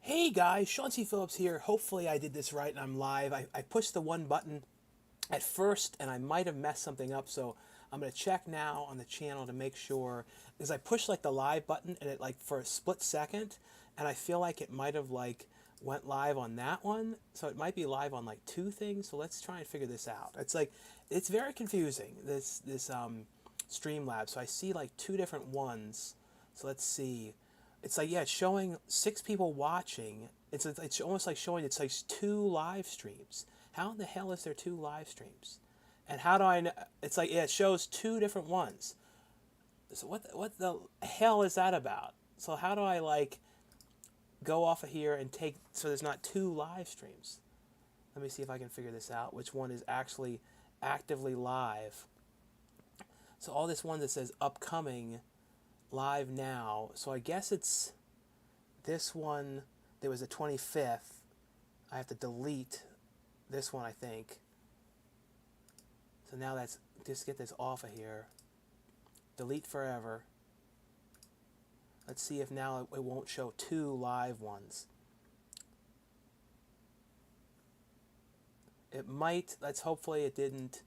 Hey guys, Sean C. Phillips here. Hopefully I did this right and I'm live. I pushed the one button at first and I might have messed something up, so I'm going to check now on the channel to make sure. Because I pushed like the live button and it like for a split second, and I feel like it might have like went live on that one, so it might be live on like two things. So let's try and figure this out. It's very confusing, this Streamlabs. So I see like two different ones. So let's see. It's like, yeah, it's showing six people watching. It's almost like showing it's like two live streams. How in the hell is there two live streams? And how do I know? It's like, yeah, it shows two different ones. So what the hell is that about? So how do I like go off of here and take so there's not two live streams? Let me see if I can figure this out. Which one is actually actively live? So all this one that says upcoming, live now. So I guess it's this one. There was a 25th. I have to delete this one, I think. So now that's, just get this off of here. Delete forever. Let's see if now it won't show two live ones. It might. Hopefully it didn't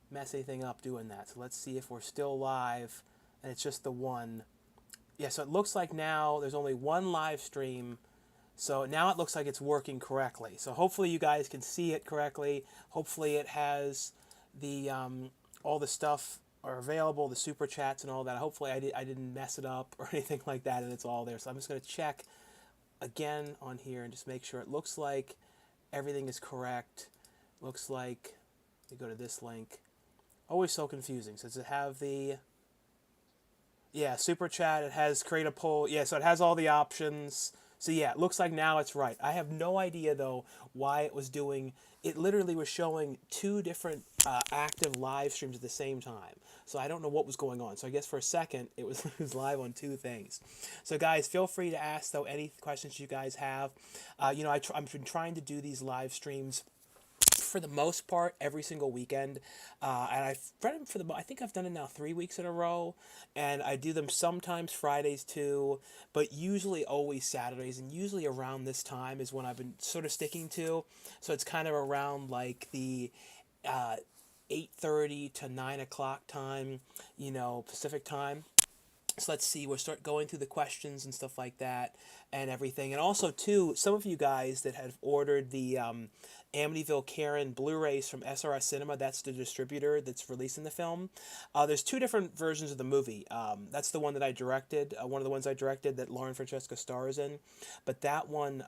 mess anything up doing that. So let's see if we're still live and it's just the one. Yeah, so it looks like now there's only one live stream. So now it looks like it's working correctly. So hopefully you guys can see it correctly. Hopefully it has the all the stuff are available, the super chats and all that. Hopefully I didn't mess it up or anything like that, and it's all there. So I'm just going to check again on here and just make sure it looks like everything is correct. Looks like, you go to this link. Always so confusing. So does it have the, yeah, super chat? It has create a poll. Yeah, so it has all the options. So yeah, it looks like now it's right. I have no idea though why it was doing. It literally was showing two different active live streams at the same time. So I don't know what was going on. So I guess for a second it was, it was live on two things. So guys, feel free to ask though any questions you guys have. I've been trying to do these live streams for the most part every single weekend, and I've read them for I think I've done it now 3 weeks in a row, and I do them sometimes Fridays too, but usually always Saturdays, and usually around this time is when I've been sort of sticking to. So it's kind of around like the 8:30 to 9 o'clock time, Pacific time. So let's see, we'll start going through the questions and stuff like that and everything. And also, too, some of you guys that have ordered the Amityville Karen Blu-rays from SRS Cinema, that's the distributor that's releasing the film. There's two different versions of the movie. That's the one that I directed, one of the ones I directed that Lauren Francesca stars in. But that one,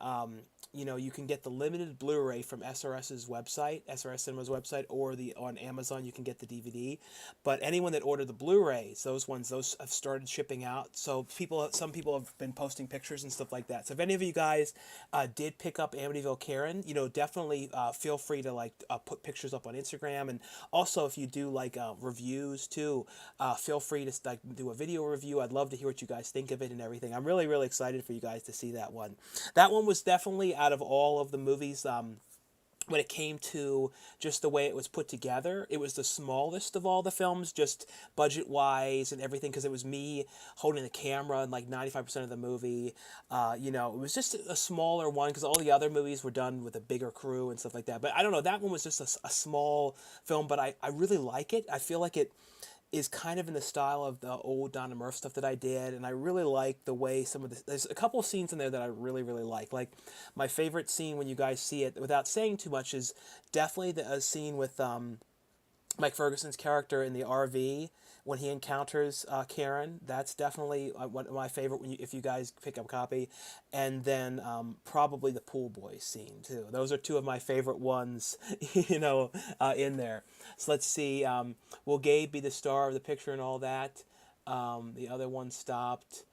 you can get the limited Blu-ray from SRS's website, SRS Cinema's website, or on Amazon you can get the DVD. But anyone that ordered the Blu-rays, those have started shipping out. So some people have been posting pictures and stuff like that. So if any of you guys did pick up Amityville Karen, definitely feel free to put pictures up on Instagram. And also if you do reviews too, feel free to do a video review. I'd love to hear what you guys think of it and everything. I'm really, really excited for you guys to see that one. That one was definitely, out of all of the movies, when it came to just the way it was put together, it was the smallest of all the films, just budget-wise and everything, because it was me holding the camera in like 95% of the movie. It was just a smaller one, because all the other movies were done with a bigger crew and stuff like that. But I don't know, that one was just a small film, but I really like it. I feel like it is kind of in the style of the old Donna Murph stuff that I did, and I really like the way there's a couple of scenes in there that I really, really like. Like, my favorite scene when you guys see it, without saying too much, is definitely the scene with Mike Ferguson's character in the RV when he encounters Karen. That's definitely one of my favorite if you guys pick up a copy. And then probably the pool boy scene too. Those are two of my favorite ones, in there. So let's see. Will Gabe be the star of the picture and all that? The other one stopped.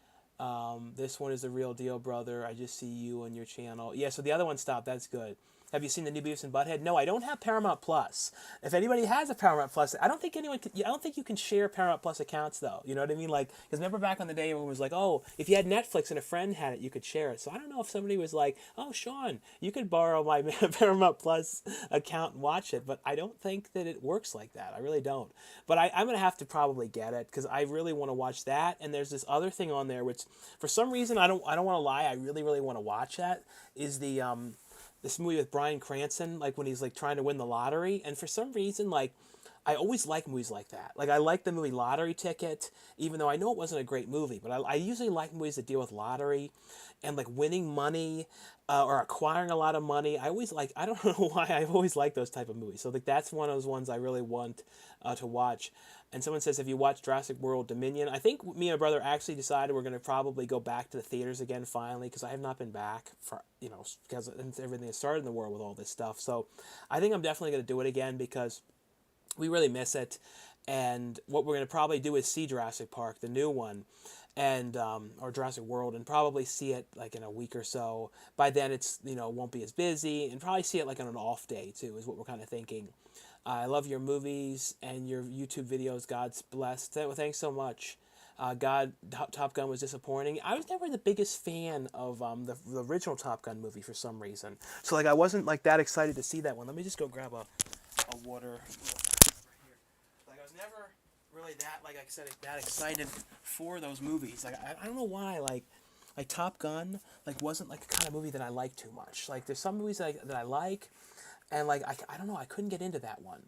This one is the real deal, brother. I just see you on your channel. Yeah, so the other one stopped. That's good. Have you seen the new Beavis and Butthead? No, I don't have Paramount Plus. If anybody has a Paramount Plus, I don't think anyone. I don't think you can share Paramount Plus accounts though. You know what I mean? Like, because remember back on the day everyone was like, oh, if you had Netflix and a friend had it, you could share it. So I don't know if somebody was like, oh, Sean, you could borrow my Paramount Plus account and watch it, but I don't think that it works like that. I really don't. But I'm gonna have to probably get it because I really want to watch that. And there's this other thing on there which, for some reason, I don't want to lie, I really want to watch that. Is the this movie with Bryan Cranston, like when he's like trying to win the lottery, and for some reason, like I always like movies like that. Like I like the movie Lottery Ticket, even though I know it wasn't a great movie, but I usually like movies that deal with lottery and like winning money or acquiring a lot of money. I always like, I don't know why, I've always liked those type of movies. So like that's one of those ones I really want to watch. And someone says, have you watched Jurassic World Dominion? I think me and my brother actually decided we're going to probably go back to the theaters again finally, because I have not been back for, because everything that started in the world with all this stuff. So I think I'm definitely going to do it again because we really miss it. And what we're going to probably do is see Jurassic Park, the new one, and or Jurassic World, and probably see it like in a week or so. By then it's, won't be as busy, and probably see it like on an off day too, is what we're kind of thinking. I love your movies and your YouTube videos. God's blessed. Well, thanks so much. Top Gun was disappointing. I was never the biggest fan of the original Top Gun movie for some reason. So like I wasn't like that excited to see that one. Let me just go grab a water. Like I was never really that, like I said, that excited for those movies. Like I don't know why, like Top Gun like wasn't like the kind of movie that I like too much. Like there's some movies that I like, and like I don't know, I couldn't get into that one.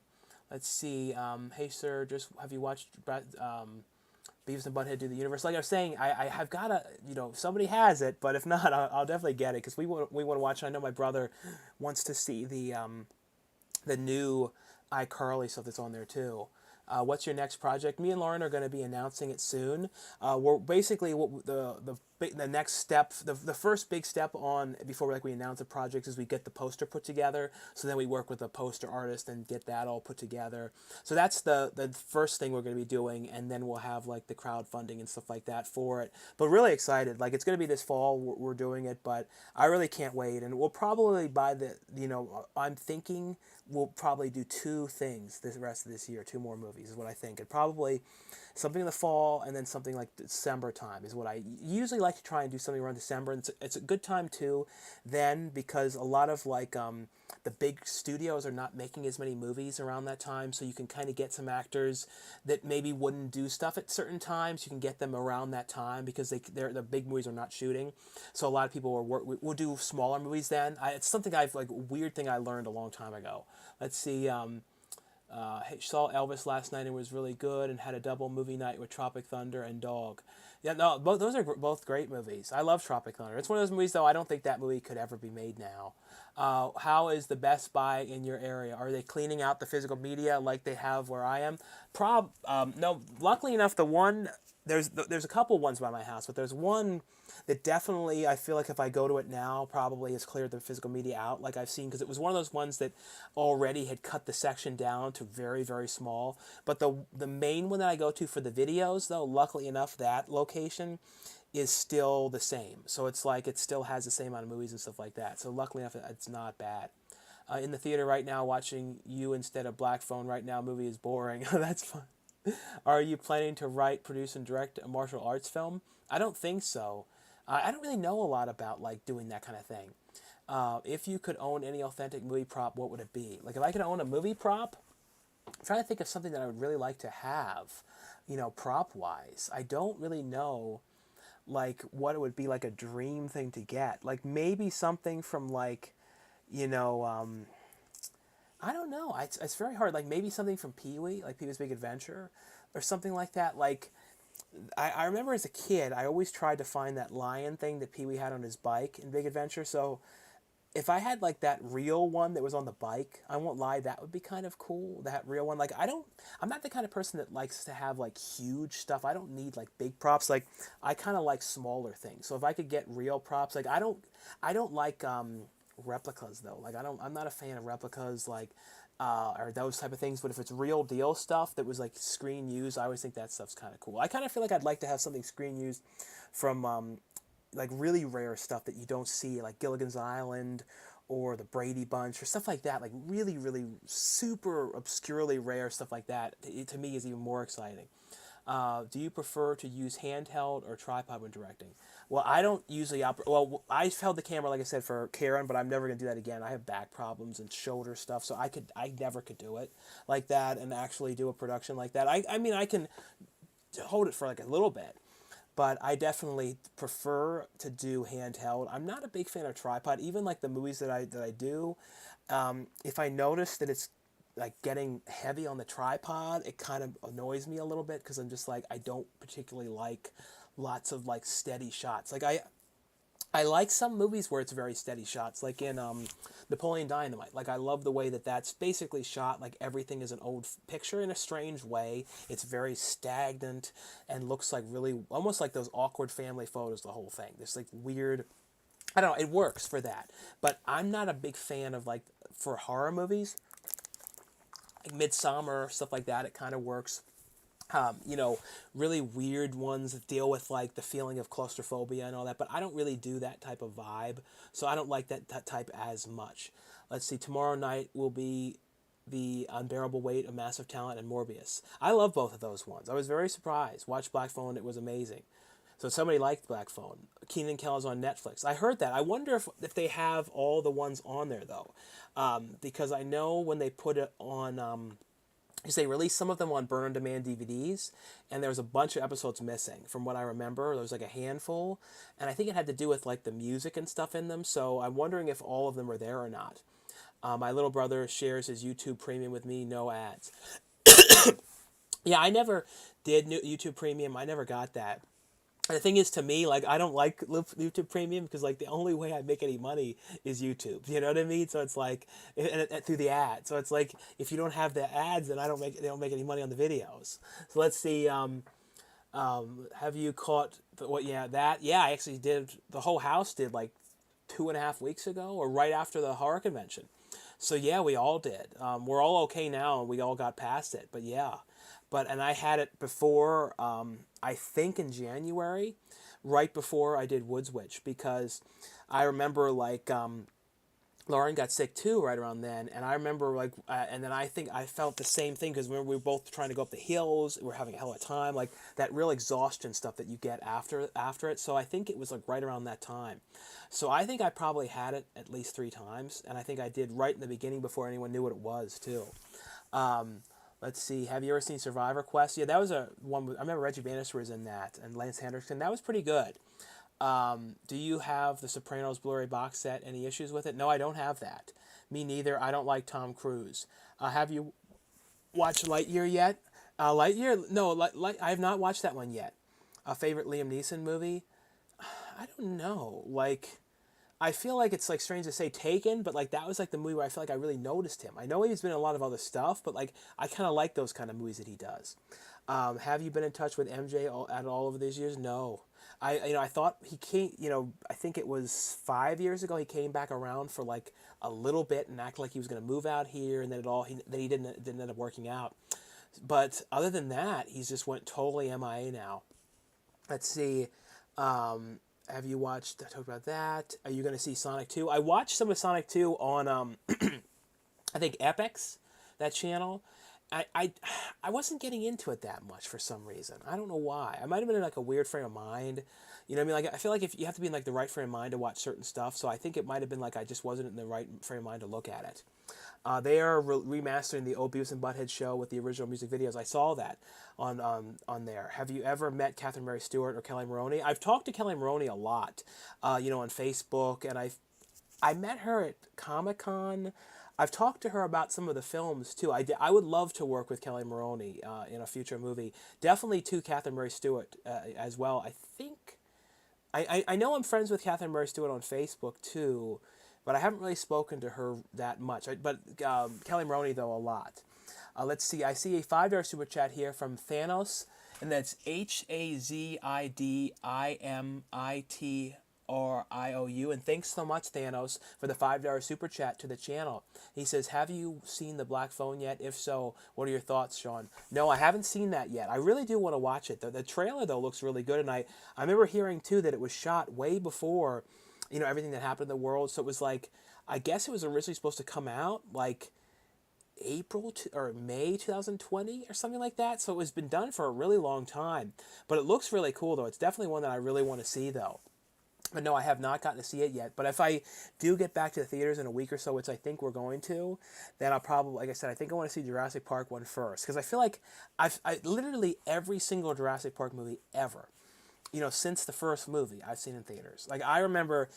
Let's see. Hey sir, just have you watched Beavis and Butthead Do the Universe? Like I was saying, I have got to, if somebody has it, but if not, I'll definitely get it because we want to watch it. I know my brother wants to see the new iCarly stuff that's on there too. What's your next project? Me and Lauren are going to be announcing it soon. We're basically what the next step, the first big step on before we announce the project is we get the poster put together. So then we work with a poster artist and get that all put together. So that's the first thing we're going to be doing, and then we'll have like the crowdfunding and stuff like that for it. But really excited. Like it's going to be this fall we're doing it, but I really can't wait. And we'll probably by I'm thinking we'll probably do two things the rest of this year, two more movies is what I think. And probably something in the fall and then something like December time is what I usually like to try and do, something around December. And it's a good time too then, because a lot of the big studios are not making as many movies around that time, so you can kind of get some actors that maybe wouldn't do stuff at certain times. You can get them around that time because the big movies are not shooting. So a lot of people will do smaller movies then. It's something a weird thing I learned a long time ago. Let's see. Saw Elvis last night and was really good, and had a double movie night with Tropic Thunder and Dog. Yeah, no, those are both great movies. I love Tropic Thunder. It's one of those movies, though, I don't think that movie could ever be made now. How is the Best Buy in your area? Are they cleaning out the physical media like they have where I am? No, luckily enough, there's a couple ones by my house, but there's one that definitely I feel like if I go to it now, probably has cleared the physical media out, like I've seen, because it was one of those ones that already had cut the section down to very, very small. But the main one that I go to for the videos, though, luckily enough, that location is still the same. So it's like it still has the same amount of movies and stuff like that. So luckily enough, it's not bad. In the theater right now, watching you instead of Black Phone right now, movie is boring. That's fun. Are you planning to write, produce, and direct a martial arts film? I don't think so. I don't really know a lot about doing that kind of thing. If you could own any authentic movie prop, what would it be? Like if I could own a movie prop, I'm trying to think of something that I would really like to have, prop wise. I don't really know what it would be like a dream thing to get. Like maybe something from I don't know. It's very hard. Like maybe something from Pee-wee, like Pee-wee's Big Adventure, or something like that. Like I remember as a kid, I always tried to find that lion thing that Pee-wee had on his bike in Big Adventure. So if I had that real one that was on the bike, I won't lie, that would be kind of cool. That real one. I'm not the kind of person that likes to have huge stuff. I don't need big props. I kind of like smaller things. So if I could get real props, I don't like replicas though. I'm not a fan of replicas or those type of things. But if it's real deal stuff that was screen used, I always think that stuff's kind of cool. I kind of feel like I'd like to have something screen used from really rare stuff that you don't see, like Gilligan's Island or the Brady Bunch or stuff like that, like really, really super obscurely rare stuff like that, it, to me is even more exciting. Do you prefer to use handheld or tripod when directing? Well, I don't usually well, I held the camera like I said for Karen, but I'm never gonna do that again. I have back problems and shoulder stuff, so I never could do it like that and actually do a production like that. I mean, I can hold it for like a little bit, but I definitely prefer to do handheld. I'm not a big fan of tripod. Even like the movies that I do, if I notice that it's like getting heavy on the tripod, it kind of annoys me a little bit because I'm just like I don't particularly like lots of like steady shots. Like I like some movies where it's very steady shots, like in Napoleon Dynamite. Like I love the way that that's basically shot. Like everything is an old picture in a strange way. It's very stagnant and looks like really almost like those awkward family photos. The whole thing, this like weird. I don't know. It works for that, but I'm not a big fan of like for horror movies, like Midsummer stuff like that. It kind of works. You know, really weird ones that deal with like the feeling of claustrophobia and all that, but I don't really do that type of vibe, so I don't like that type as much. Let's see, tomorrow night will be The Unbearable Weight of Massive Talent and Morbius. I love both of those ones. I was very surprised. Watched Black Phone, it was amazing. So somebody liked Black Phone. Keenan and Kel's on Netflix. I heard that. I wonder if they have all the ones on there though, because I know when they put it on. Because they released some of them on burn-on-demand DVDs, and there was a bunch of episodes missing. From what I remember, there was like a handful, and I think it had to do with like the music and stuff in them. So I'm wondering if all of them are there or not. My little brother shares his YouTube Premium with me, no ads. Yeah, I never did YouTube Premium. I never got that. And the thing is, to me, like I don't like YouTube Premium because like the only way I make any money is YouTube. You know what I mean? So it's like through the ads. So it's like if you don't have the ads, then they don't make any money on the videos. So let's see. Have you caught what? Yeah, that. Yeah, I actually did. The whole house did like 2.5 weeks ago, or right after the horror convention. So yeah, we all did. We're all okay now, and we all got past it. But yeah, and I had it before. I think in January, right before I did Woods Witch, because I remember like Lauren got sick too right around then, and I remember like, and then I think I felt the same thing because we were both trying to go up the hills. We were having a hell of a time, like that real exhaustion stuff that you get after it. So I think it was like right around that time. So I think I probably had it at least 3 times, and I think I did right in the beginning before anyone knew what it was too. Let's see. Have you ever seen Survivor Quest? Yeah, that was a one. I remember Reggie Bannister was in that, and Lance Henriksen. That was pretty good. Do you have the Sopranos Blu-ray box set? Any issues with it? No, I don't have that. Me neither. I don't like Tom Cruise. Have you watched Lightyear yet? Lightyear? No, I have not watched that one yet. A favorite Liam Neeson movie? I don't know. Like, I feel like it's like strange to say Taken, but like that was like the movie where I feel like I really noticed him. I know he's been in a lot of other stuff, but like I kind of like those kind of movies that he does. Have you been in touch with MJ at all over these years? No. I thought he came. I think it was 5 years ago. He came back around for like a little bit and acted like he was going to move out here, and then he didn't end up working out. But other than that, he's just went totally MIA now. Let's see. Have you watched? I talked about that. Are you going to see Sonic 2? I watched some of Sonic 2 on I think Epix, that channel. I wasn't getting into it that much for some reason. I don't know why. I might have been in like a weird frame of mind. You know what I mean? Like I feel like if you have to be in like the right frame of mind to watch certain stuff. So I think it might have been like I just wasn't in the right frame of mind to look at it. They are remastering the old Beavis and Butthead show with the original music videos. I saw that on there. Have you ever met Catherine Mary Stewart or Kelly Maroney? I've talked to Kelly Maroney a lot, on Facebook, and I met her at Comic-Con. I've talked to her about some of the films too. I would love to work with Kelly Maroney in a future movie. Definitely to Catherine Mary Stewart as well. I think I know I'm friends with Catherine Mary Stewart on Facebook too, but I haven't really spoken to her that much. But Kelly Maroney though a lot. Let's see. I see a $5 super chat here from Thanos, and that's HAZIDIMITRIOU. And thanks so much, Thanos, for the $5 super chat to the channel. He says, have you seen The Black Phone yet? If so, what are your thoughts, Sean? No, I haven't seen that yet. I really do want to watch it. The trailer, though, looks really good. And I remember hearing, too, that it was shot way before everything that happened in the world. So it was like, I guess it was originally supposed to come out like or May 2020 or something like that. So it was been done for a really long time. But it looks really cool though. It's definitely one that I really want to see though. But no, I have not gotten to see it yet. But if I do get back to the theaters in a week or so, which I think we're going to, then I'll probably, like I said, I think I want to see Jurassic Park one first. Because I feel like I literally every single Jurassic Park movie ever, since the first movie I've seen in theaters. Like I remember,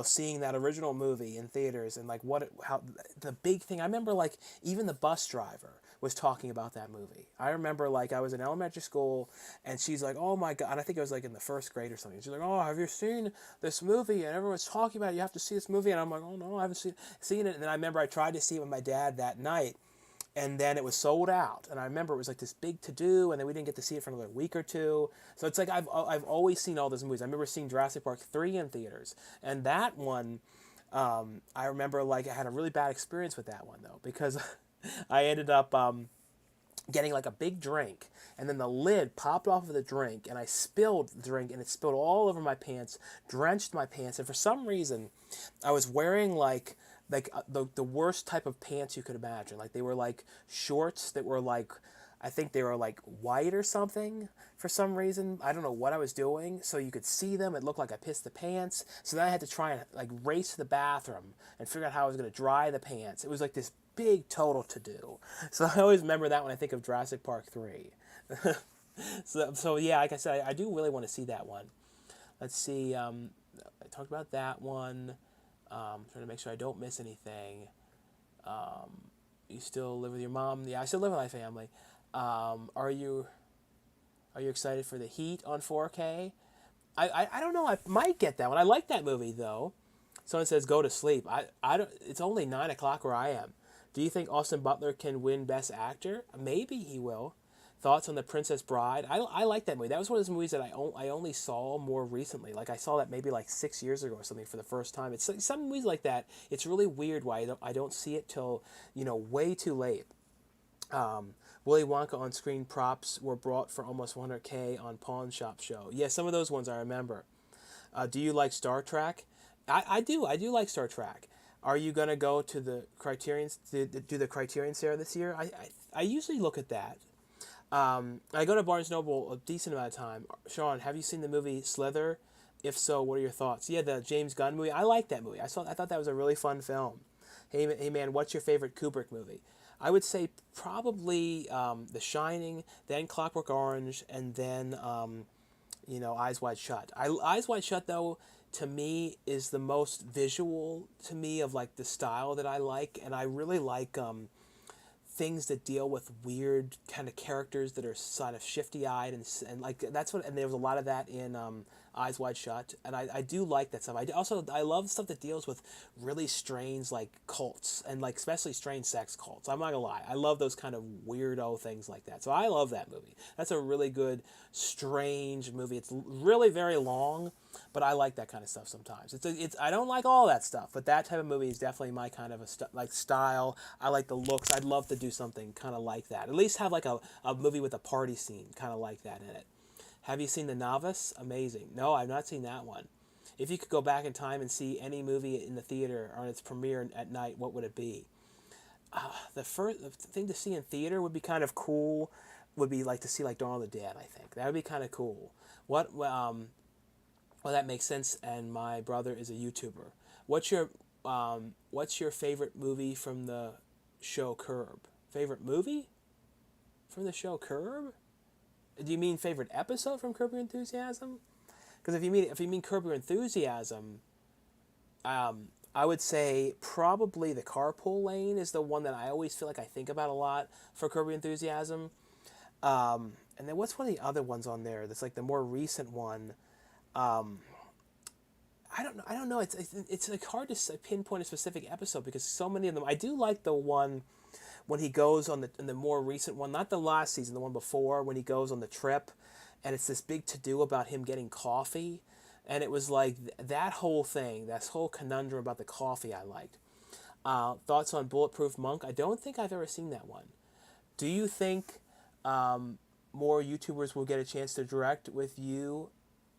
seeing that original movie in theaters and like how the big thing. I remember like even the bus driver was talking about that movie. I remember like I was in elementary school and she's like, "Oh my god!" And I think I was like in the first grade or something. She's like, "Oh, have you seen this movie?" And everyone's talking about it. You have to see this movie. And I'm like, "Oh no, I haven't seen it." And then I remember I tried to see it with my dad that night, and then it was sold out. And I remember it was like this big to do, and then we didn't get to see it for another week or two. So it's like I've always seen all those movies. I remember seeing Jurassic Park 3 in theaters, and that one, I remember like I had a really bad experience with that one though, because I ended up getting like a big drink, and then the lid popped off of the drink, and I spilled the drink, and it spilled all over my pants, drenched my pants, and for some reason, I was wearing the worst type of pants you could imagine. Like they were like shorts that were like, I think they were like white or something for some reason. I don't know what I was doing. So you could see them. It looked like I pissed the pants. So then I had to try and like race to the bathroom and figure out how I was going to dry the pants. It was like this big total to do. So I always remember that when I think of Jurassic Park 3. So yeah, like I said, I do really want to see that one. Let's see. I talked about that one. Trying to make sure I don't miss anything. You still live with your mom? Yeah, I still live with my family. Are you excited for The Heat on 4K? I don't know. I might get that one. I like that movie though. Someone says go to sleep. I don't. It's only 9 o'clock where I am. Do you think Austin Butler can win Best Actor? Maybe he will. Thoughts on The Princess Bride? I like that movie. That was one of those movies that I only saw more recently. Like I saw that maybe like 6 years ago or something for the first time. It's like, some movies like that. It's really weird why I don't see it till way too late. Willy Wonka on screen props were brought for almost 100K on Pawn Shop Show. Yeah, some of those ones I remember. Do you like Star Trek? I do. I do like Star Trek. Are you gonna go to the Criterion to do the Criterion Sale this year? I usually look at that. I go to Barnes Noble a decent amount of time. Sean, have you seen the movie Slither? If so, what are your thoughts? Yeah, the James Gunn movie. I like that movie. I thought that was a really fun film. Hey man, what's your favorite Kubrick movie? I would say probably The Shining, then Clockwork Orange, and then Eyes Wide Shut. Eyes Wide Shut though, to me is the most visual to me of like the style that I like, and I really like things that deal with weird kind of characters that are sort of shifty eyed and like that's what, and there was a lot of that in Eyes Wide Shut, and I do like that stuff. I love stuff that deals with really strange like cults and like especially strange sex cults. I'm not gonna lie, I love those kind of weirdo things like that. So I love that movie. That's a really good strange movie. It's really very long, but I like that kind of stuff sometimes. It's I don't like all that stuff, but that type of movie is definitely my kind of like style. I like the looks. I'd love to do something kind of like that. At least have like a movie with a party scene kind of like that in it. Have you seen The Novice? Amazing. No, I've not seen that one. If you could go back in time and see any movie in the theater or its premiere at night, what would it be? The thing to see in theater would be kind of cool. Would be like to see like Dawn of the Dead. I think that would be kind of cool. Well, that makes sense. And my brother is a YouTuber. What's your favorite movie from the show Curb? Favorite movie from the show Curb? Do you mean favorite episode from Curb Your Enthusiasm? Because if you mean Curb Your Enthusiasm, I would say probably The Carpool Lane is the one that I always feel like I think about a lot for Curb Your Enthusiasm. And then what's one of the other ones on there that's like the more recent one? I don't know. It's like hard to pinpoint a specific episode because so many of them. I do like the one when he goes on in the more recent one, not the last season, the one before, when he goes on the trip, and it's this big to do about him getting coffee, and it was like that whole thing, that whole conundrum about the coffee. I liked. Thoughts on Bulletproof Monk? I don't think I've ever seen that one. Do you think more YouTubers will get a chance to direct with you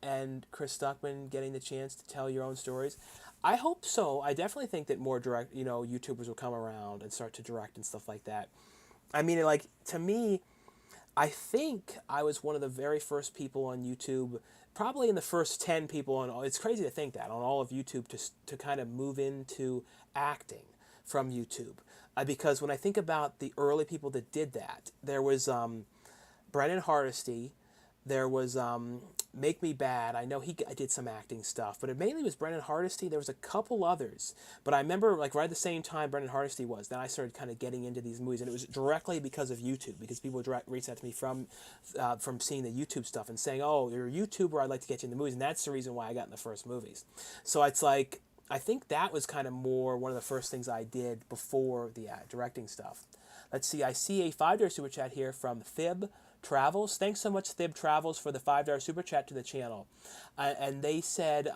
and Chris Stuckman getting the chance to tell your own stories? I hope so. I definitely think that more YouTubers will come around and start to direct and stuff like that. I mean, like, to me, I think I was one of the very first people on YouTube, probably in the first 10 people on, it's crazy to think that, on all of YouTube to kind of move into acting from YouTube. Because when I think about the early people that did that, there was Brennan Hardesty, there was Make Me Bad. I know I did some acting stuff, but it mainly was Brennan Hardesty. There was a couple others, but I remember like right at the same time Brennan Hardesty was. Then I started kind of getting into these movies, and it was directly because of YouTube, because people would reach out to me from seeing the YouTube stuff and saying, "Oh, you're a YouTuber. I'd like to get you in the movies," and that's the reason why I got in the first movies. So it's like I think that was kind of more one of the first things I did before the directing stuff. Let's see. I see a $5 super chat here from Thib Travels. Thanks so much, Thib Travels, for the $5 super chat to the channel. And they said,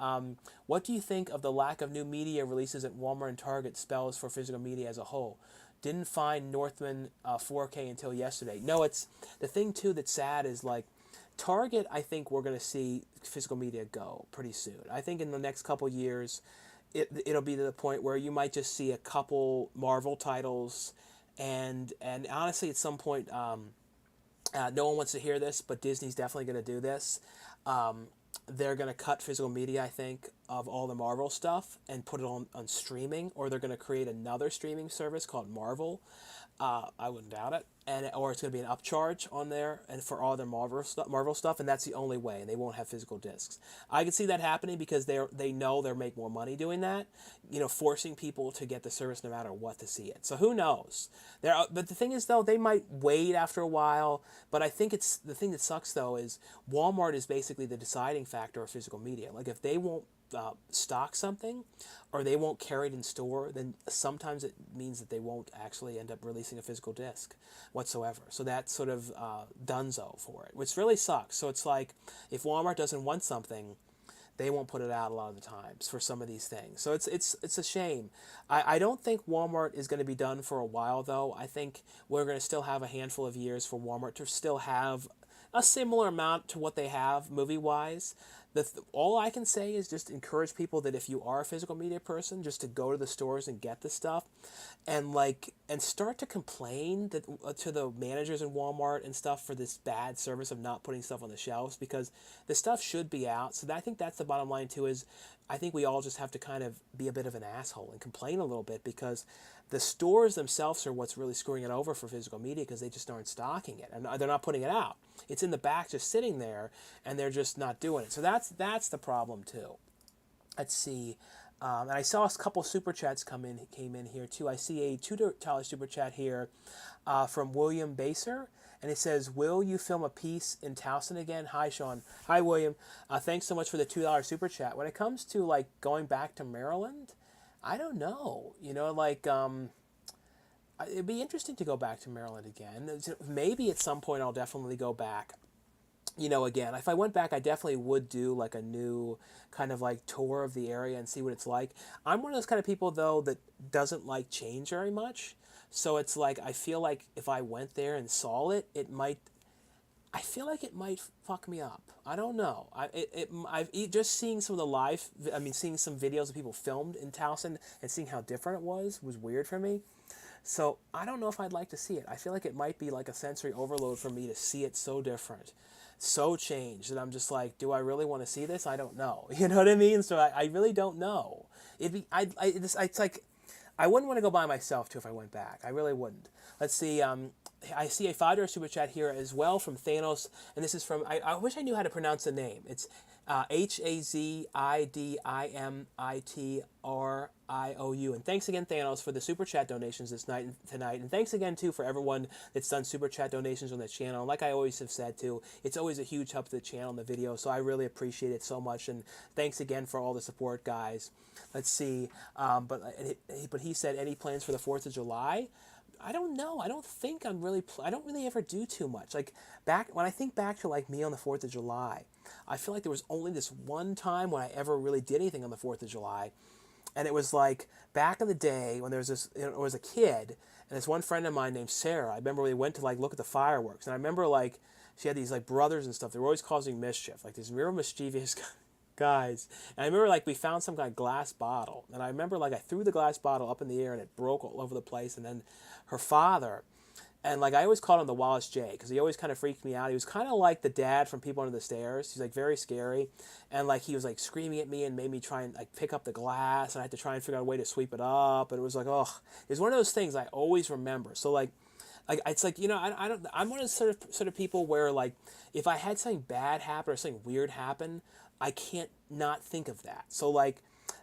what do you think of the lack of new media releases at Walmart and Target spells for physical media as a whole? Didn't find Northman 4K until yesterday. No, it's the thing too that's sad is like Target, I think we're going to see physical media go pretty soon. I think in the next couple years, it'll be to the point where you might just see a couple Marvel titles, and honestly, at some point, no one wants to hear this, but Disney's definitely going to do this. They're going to cut physical media, I think, of all the Marvel stuff and put it on streaming, or they're going to create another streaming service called Marvel. I wouldn't doubt it. Or it's going to be an upcharge on there and for all their Marvel stuff, and that's the only way, and they won't have physical discs. I can see that happening because they know they'll make more money doing that, forcing people to get the service no matter what to see it. So who knows? But the thing is, though, they might wait after a while, but I think it's the thing that sucks, though, is Walmart is basically the deciding factor of physical media. Like, if they won't stock something or they won't carry it in store, then sometimes it means that they won't actually end up releasing a physical disc whatsoever. So that's sort of donezo for it, which really sucks. So it's like if Walmart doesn't want something, they won't put it out a lot of the times for some of these things. So it's a shame. I don't think Walmart is going to be done for a while, though. I think we're going to still have a handful of years for Walmart to still have a similar amount to what they have movie-wise. All I can say is just encourage people that if you are a physical media person, just to go to the stores and get the stuff, and start to complain to the managers in Walmart and stuff for this bad service of not putting stuff on the shelves, because the stuff should be out. So I think that's the bottom line too. Is I think we all just have to kind of be a bit of an asshole and complain a little bit, because the stores themselves are what's really screwing it over for physical media, because they just aren't stocking it and they're not putting it out. It's in the back just sitting there, and they're just not doing it. So that's the problem too. Let's see. And I saw a couple super chats came in here too. I see a $2 super chat here from William Baser, and it says, "Will you film a piece in Towson again?" Hi, Sean. Hi, William. Thanks so much for the $2 super chat. When it comes to going back to Maryland, I don't know. It'd be interesting to go back to Maryland again. Maybe at some point I'll definitely go back. Again, if I went back, I definitely would do a new kind of tour of the area and see what it's like. I'm one of those kind of people, though, that doesn't like change very much. So it's I feel like if I went there and saw it, I feel like it might fuck me up. I don't know. I've just seeing some of the seeing some videos of people filmed in Towson and seeing how different it was weird for me. So I don't know if I'd like to see it. I feel like it might be like a sensory overload for me to see it so different, so changed, that I'm just do I really want to see this? I don't know. You know what I mean? So I really don't know. It's like I wouldn't want to go by myself too if I went back. I really wouldn't. Let's see. I see a $5 super chat here as well from Thanos, and this is from, I wish I knew how to pronounce the name. It's HAZIDIMITRIOU. And thanks again, Thanos, for the super chat donations tonight. And thanks again, too, for everyone that's done super chat donations on the channel. And like I always have said, too, it's always a huge help to the channel and the video, so I really appreciate it so much. And thanks again for all the support, guys. Let's see. But he said, any plans for the 4th of July? I don't know. I don't think I don't really ever do too much. When I think back to me on the 4th of July, I feel like there was only this one time when I ever really did anything on the 4th of July. And it was back in the day when there was I was a kid, and this one friend of mine named Sarah, I remember we went to look at the fireworks. And I remember she had these like brothers and stuff. They were always causing mischief, like these real mischievous guys. And I remember like we found some kind of glass bottle, and I remember like I threw the glass bottle up in the air and it broke all over the place. And then her father, and like I always called him the Wallace J because he always kind of freaked me out. He was kind of like the dad from People Under the Stairs. He's like very scary, and like he was like screaming at me and made me try and like pick up the glass, and I had to try and figure out a way to sweep it up. And it was like, oh, it was one of those things I always remember. So like it's like, you know, I don't, I'm one of the sort of people where like if I had something bad happen or something weird happen, I can't not think of that. So like,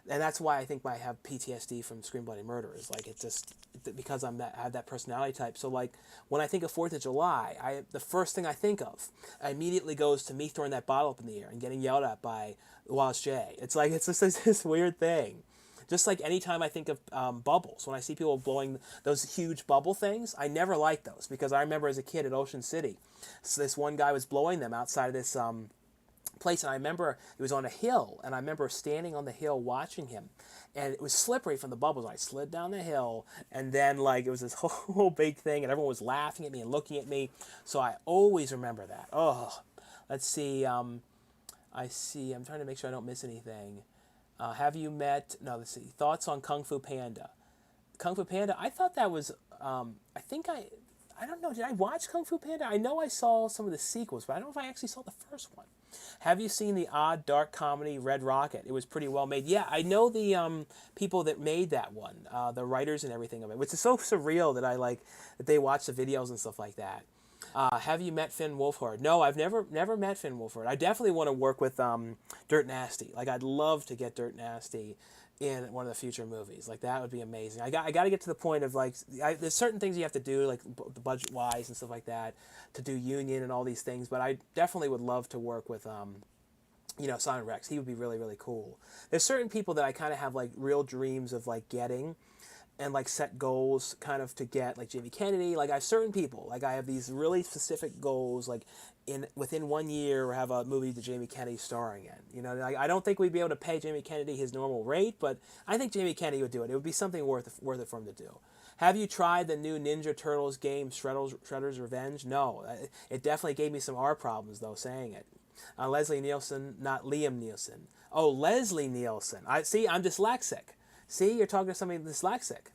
and that's why I think I have PTSD from Scream Bloody Murder, is like it's just because I have that personality type. So like when I think of 4th of July, the first thing I think of immediately goes to me throwing that bottle up in the air and getting yelled at by Wallace J. It's like it's just this weird thing. Just like anytime I think of bubbles, when I see people blowing those huge bubble things, I never like those because I remember as a kid at Ocean City, so this one guy was blowing them outside of this place, and I remember it was on a hill, and I remember standing on the hill watching him, and it was slippery from the bubbles. I slid down the hill, and then like it was this whole big thing, and everyone was laughing at me and looking at me, so I always remember that. Oh, let's see, I'm trying to make sure I don't miss anything. Have you met, no, let's see, thoughts on Kung Fu Panda? Kung Fu Panda, I thought that was, I don't know, did I watch Kung Fu Panda? I know I saw some of the sequels, but I don't know if I actually saw the first one. Have you seen the odd dark comedy Red Rocket? It was pretty well made. Yeah, I know the people that made that one, the writers and everything of it, which is so surreal that I like that they watch the videos and stuff like that. Have you met Finn Wolfhard? No, I've never met Finn Wolfhard. I definitely want to work with Dirt Nasty. Like I'd love to get Dirt Nasty in one of the future movies. Like that would be amazing. I got to get to the point of like there's certain things you have to do like budget wise and stuff like that to do Union and all these things. But I definitely would love to work with you know, Simon Rex. He would be really really cool. There's certain people that I kind of have like real dreams of like getting, and like set goals kind of to get, like Jamie Kennedy. Like I have certain people, like I have these really specific goals, like within 1 year have a movie that Jamie Kennedy's starring in. You know, like, I don't think we'd be able to pay Jamie Kennedy his normal rate, but I think Jamie Kennedy would do it. It would be something worth it for him to do. Have you tried the new Ninja Turtles game, Shredder's Revenge? No, it definitely gave me some R problems though saying it. Leslie Nielsen, not Liam Nielsen. Oh, Leslie Nielsen. I'm dyslexic. See, you're talking to somebody dyslexic.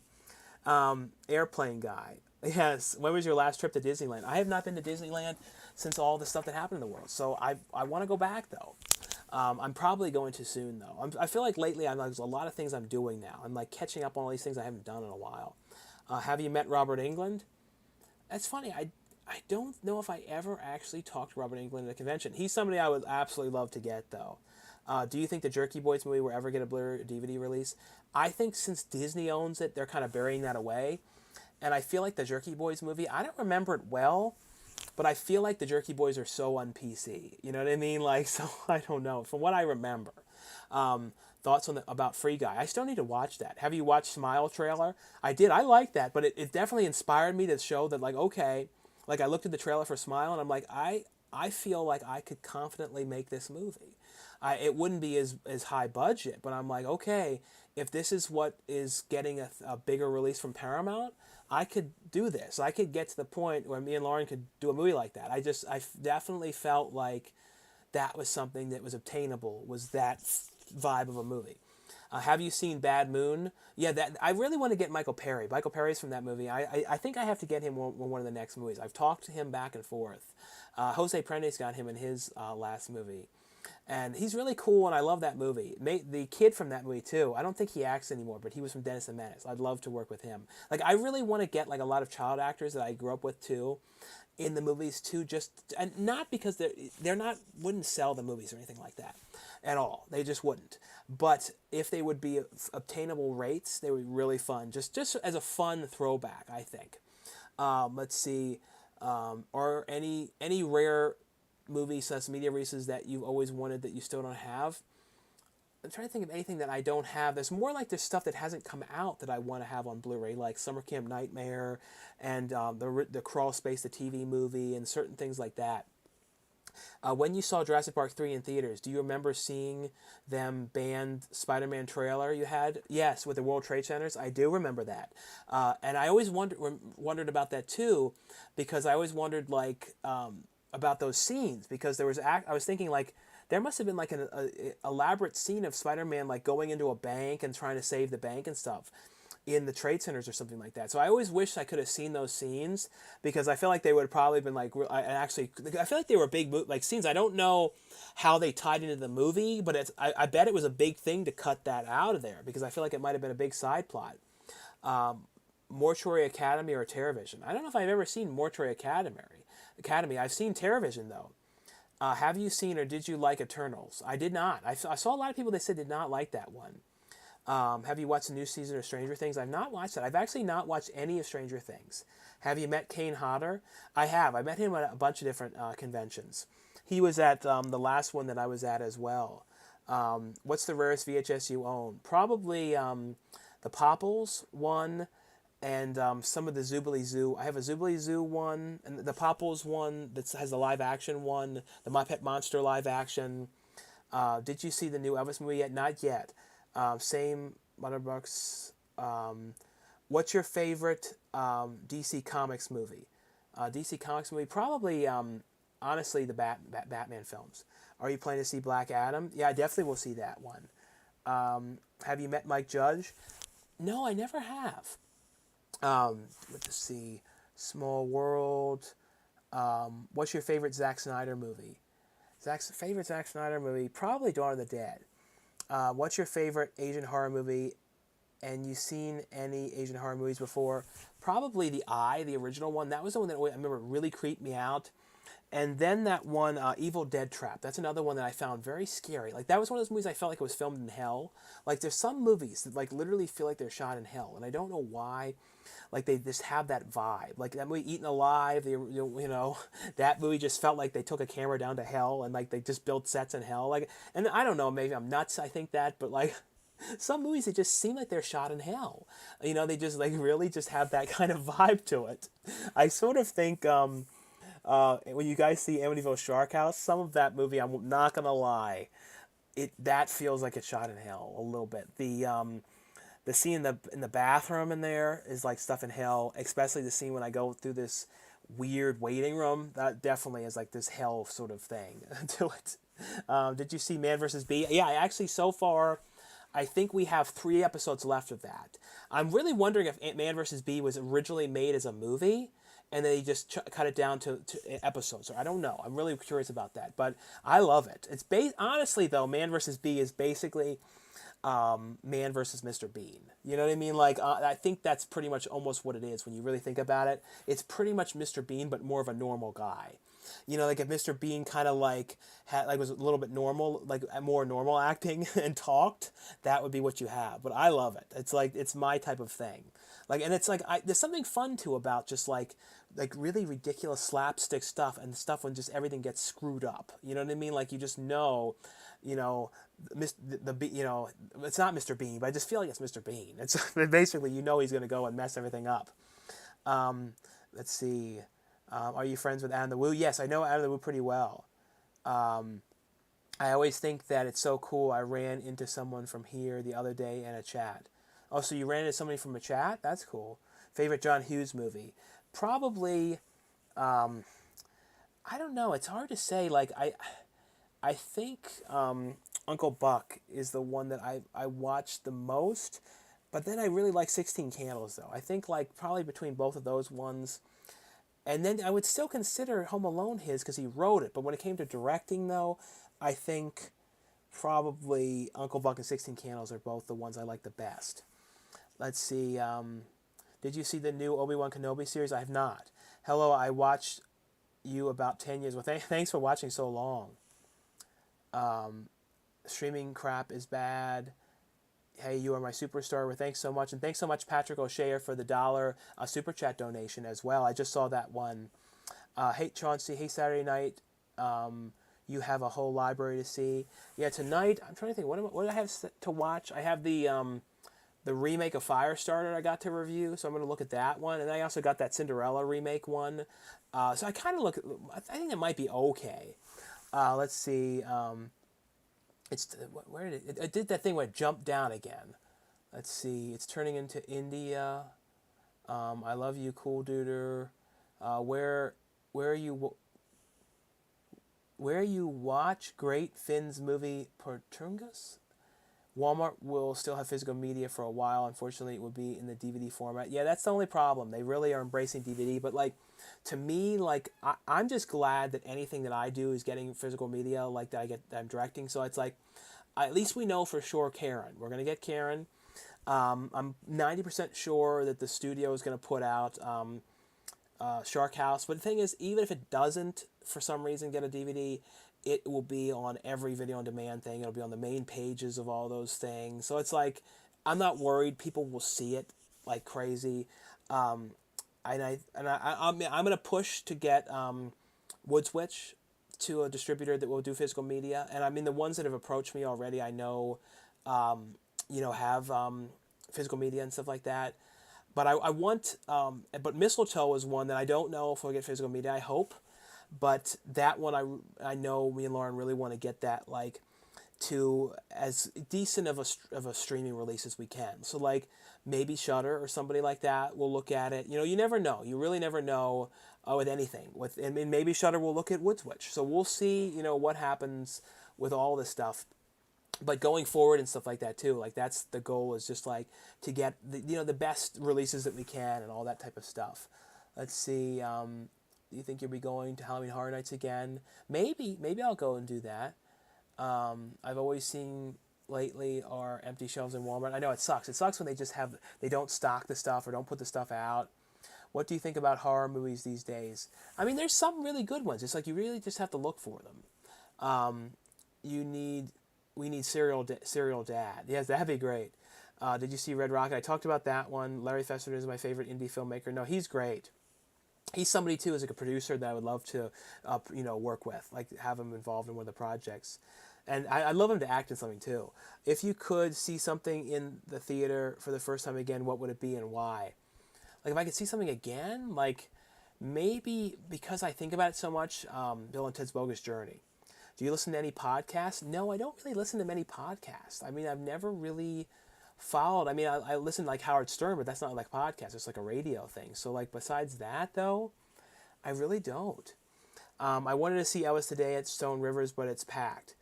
Airplane guy. Yes. When was your last trip to Disneyland? I have not been to Disneyland since all the stuff that happened in the world. So I want to go back though. I'm probably going to soon though. I feel like lately there's a lot of things I'm doing now. I'm like catching up on all these things I haven't done in a while. Have you met Robert Englund? That's funny. I don't know if I ever actually talked to Robert Englund at a convention. He's somebody I would absolutely love to get though. Do you think the Jerky Boys movie will ever get a Blu-ray or DVD release? I think since Disney owns it, they're kind of burying that away. And I feel like the Jerky Boys movie, I don't remember it well, but I feel like the Jerky Boys are so un-PC. You know what I mean? Like, so I don't know. From what I remember. Thoughts about Free Guy. I still need to watch that. Have you watched Smile trailer? I did. I like that, but it definitely inspired me to show that, like, okay, like I looked at the trailer for Smile and I'm like, I feel like I could confidently make this movie. It wouldn't be as high budget, but I'm like, okay, if this is what is getting a bigger release from Paramount, I could do this. I could get to the point where me and Lauren could do a movie like that. I definitely felt like that was something that was obtainable, was that vibe of a movie. Have you seen Bad Moon? Yeah, that I really want to get Michael Perry. Michael Perry's from that movie. I think I have to get him one of the next movies. I've talked to him back and forth. Jose Prendes got him in his last movie. And he's really cool, and I love that movie. The kid from that movie, too, I don't think he acts anymore, but he was from Dennis the Menace. I'd love to work with him. Like, I really want to get, like, a lot of child actors that I grew up with, too, in the movies, too, and not because wouldn't sell the movies or anything like that at all. They just wouldn't. But if they would be obtainable rates, they would be really fun, just as a fun throwback, I think. Let's see, are any rare movies / media releases that you've always wanted that you still don't have? I'm trying to think of anything that I don't have. There's more like there's stuff that hasn't come out that I want to have on Blu-ray, like Summer Camp Nightmare and the Crawl Space, the TV movie, and certain things like that. When you saw Jurassic Park 3 in theaters, do you remember seeing them banned Spider-Man trailer you had? Yes, with the World Trade Centers. I do remember that. And I always wondered about that too, because I always wondered, like, about those scenes, because I was thinking like there must have been like a elaborate scene of Spider-Man like going into a bank and trying to save the bank and stuff in the trade centers or something like that. So I always wish I could have seen those scenes, because I feel like they would have probably been like I feel like they were big like scenes. I don't know how they tied into the movie, but I bet it was a big thing to cut that out of there, because I feel like it might have been a big side plot. Mortuary Academy or TerraVision. I don't know if I've ever seen Mortuary Academy. I've seen TerraVision though. Have you seen or did you like Eternals? I did not. I saw a lot of people that said did not like that one. Have you watched the new season of Stranger Things? I've not watched that. I've actually not watched any of Stranger Things. Have you met Kane Hodder? I have. I met him at a bunch of different conventions. He was at the last one that I was at as well. What's the rarest VHS you own? Probably the Popples one, and some of the Zoobly Zoo. I have a Zoobly Zoo one, and the Popples one that has the live action one, the My Pet Monster live action. Did you see the new Elvis movie yet? Not yet. Same Mutterbucks. What's your favorite DC Comics movie? DC Comics movie? Probably, honestly, the Batman films. Are you planning to see Black Adam? Yeah, I definitely will see that one. Have you met Mike Judge? No, I never have. Let's see. Small World. What's your favorite Zack Snyder movie? Favorite Zack Snyder movie? Probably Dawn of the Dead. What's your favorite Asian horror movie? And you seen any Asian horror movies before? Probably The Eye, the original one. That was the one that I remember really creeped me out. And then that one, Evil Dead Trap. That's another one that I found very scary. Like, that was one of those movies I felt like it was filmed in hell. Like, there's some movies that, like, literally feel like they're shot in hell. And I don't know why. Like, they just have that vibe. Like, that movie, Eaten Alive, that movie just felt like they took a camera down to hell and, like, they just built sets in hell. Like, and I don't know, maybe I'm nuts, I think that, but, like, some movies, they just seem like they're shot in hell. They just, like, really just have that kind of vibe to it. I sort of think, when you guys see Amityville Shark House, some of that movie, I'm not gonna lie, that feels like it's shot in hell a little bit. The scene in the bathroom in there is like stuff in hell, especially the scene when I go through this weird waiting room. That definitely is like this hell sort of thing to it. Did you see Man vs. Bee? Yeah, I actually, so far, I think we have 3 episodes left of that. I'm really wondering if Man vs. Bee was originally made as a movie, and then he just cut it down to episodes. Or I don't know. I'm really curious about that. But I love it. It's honestly, though, Man vs. Bee is basically Man versus Mr. Bean. You know what I mean? Like, I think that's pretty much almost what it is when you really think about it. It's pretty much Mr. Bean, but more of a normal guy. Like if Mr. Bean kind of like was a little bit normal, like more normal acting and talked, that would be what you have. But I love it. It's like, it's my type of thing. Like, and it's like, there's something fun too about just like really ridiculous slapstick stuff and stuff when just everything gets screwed up. You know what I mean? Like, you just know, it's not Mr. Bean, but I just feel like it's Mr. Bean. It's basically, he's going to go and mess everything up. Let's see. Are you friends with Adam the Woo? Yes, I know Adam the Woo pretty well. I always think that it's so cool. I ran into someone from here the other day in a chat. Oh, so you ran into somebody from a chat? That's cool. Favorite John Hughes movie? Probably, I don't know. It's hard to say. Like, I think Uncle Buck is the one that I watched the most. But then I really like 16 Candles, though. I think, like, probably between both of those ones. And then I would still consider Home Alone his because he wrote it. But when it came to directing, though, I think probably Uncle Buck and 16 Candles are both the ones I like the best. Let's see. Did you see the new Obi-Wan Kenobi series? I have not. Hello, I watched you about 10 years. Well, thanks for watching so long. Streaming crap is bad. Hey, you are my superstar. Well, thanks so much. And thanks so much, Patrick O'Shea, for the $1 super chat donation as well. I just saw that one. Hey, Chauncey. Hey, Saturday night. You have a whole library to see. Yeah, tonight, I'm trying to think. What do I have to watch? I have the remake of Firestarter I got to review, so I'm going to look at that one. And I also got that Cinderella remake one. So I kind of I think it might be okay. Let's see. Where did it did that thing where it jumped down again. Let's see. It's turning into India. I love you, cool duder. Where are you? where you watch Great Finn's movie Portungus. Walmart will still have physical media for a while. Unfortunately, it would be in the DVD format. Yeah, that's the only problem. They really are embracing DVD. But like, to me, like I'm just glad that anything that I do is getting physical media, like that I'm directing. So it's like, at least we know for sure Karen. We're gonna get Karen. I'm 90% sure that the studio is gonna put out Shark House. But the thing is, even if it doesn't, for some reason, get a DVD, it will be on every video on demand thing. It'll be on the main pages of all those things. So it's like, I'm not worried. People will see it like crazy. Um, I'm gonna push to get Woodswitch to a distributor that will do physical media. And I mean, the ones that have approached me already, I know, have physical media and stuff like that. But I want, but Mistletoe is one that I don't know if we'll get physical media. I hope, but that one I know me and Lauren really want to get that like to as decent of a streaming release as we can. So like maybe Shudder or somebody like that will look at it. You never know. You really never know with anything. I mean, maybe Shudder will look at Woodswitch. So we'll see. What happens with all this stuff. But going forward and stuff like that too, like that's the goal, is just like to get the best releases that we can and all that type of stuff. Let's see. Do you think you'll be going to Halloween Horror Nights again? Maybe I'll go and do that. I've always seen lately are empty shelves in Walmart. I know it sucks. It sucks when they don't stock the stuff or don't put the stuff out. What do you think about horror movies these days? I mean, there's some really good ones. It's like you really just have to look for them. We need Serial Dad. Yes, that'd be great. Did you see Red Rocket? I talked about that one. Larry Fessenden is my favorite indie filmmaker. No, he's great. He's somebody too, as like a producer, that I would love to, work with, like have him involved in one of the projects. And I'd love him to act in something too. If you could see something in the theater for the first time again, what would it be and why? Like if I could see something again, like maybe because I think about it so much, Bill and Ted's Bogus Journey. Do you listen to any podcasts? No, I don't really listen to many podcasts. I mean, I've never really followed. I mean, I listen to like Howard Stern, but that's not like a podcast. It's like a radio thing. So like besides that though, I really don't. I wanted to see Elvis Today at Stone Rivers, but it's packed.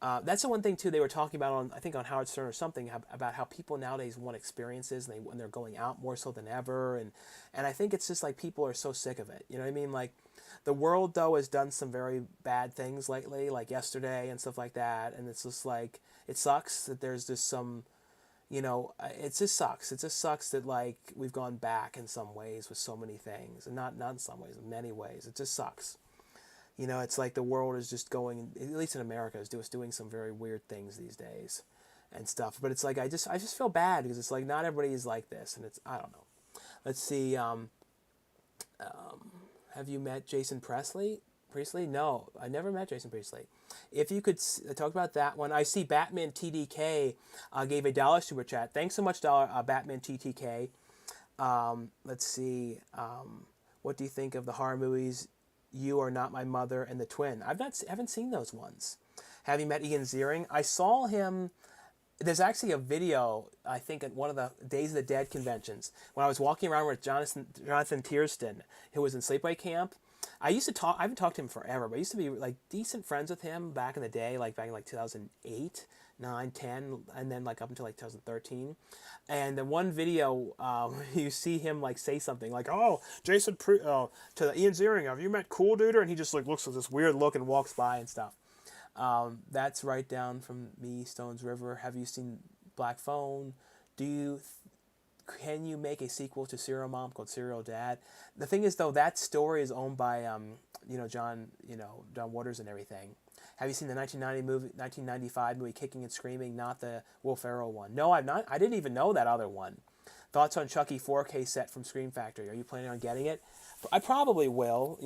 That's the one thing too they were talking about on Howard Stern or something about how people nowadays want experiences and they're going out more so than ever, and I think it's just like people are so sick of it. You know what I mean? Like the world though has done some very bad things lately, like yesterday and stuff like that, and it's just like it sucks that there's just some. It just sucks. It just sucks that like we've gone back in some ways with so many things, and not in some ways, in many ways. It just sucks. It's like the world is just going, at least in America, is doing some very weird things these days, and stuff. But it's like I just feel bad because it's like not everybody is like this, and it's I don't know. Let's see. Have you met Jason Priestley? No, I never met Jason Priestley. If you could talk about that one, I see Batman TDK gave $1 super chat. Thanks so much, Batman TTK. Let's see. What do you think of the horror movies You Are Not My Mother and The Twin? Haven't seen those ones. Have you met Ian Ziering? I saw him. There's actually a video, I think, at one of the Days of the Dead conventions when I was walking around with Jonathan Tierston, who was in Sleepaway Camp. I haven't talked to him forever, but I used to be like decent friends with him back in the day, like back in like 2008, 9, 10, and then like up until like 2013. And the one video, you see him like say something like, "Oh, to Ian Ziering, have you met Cool Duder?" And he just like looks with this weird look and walks by and stuff. That's right down from me, Stones River. Have you seen Black Phone? Can you make a sequel to Serial Mom called Serial Dad? The thing is, though, that story is owned by, John Waters and everything. Have you seen the 1995 movie Kicking and Screaming, not the Will Ferrell one? No, I've not. I didn't even know that other one. Thoughts on Chucky 4K set from Scream Factory? Are you planning on getting it? I probably will.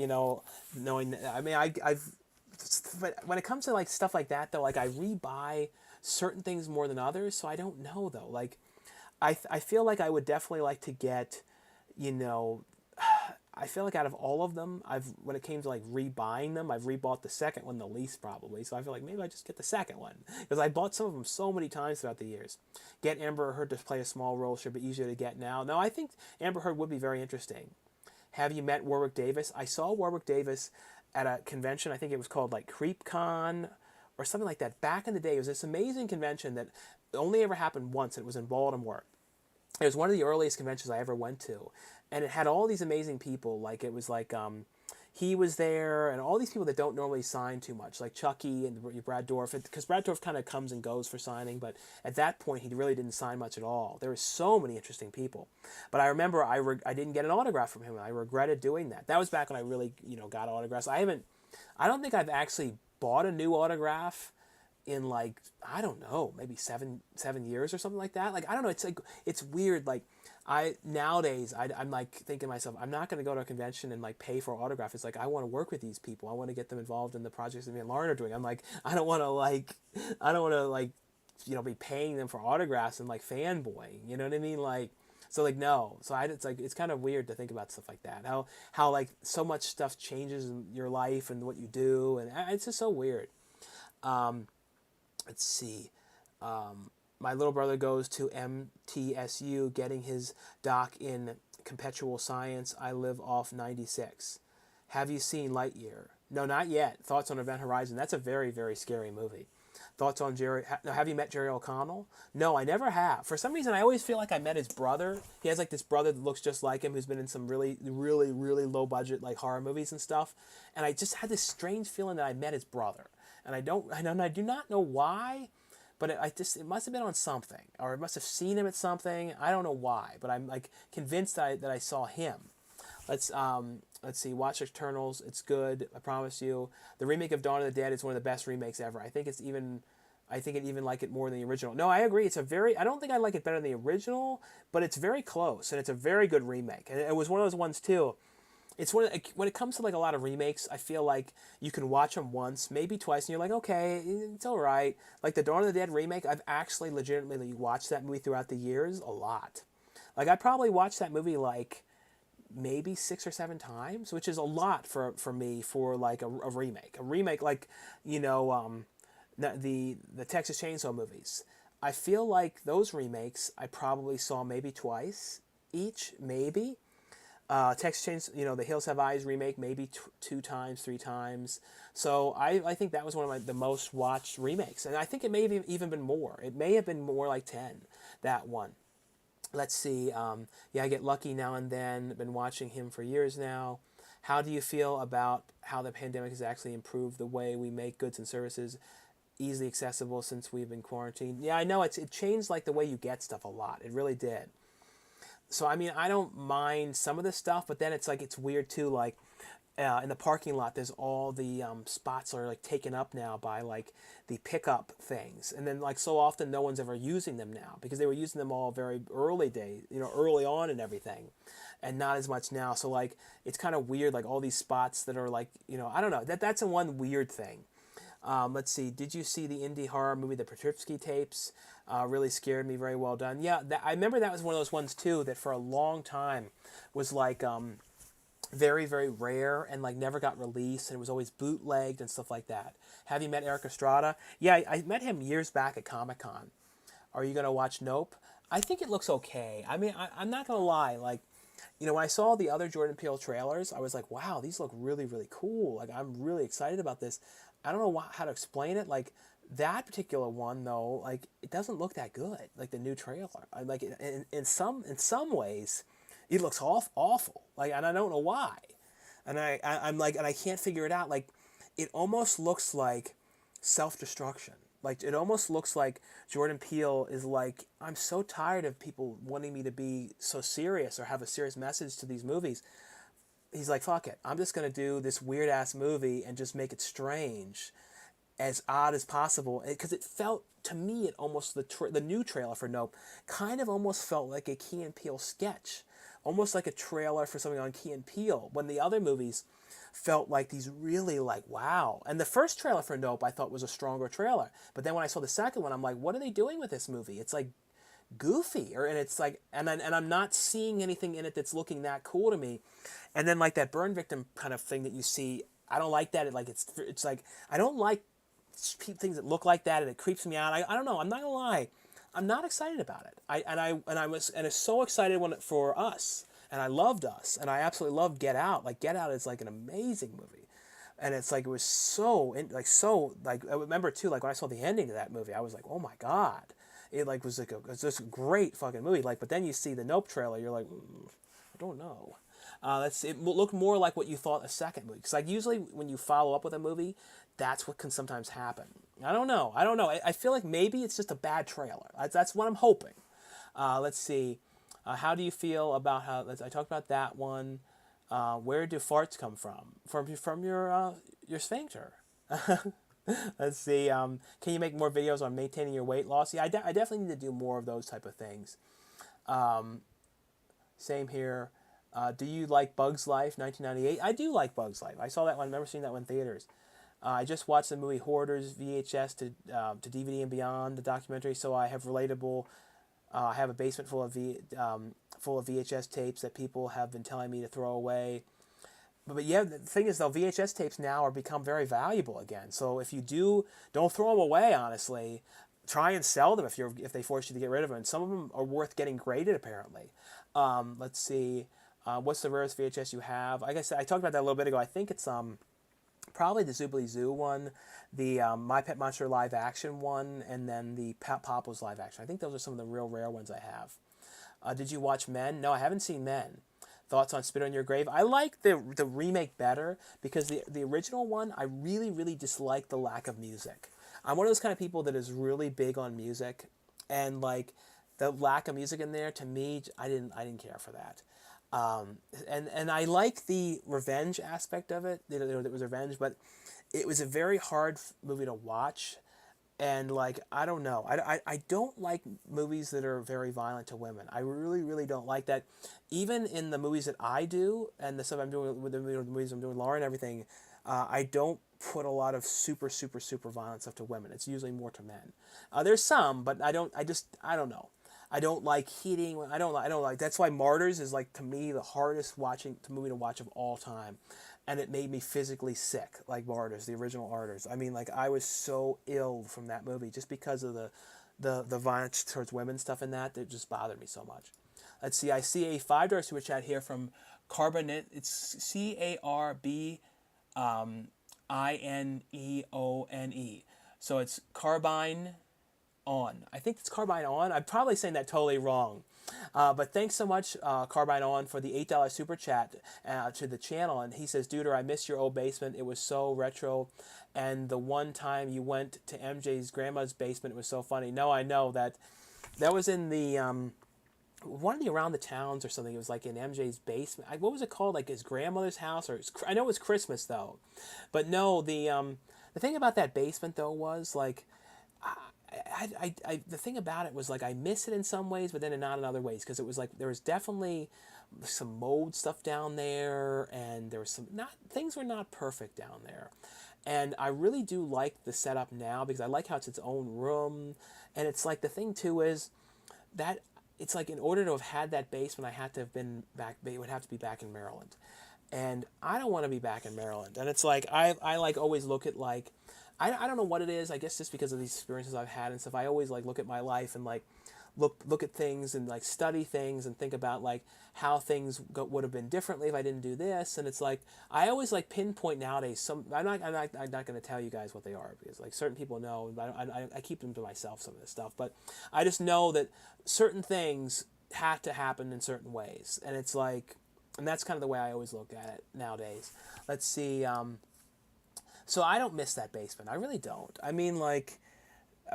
Knowing. I mean, but when it comes to like stuff like that, though, like I rebuy certain things more than others, so I don't know though. Like. I feel like I would definitely like to get, I feel like out of all of them, when it came to like rebuying them, I've rebought the second one the least probably. So I feel like maybe I just get the second one because I bought some of them so many times throughout the years. Get Amber Heard to play a small role should be easier to get now. No, I think Amber Heard would be very interesting. Have you met Warwick Davis? I saw Warwick Davis at a convention. I think it was called like CreepCon or something like that. Back in the day, it was this amazing convention that only ever happened once. It was in Baltimore. It was one of the earliest conventions I ever went to, and it had all these amazing people. Like it was like he was there, and all these people that don't normally sign too much, like Chucky and Brad Dourif, because Brad Dourif kind of comes and goes for signing, but at that point he really didn't sign much at all. There were so many interesting people, but I remember I didn't get an autograph from him, and I regretted doing that. That was back when I really got autographs. I don't think I've actually bought a new autograph in like, I don't know, maybe seven years or something like that. Like, I don't know, it's like, it's weird. Like, I'm like thinking to myself, I'm not going to go to a convention and like pay for an autograph. It's like, I want to work with these people. I want to get them involved in the projects that me and Lauren are doing. I'm like, I don't want to like, be paying them for autographs and like fanboying, you know what I mean? Like, so like, no. So it's like, it's kind of weird to think about stuff like that. How like so much stuff changes in your life and what you do. And it's just so weird. Let's see. My little brother goes to MTSU getting his doc in perpetual science. I live off 96. Have you seen Lightyear? No, not yet. Thoughts on Event Horizon? That's a very, very scary movie. Thoughts on Jerry? Have you met Jerry O'Connell? No, I never have. For some reason, I always feel like I met his brother. He has like this brother that looks just like him, who's been in some really, really, really low budget like horror movies and stuff. And I just had this strange feeling that I met his brother. And I do not know why, but it must have been on something, or I must have seen him at something. I don't know why, but I'm like convinced that I saw him. Let's see. Watch Eternals. It's good. I promise you. The remake of Dawn of the Dead is one of the best remakes ever. I think it even like it more than the original. No, I agree. I don't think I like it better than the original, but it's very close, and it's a very good remake. And it was one of those ones too. It's when it comes to like a lot of remakes, I feel like you can watch them once, maybe twice, and you're like, okay, it's all right. Like the Dawn of the Dead remake, I've actually legitimately watched that movie throughout the years a lot. Like I probably watched that movie like maybe 6 or 7 times, which is a lot for me for like a remake. A remake like the Texas Chainsaw movies. I feel like those remakes I probably saw maybe twice each, maybe. Texas Chainsaw, the Hills Have Eyes remake, maybe 2 times, 3 times. So I think that was one of the most watched remakes. And I think it may have even been more. It may have been more like 10, that one. Let's see. I get lucky now and then. Been watching him for years now. How do you feel about how the pandemic has actually improved the way we make goods and services easily accessible since we've been quarantined? Yeah, I know it changed like the way you get stuff a lot. It really did. So, I mean, I don't mind some of this stuff, but then it's like, it's weird too. Like, in the parking lot, there's all the spots are like taken up now by like the pickup things. And then like so often no one's ever using them now because they were using them all very early on and everything. And not as much now. So like, it's kind of weird, like all these spots that are like, I don't know. That's a one weird thing. Let's see. Did you see the indie horror movie, The Petrovsky Tapes? Really scared me. Very well done. Yeah, I remember that was one of those ones too that for a long time was like very, very rare and like never got released, and it was always bootlegged and stuff like that. Have you met Eric Estrada? Yeah, I met him years back at Comic-Con. Are you gonna watch Nope? I think it looks okay. I mean, I'm not gonna lie. Like, when I saw the other Jordan Peele trailers, I was like, wow, these look really, really cool. Like, I'm really excited about this. I don't know how to explain it. Like, that particular one, though, like, it doesn't look that good. Like, the new trailer. Like, in some ways, it looks awful. Like, and I don't know why. And I'm like, and I can't figure it out. Like, it almost looks like self-destruction. Like, it almost looks like Jordan Peele is like, I'm so tired of people wanting me to be so serious or have a serious message to these movies. He's like, fuck it. I'm just going to do this weird-ass movie and just make it strange, as odd as possible. Because it felt, to me, it almost, the new trailer for Nope kind of almost felt like a Key and Peele sketch. Almost like a trailer for something on Key and Peele. When the other movies felt like these really like, wow. And the first trailer for Nope I thought was a stronger trailer. But then when I saw the second one, I'm like, what are they doing with this movie? It's like goofy. And it's like, and I'm not seeing anything in it that's looking that cool to me. And then like that burn victim kind of thing that you see, I don't like that. It's like, I don't like things that look like that, and it creeps me out. I don't know. I'm not gonna lie. I'm not excited about it. I was so excited for Us, and I loved Us, and I absolutely loved Get Out. Like Get Out is like an amazing movie, And it's like it was so I remember too, like when I saw the ending to that movie, I was like, oh my god, it like was like it's just a great fucking movie. Like, but then you see the Nope trailer, you're like, I don't know. It looked more like what you thought a second movie. Because like usually when you follow up with a movie, that's what can sometimes happen. I don't know. I feel like maybe it's just a bad trailer. That's what I'm hoping. Let's see. How do you feel about how? I talked about that one. Where do farts come from? From your sphincter. Let's see. Can you make more videos on maintaining your weight loss? Yeah, I definitely need to do more of those type of things. Same here. Do you like Bugs Life 1998? I do like Bugs Life. I saw that one. I remember seeing that one in theaters. I just watched the movie Hoarders VHS to DVD and Beyond, the documentary. So I have relatable. I have a basement full of VHS tapes that people have been telling me to throw away. But yeah, the thing is though, VHS tapes now are become very valuable again. So if you don't throw them away. Honestly, try and sell them if they force you to get rid of them. And some of them are worth getting graded apparently. Let's see. What's the rarest VHS you have? Like I said, I talked about that a little bit ago. I think it's probably the Zoobly Zoo one, the My Pet Monster live action one, and then the Popples live action. I think those are some of the real rare ones I have. Did you watch Men? No, I haven't seen Men. Thoughts on Spit on Your Grave? I like the remake better because the original one, I really, really dislike the lack of music. I'm one of those kind of people that is really big on music, and like the lack of music in there, to me, I didn't care for that. And I like the revenge aspect of it. It was revenge, but it was a very hard movie to watch. And like, I don't know. I don't like movies that are very violent to women. I really, really don't like that. Even in the movies that I do, and the stuff I'm doing with the movies I'm doing with Laura and everything, I don't put a lot of super, super, super violent stuff to women. It's usually more to men. There's some, but I don't know. I don't like heating. I don't like. That's why Martyrs is like to me the hardest movie to watch of all time, and it made me physically sick. Like Martyrs, the original Martyrs. I mean, like I was so ill from that movie just because of the violence towards women stuff in that just bothered me so much. Let's see. I see a $5 super chat here from Carbonate. It's Carbineone. So it's Carbine on. I think it's Carbine on. I'm probably saying that totally wrong. But thanks so much, Carbine on, for the $8 super chat to the channel. And he says, Duder, I miss your old basement. It was so retro. And the one time you went to MJ's grandma's basement, it was so funny. No, I know that was in the one of the Around the Towns or something. It was like in MJ's basement. What was it called? Like his grandmother's house, I know it was Christmas though. But no, the thing about that basement though was like, the thing about it was like I miss it in some ways, but then not in other ways, because it was like there was definitely some mold stuff down there, and there was things were not perfect down there, and I really do like the setup now because I like how it's its own room, and it's like the thing too is that it's like in order to have had that basement, I had to have been back. It would have to be back in Maryland, and I don't want to be back in Maryland, and it's like I like always look at like. I don't know what it is. I guess just because of these experiences I've had and stuff, I always like look at my life and like look at things and like study things and think about like how things would have been differently if I didn't do this. And it's like I always like pinpoint nowadays. I'm not going to tell you guys what they are because like certain people know. But I keep them to myself, some of this stuff. But I just know that certain things have to happen in certain ways, and it's like, and that's kind of the way I always look at it nowadays. Let's see. So I don't miss that basement. I really don't. I mean, like,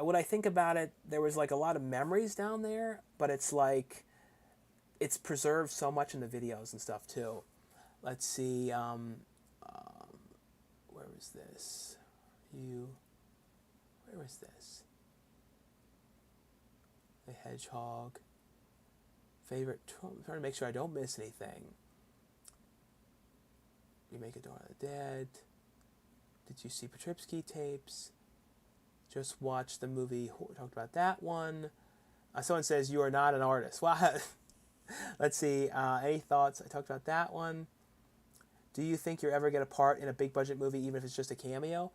when I think about it, there was like a lot of memories down there, but it's like, it's preserved so much in the videos and stuff too. Let's see. Where was this? Where was this? The Hedgehog. Favorite. I'm trying to make sure I don't miss anything. Remake of Dawn of the Dead. Did you see Petripsky tapes? Just watched the movie. We talked about that one. Someone says you are not an artist. Wow. Let's see. Any thoughts? I talked about that one. Do you think you'll ever get a part in a big budget movie, even if it's just a cameo?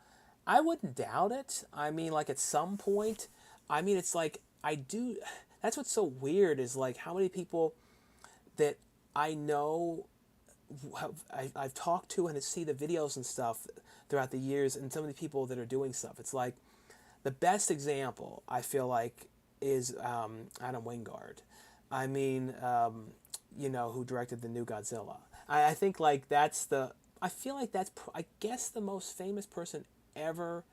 I wouldn't doubt it. I mean, like at some point. I mean, it's like I do. That's what's so weird is like how many people that I know I've talked to and see the videos and stuff throughout the years, and some of the people that are doing stuff. It's like the best example I feel like is Adam Wingard. I mean, who directed the new Godzilla. I think like that's the. I feel like that's I guess the most famous person ever,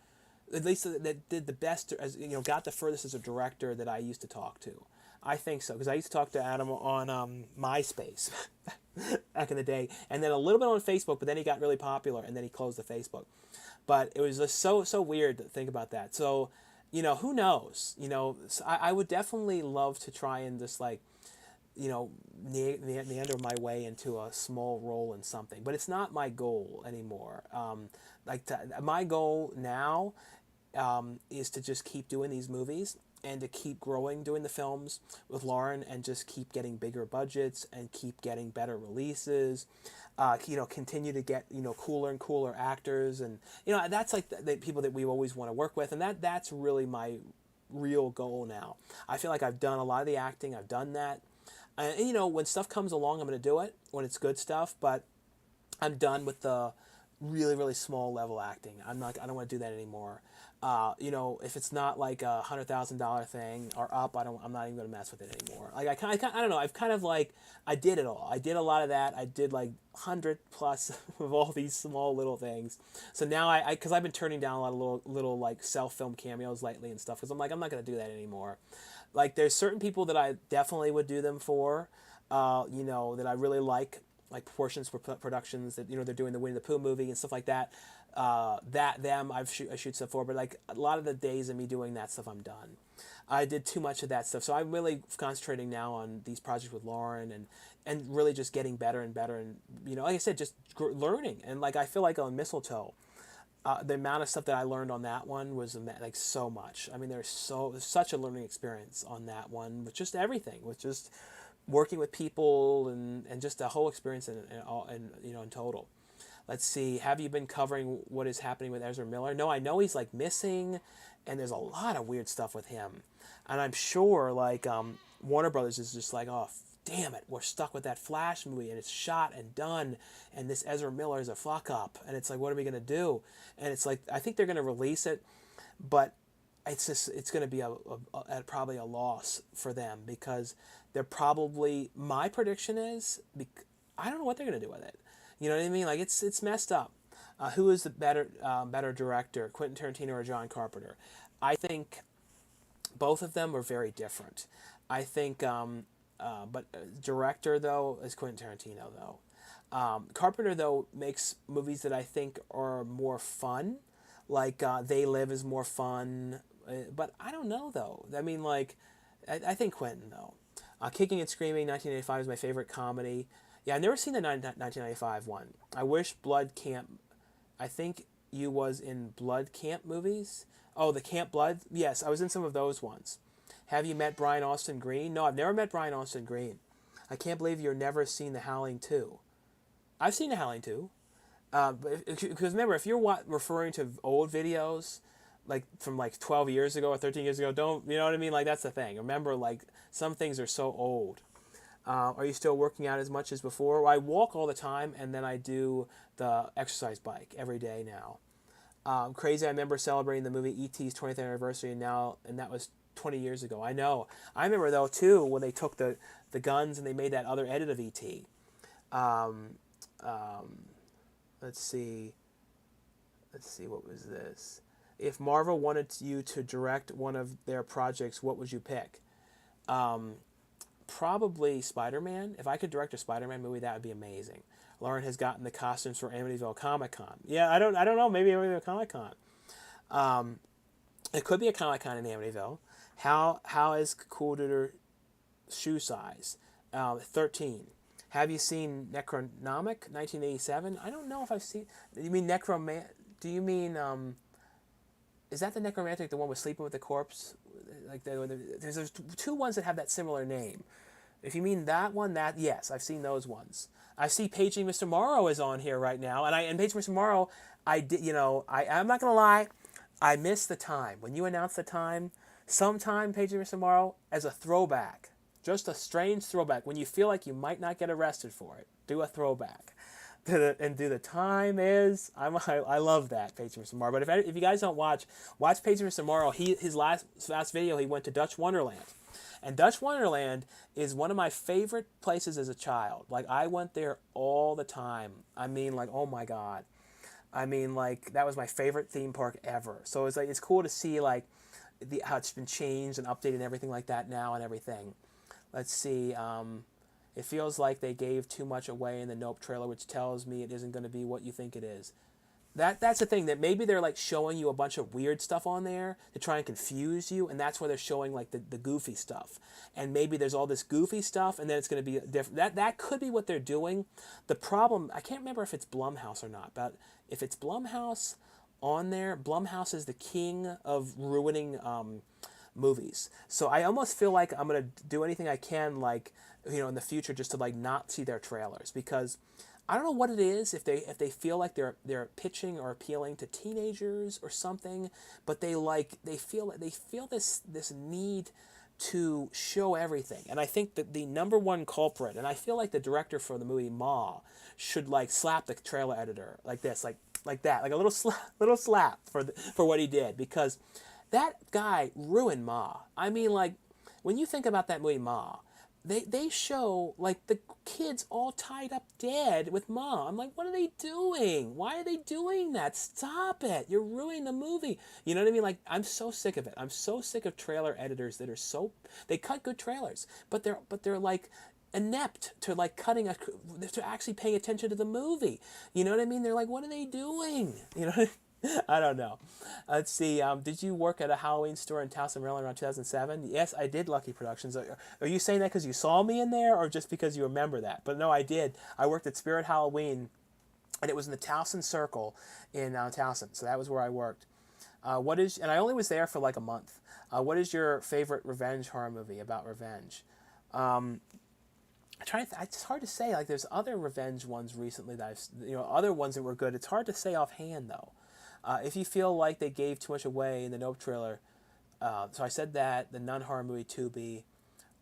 at least that did the best as got the furthest as a director that I used to talk to. I think so because I used to talk to Adam on MySpace back in the day, and then a little bit on Facebook. But then he got really popular, and then he closed the Facebook. But it was just so weird to think about that. So, who knows? I would definitely love to try and just like, meander my way into a small role in something. But it's not my goal anymore. My goal now is to just keep doing these movies and to keep growing doing the films with Lauren and just keep getting bigger budgets and keep getting better releases. Continue to get cooler and cooler actors, and that's like the people that we always want to work with, and that's really my real goal now. I feel like I've done a lot of the acting. I've done that, and when stuff comes along, I'm going to do it when it's good stuff. But I'm done with the really really small level acting. I don't want to do that anymore. If it's not like a $100,000 thing or up, I'm not even going to mess with it anymore. Like I don't know. I've kind of like, I did it all. I did a lot of that. I did like 100 plus of all these small little things. So now because I've been turning down a lot of little like self-film cameos lately and stuff. Because I'm like, I'm not going to do that anymore. Like there's certain people that I definitely would do them for, that I really like Proportions for Productions that, they're doing the Winnie the Pooh movie and stuff like that. I shoot stuff for, but like a lot of the days of me doing that stuff, I'm done. I did too much of that stuff, so I'm really concentrating now on these projects with Lauren and really just getting better and better, and like I said, just learning. And like I feel like on Mistletoe, the amount of stuff that I learned on that one was like so much. I mean, there's such a learning experience on that one with just everything, with just working with people and just the whole experience in total. Let's see. Have you been covering what is happening with Ezra Miller? No, I know he's like missing, and there's a lot of weird stuff with him. And I'm sure like Warner Brothers is just like, oh, damn it, we're stuck with that Flash movie, and it's shot and done, and this Ezra Miller is a fuck up, and it's like, what are we gonna do? And it's like, I think they're gonna release it, but it's gonna be probably a loss for them because they're probably, my prediction is, I don't know what they're gonna do with it. You know what I mean? Like it's messed up. Who is the better director, Quentin Tarantino or John Carpenter? I think both of them are very different. I think, but director though is Quentin Tarantino though. Carpenter though makes movies that I think are more fun. Like They Live is more fun, but I don't know though. I mean, like I think Quentin though. Kicking and Screaming, 1985 is my favorite comedy. Yeah, I've never seen the 1995 one. I wish Blood Camp. I think you was in Blood Camp movies. Oh, the Camp Blood. Yes, I was in some of those ones. Have you met Brian Austin Green? No, I've never met Brian Austin Green. I can't believe you've never seen The Howling 2. I've seen The Howling 2. Because remember, if you're referring to old videos, like from like 12 years ago or 13 years ago, don't, you know what I mean? Like that's the thing. Remember, like some things are so old. Are you still working out as much as before? Well, I walk all the time, and then I do the exercise bike every day now. Crazy, I remember celebrating the movie E.T.'s 20th anniversary, and that was 20 years ago. I know. I remember, though, too, when they took the guns and they made that other edit of E.T. Let's see, what was this? If Marvel wanted you to direct one of their projects, what would you pick? Probably Spider-Man. If I could direct a Spider-Man movie, that would be amazing. Lauren has gotten the costumes for Amityville Comic-Con. Yeah, I don't know. Maybe Amityville Comic-Con. It could be a Comic-Con in Amityville. How is Coolder shoe size? 13. Have you seen Necronomic, 1987? I don't know if I've seen. You mean Do you mean is that the Necromantic, the one with Sleeping with the Corpse? Like there's two ones that have that similar name. If you mean that one, yes, I've seen those ones. I see Paging Mr. Morrow is on here right now, and Paging Mr. Morrow, I did, I'm not gonna lie, I missed the time when you announced the time. Sometime Paging Mr. Morrow as a throwback. Just a strange throwback. When you feel like you might not get arrested for it, do a throwback. And do the time is I love that Paging for Tomorrow. But if you guys don't watch Paging for Tomorrow. His last video he went to Dutch Wonderland, and Dutch Wonderland is one of my favorite places as a child. Like I went there all the time. I mean, like, oh my god. I mean, like, that was my favorite theme park ever. So it's like it's cool to see like how it's been changed and updated and everything like that now and everything. Let's see. It feels like they gave too much away in the Nope trailer, which tells me it isn't going to be what you think it is. That's the thing, that maybe they're like showing you a bunch of weird stuff on there to try and confuse you, and that's where they're showing like the goofy stuff. And maybe there's all this goofy stuff, and then it's going to be different. That could be what they're doing. The problem, I can't remember if it's Blumhouse or not, but if it's Blumhouse on there, Blumhouse is the king of ruining movies. So I almost feel like I'm going to do anything I can, like, in the future, just to like not see their trailers, because I don't know what it is, if they feel like they're pitching or appealing to teenagers or something, but they feel this need to show everything. And I think that the number one culprit, and I feel like the director for the movie Ma should like slap the trailer editor like this, like that, like a little slap for what he did, because that guy ruined Ma. I mean, like, when you think about that movie Ma, they show like the kids all tied up dead with Ma. I'm like, what are they doing? Why are they doing that? Stop it. You're ruining the movie. You know what I mean? Like, I'm so sick of it. I'm so sick of trailer editors that are they cut good trailers, but they're like inept to like to actually paying attention to the movie. You know what I mean? They're like, what are they doing? You know, I don't know. Let's see. Did you work at a Halloween store in Towson, Maryland around 2007? Yes, I did. Lucky Productions. Are you saying that because you saw me in there, or just because you remember that? But no, I did. I worked at Spirit Halloween, and it was in the Towson Circle in Towson. So that was where I worked. And I only was there for like a month. What is your favorite revenge horror movie about revenge? It's hard to say. Like, there's other revenge ones recently that other ones that were good. It's hard to say offhand though. If you feel like they gave too much away in the Nope trailer, so I said that, the non-horror movie Tubi,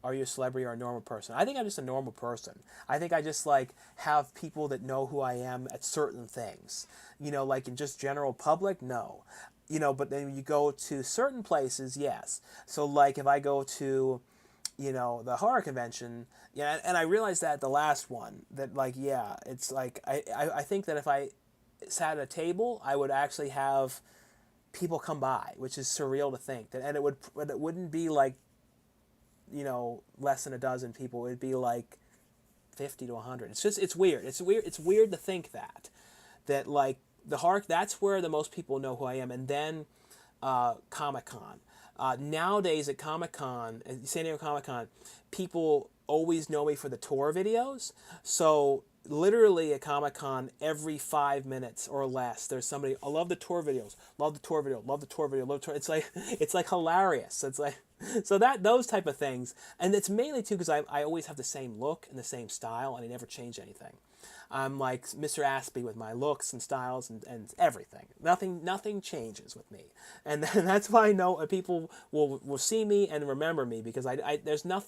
are you a celebrity or a normal person? I think I'm just a normal person. I think I just like have people that know who I am at certain things. Like in just general public, no. But then when you go to certain places, yes. So like if I go to, the horror convention, and I realized that the last one, that like, yeah, it's like, I think that if I sat at a table, I would actually have people come by, which is surreal to think that, and it wouldn't be like, less than a dozen people. It'd be like 50 to 100. It's weird. It's weird to think that like the horror, that's where the most people know who I am. And then Comic-Con. Nowadays at Comic-Con, San Diego Comic-Con, people always know me for the tour videos. So literally at Comic-Con, every 5 minutes or less, there's somebody, I love the tour videos, love the tour video, love the tour video, love the tour. It's like hilarious. It's like, so those type of things. And it's mainly too because I always have the same look and the same style, and I never change anything. I'm like Mr. Aspie with my looks and styles and everything. Nothing changes with me. And that's why I know people will see me and remember me, because there's no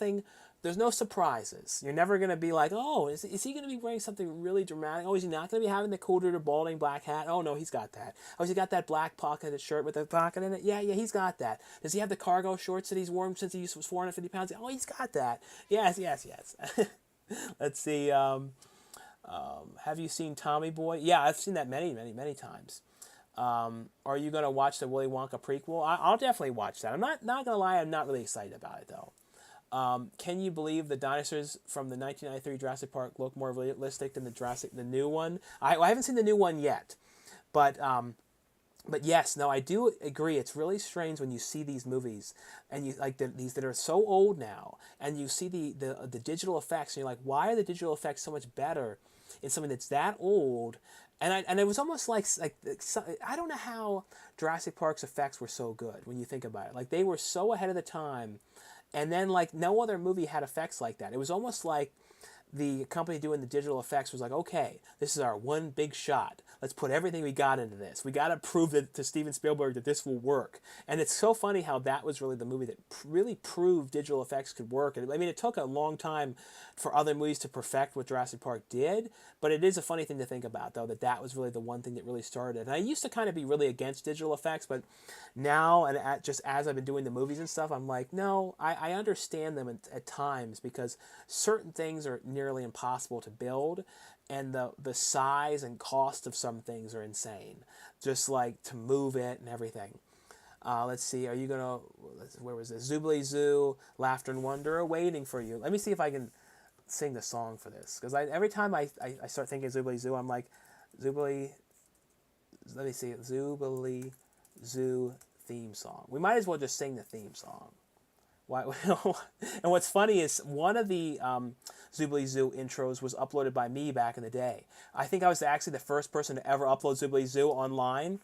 surprises. You're never going to be like, oh, is he going to be wearing something really dramatic? Oh, is he not going to be having the cooler balding black hat? Oh, no, he's got that. Oh, has he got that black pocketed shirt with a pocket in it? Yeah, he's got that. Does he have the cargo shorts that he's worn since he was 450 pounds? Oh, he's got that. Yes. Let's see. Have you seen Tommy Boy? Yeah, I've seen that many times. Are you going to watch the Willy Wonka prequel? I'll definitely watch that. I'm not going to lie, I'm not really excited about it, though. Can you believe the dinosaurs from the 1993 Jurassic Park look more realistic than the new one? I haven't seen the new one yet, but yes, no, I do agree. It's really strange when you see these movies and you like these that are so old now, and you see the digital effects, and you're like, why are the digital effects so much better in something that's that old? And it was almost like I don't know how Jurassic Park's effects were so good when you think about it. Like, they were so ahead of the time. And then, like, no other movie had effects like that. It was almost like the company doing the digital effects was like, okay, this is our one big shot. Let's put everything we got into this. We got to prove that to Steven Spielberg that this will work. And it's so funny how that was really the movie that really proved digital effects could work. And I mean, it took a long time for other movies to perfect what Jurassic Park did, but it is a funny thing to think about, though, that that was really the one thing that really started. And I used to kind of be really against digital effects, but now, and just as I've been doing the movies and stuff, I'm like, no, I understand them at times, because certain things are nearly impossible to build, and the size and cost of some things are insane, just like to move it and everything. Let's see, are you gonna, where was this? Zoobly Zoo, Laughter and Wonder are waiting for you. Let me see if I can sing the song for this, because every time I start thinking Zoobly Zoo, I'm like, Zoobly, let me see, Zoobly Zoo theme song. We might as well just sing the theme song. Why? And what's funny is one of the Zoobly Zoo intros was uploaded by me back in the day. I think I was actually the first person to ever upload Zoobly Zoo online,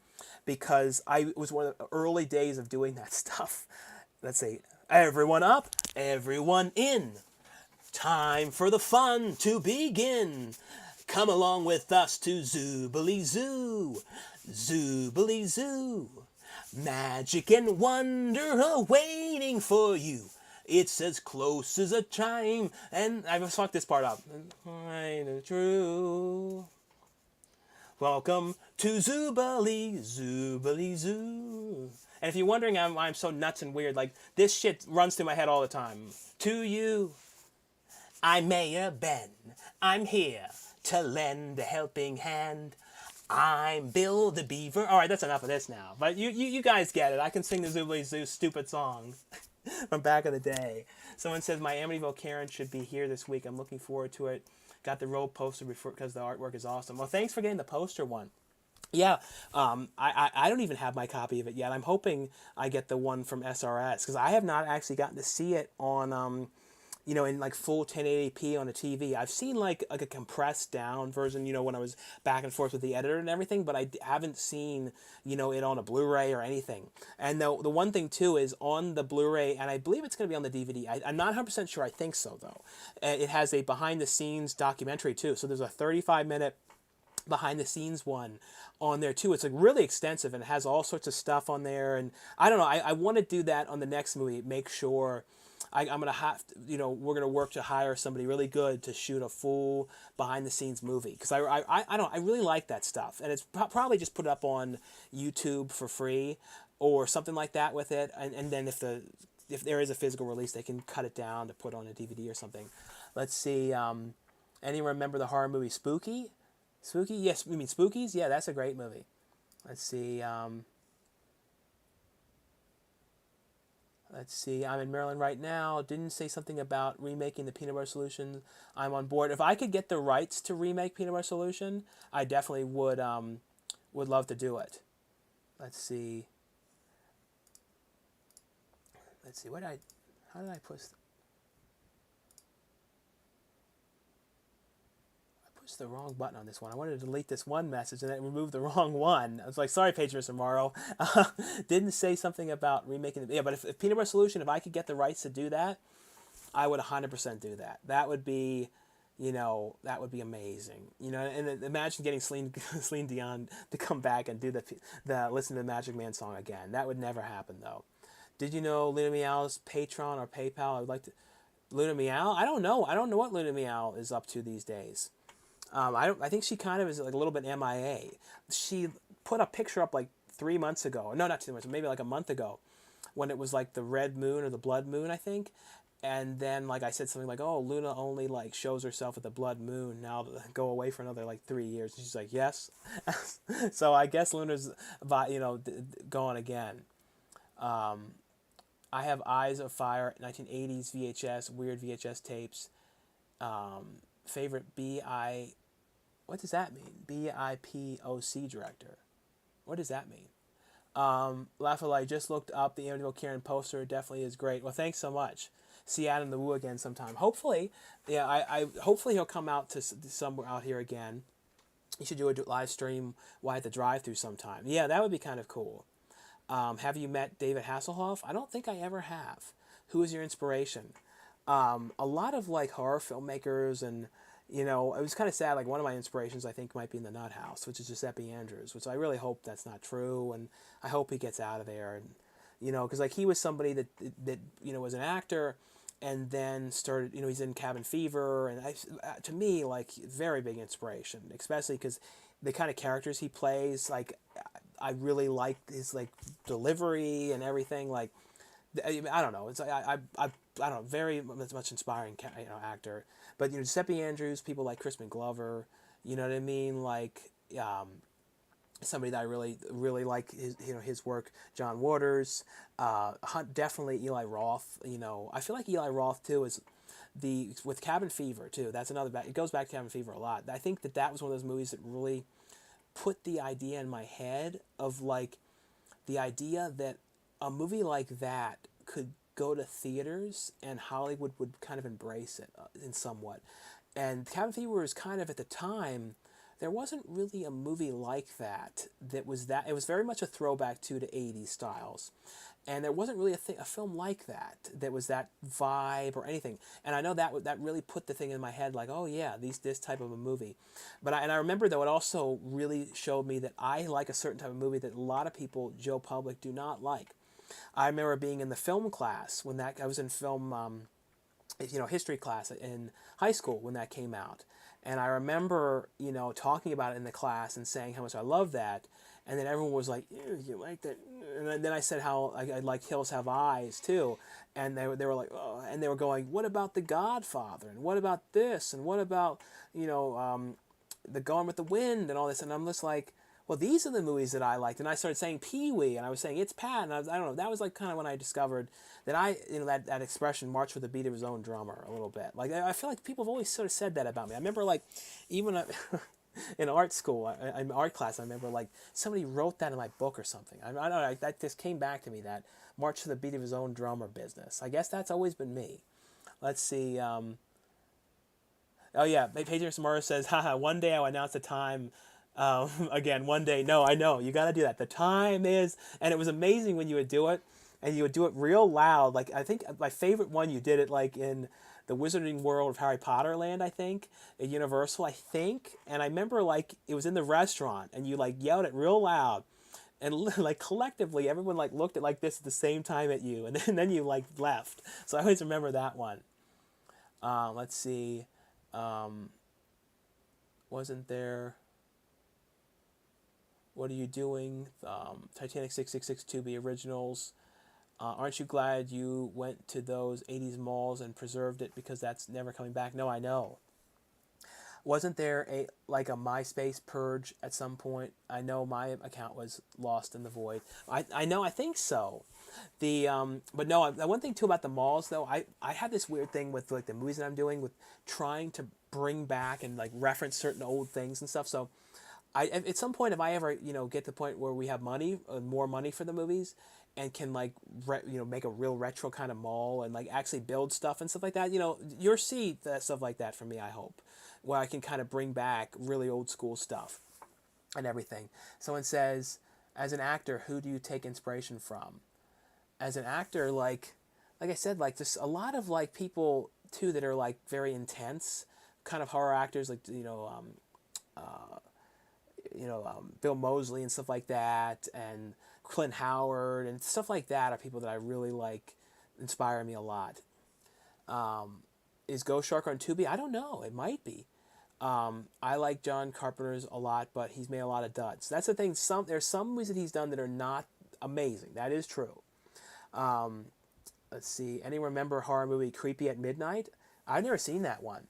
because I was one of the early days of doing that stuff. Let's see. Everyone up, everyone in. Time for the fun to begin. Come along with us to Zoobly Zoo. Zoobly Zoo. Magic and wonder are waiting for you. It's as close as a chime. And I've fucked this part up. True. Welcome to Zoobly, Zoobly Zoo. And if you're wondering why I'm so nuts and weird, like, this shit runs through my head all the time. To you, I'm Mayor Ben. I'm here to lend a helping hand. I'm Bill the Beaver. All right, that's enough of this now. But you guys get it. I can sing the Zoobly Zoo stupid song from back in the day. Someone says my Amityville Karen should be here this week. I'm looking forward to it. Got the road poster before because the artwork is awesome. Well, thanks for getting the poster one. Yeah, I don't even have my copy of it yet. I'm hoping I get the one from SRS, because I have not actually gotten to see it on in like full 1080p on a TV. I've seen like a compressed down version, when I was back and forth with the editor and everything, but I haven't seen, it on a Blu-ray or anything. And the one thing too is on the Blu-ray, and I believe it's going to be on the DVD. I'm not 100% sure. I think so though. It has a behind the scenes documentary too. So there's a 35-minute behind the scenes one on there too. It's like really extensive, and it has all sorts of stuff on there. And I don't know. I want to do that on the next movie. Make sure. I'm going to have to, we're going to work to hire somebody really good to shoot a full behind the scenes movie. Because I really like that stuff. And it's probably just put it up on YouTube for free or something like that with it. And then if there is a physical release, they can cut it down to put on a DVD or something. Let's see. Anyone remember the horror movie Spooky? Spooky? Yes, you mean Spookies? Yeah, that's a great movie. Let's see. Let's see, I'm in Maryland right now. Didn't say something about remaking the Peanut Butter Solution. I'm on board. If I could get the rights to remake Peanut Butter Solution, I definitely would love to do it. Let's see. How did I push? Pushed the wrong button on this one. I wanted to delete this one message and then remove the wrong one. I was like, sorry, page Mr. Morrow. Didn't say something about remaking it. Yeah, but if Peanut Butter Solution, if I could get the rights to do that, I would 100% do that. That would be, that would be amazing. And imagine getting Celine Dion to come back and do the Listen to the Magic Man song again. That would never happen, though. Did you know Luna Meow's Patreon or PayPal? I would like to... Luna Meow? I don't know. I don't know what Luna Meow is up to these days. I think she kind of is like a little bit MIA. She put a picture up like 3 months ago. No, not 2 months, maybe like a month ago, when it was like the red moon or the blood moon, I think. And then like I said something like, "Oh, Luna only like shows herself at the blood moon. Now go away for another like 3 years." And she's like, "Yes." So I guess Luna's gone again. I have Eyes of Fire, 1980s VHS, weird VHS tapes. Favorite what does that mean? BIPOC director. What does that mean? Laugh I just looked up the Amityville Karen poster. It definitely is great. Well, thanks so much. See Adam the Woo again sometime. Hopefully, hopefully he'll come out to somewhere out here again. You should do a live stream while at the drive-thru sometime. Yeah, that would be kind of cool. Have you met David Hasselhoff? I don't think I ever have. Who is your inspiration? A lot of like horror filmmakers and it was kind of sad. Like one of my inspirations, I think, might be in the Nut House, which is Giuseppe Andrews, which I really hope that's not true, and I hope he gets out of there. And because like he was somebody that was an actor, and then started. He's in Cabin Fever, and to me, like very big inspiration, especially because the kind of characters he plays, like I really like his like delivery and everything. Like I don't know. It's I don't know. Very much inspiring actor. But Giuseppe Andrews, people like Crispin Glover. You know what I mean? Like um, somebody that I really like his work. John Waters, definitely Eli Roth. I feel like Eli Roth too is with Cabin Fever too. That's another it goes back to Cabin Fever a lot. I think that was one of those movies that really put the idea in my head of like the idea that a movie like that could go to theaters and Hollywood would kind of embrace it in somewhat. And Cabin Fever was kind of at the time, there wasn't really a movie like that that. It was very much a throwback to the 80s styles. And there wasn't really a film like that was that vibe or anything. And I know that really put the thing in my head, like, oh yeah, this type of a movie. And I remember though it also really showed me that I like a certain type of movie that a lot of people, Joe Public, do not like. I remember being in the film class when I was in film, history class in high school when that came out, and I remember talking about it in the class and saying how much I love that, and then everyone was like, "Ew, you like that?" And then I said how I like Hills Have Eyes too, and they were like, oh, and they were going, "What about The Godfather? And what about this? And what about the Gone with the Wind and all this?" And I'm just like, well, these are the movies that I liked. And I started saying Pee Wee, and I was saying It's Pat, and I don't know, that was like kind of when I discovered that that expression, march with the beat of his own drummer, a little bit. Like, I feel like people have always sort of said that about me. I remember, like, even in art school, in art class, I remember, like, somebody wrote that in my book or something. I don't know, that just came back to me, that march to the beat of his own drummer business. I guess that's always been me. Let's see. Oh, yeah, Pedro Samara says, haha, one day I'll announce the time. Again, one day. No, I know. You got to do that. The time is, and it was amazing when you would do it, and you would do it real loud. Like, I think my favorite one, you did it like in the Wizarding World of Harry Potter Land, I think, at Universal, I think. And I remember, like, it was in the restaurant, and you, like, yelled it real loud. And, like, collectively, everyone, like, looked at, like, this at the same time at you. And then you, like, left. So I always remember that one. Let's see. Wasn't there... What are you doing? Titanic 666 Tubi originals. Aren't you glad you went to those 80s malls and preserved it because that's never coming back? No, I know. Wasn't there a MySpace purge at some point? I know my account was lost in the void. I know, I think so. But no, the one thing too about the malls though, I had this weird thing with like the movies that I'm doing with trying to bring back and like reference certain old things and stuff. So at some point, if I ever get to the point where we have money, more money for the movies, and can like make a real retro kind of mall and like actually build stuff and stuff like that, you'll see that stuff like that from me. I hope, where I can kind of bring back really old school stuff and everything. Someone says, as an actor, who do you take inspiration from? As an actor, like I said, like just a lot of like people too that are like very intense, kind of horror actors, like Bill Moseley and stuff like that, and Clint Howard and stuff like that are people that I really like, inspire me a lot. Is Ghost Shark on Tubi? I don't know. It might be. I like John Carpenter's a lot, but he's made a lot of duds. That's the thing. There's some movies that he's done that are not amazing. That is true. Let's see. Anyone remember horror movie Creepy at Midnight? I've never seen that one.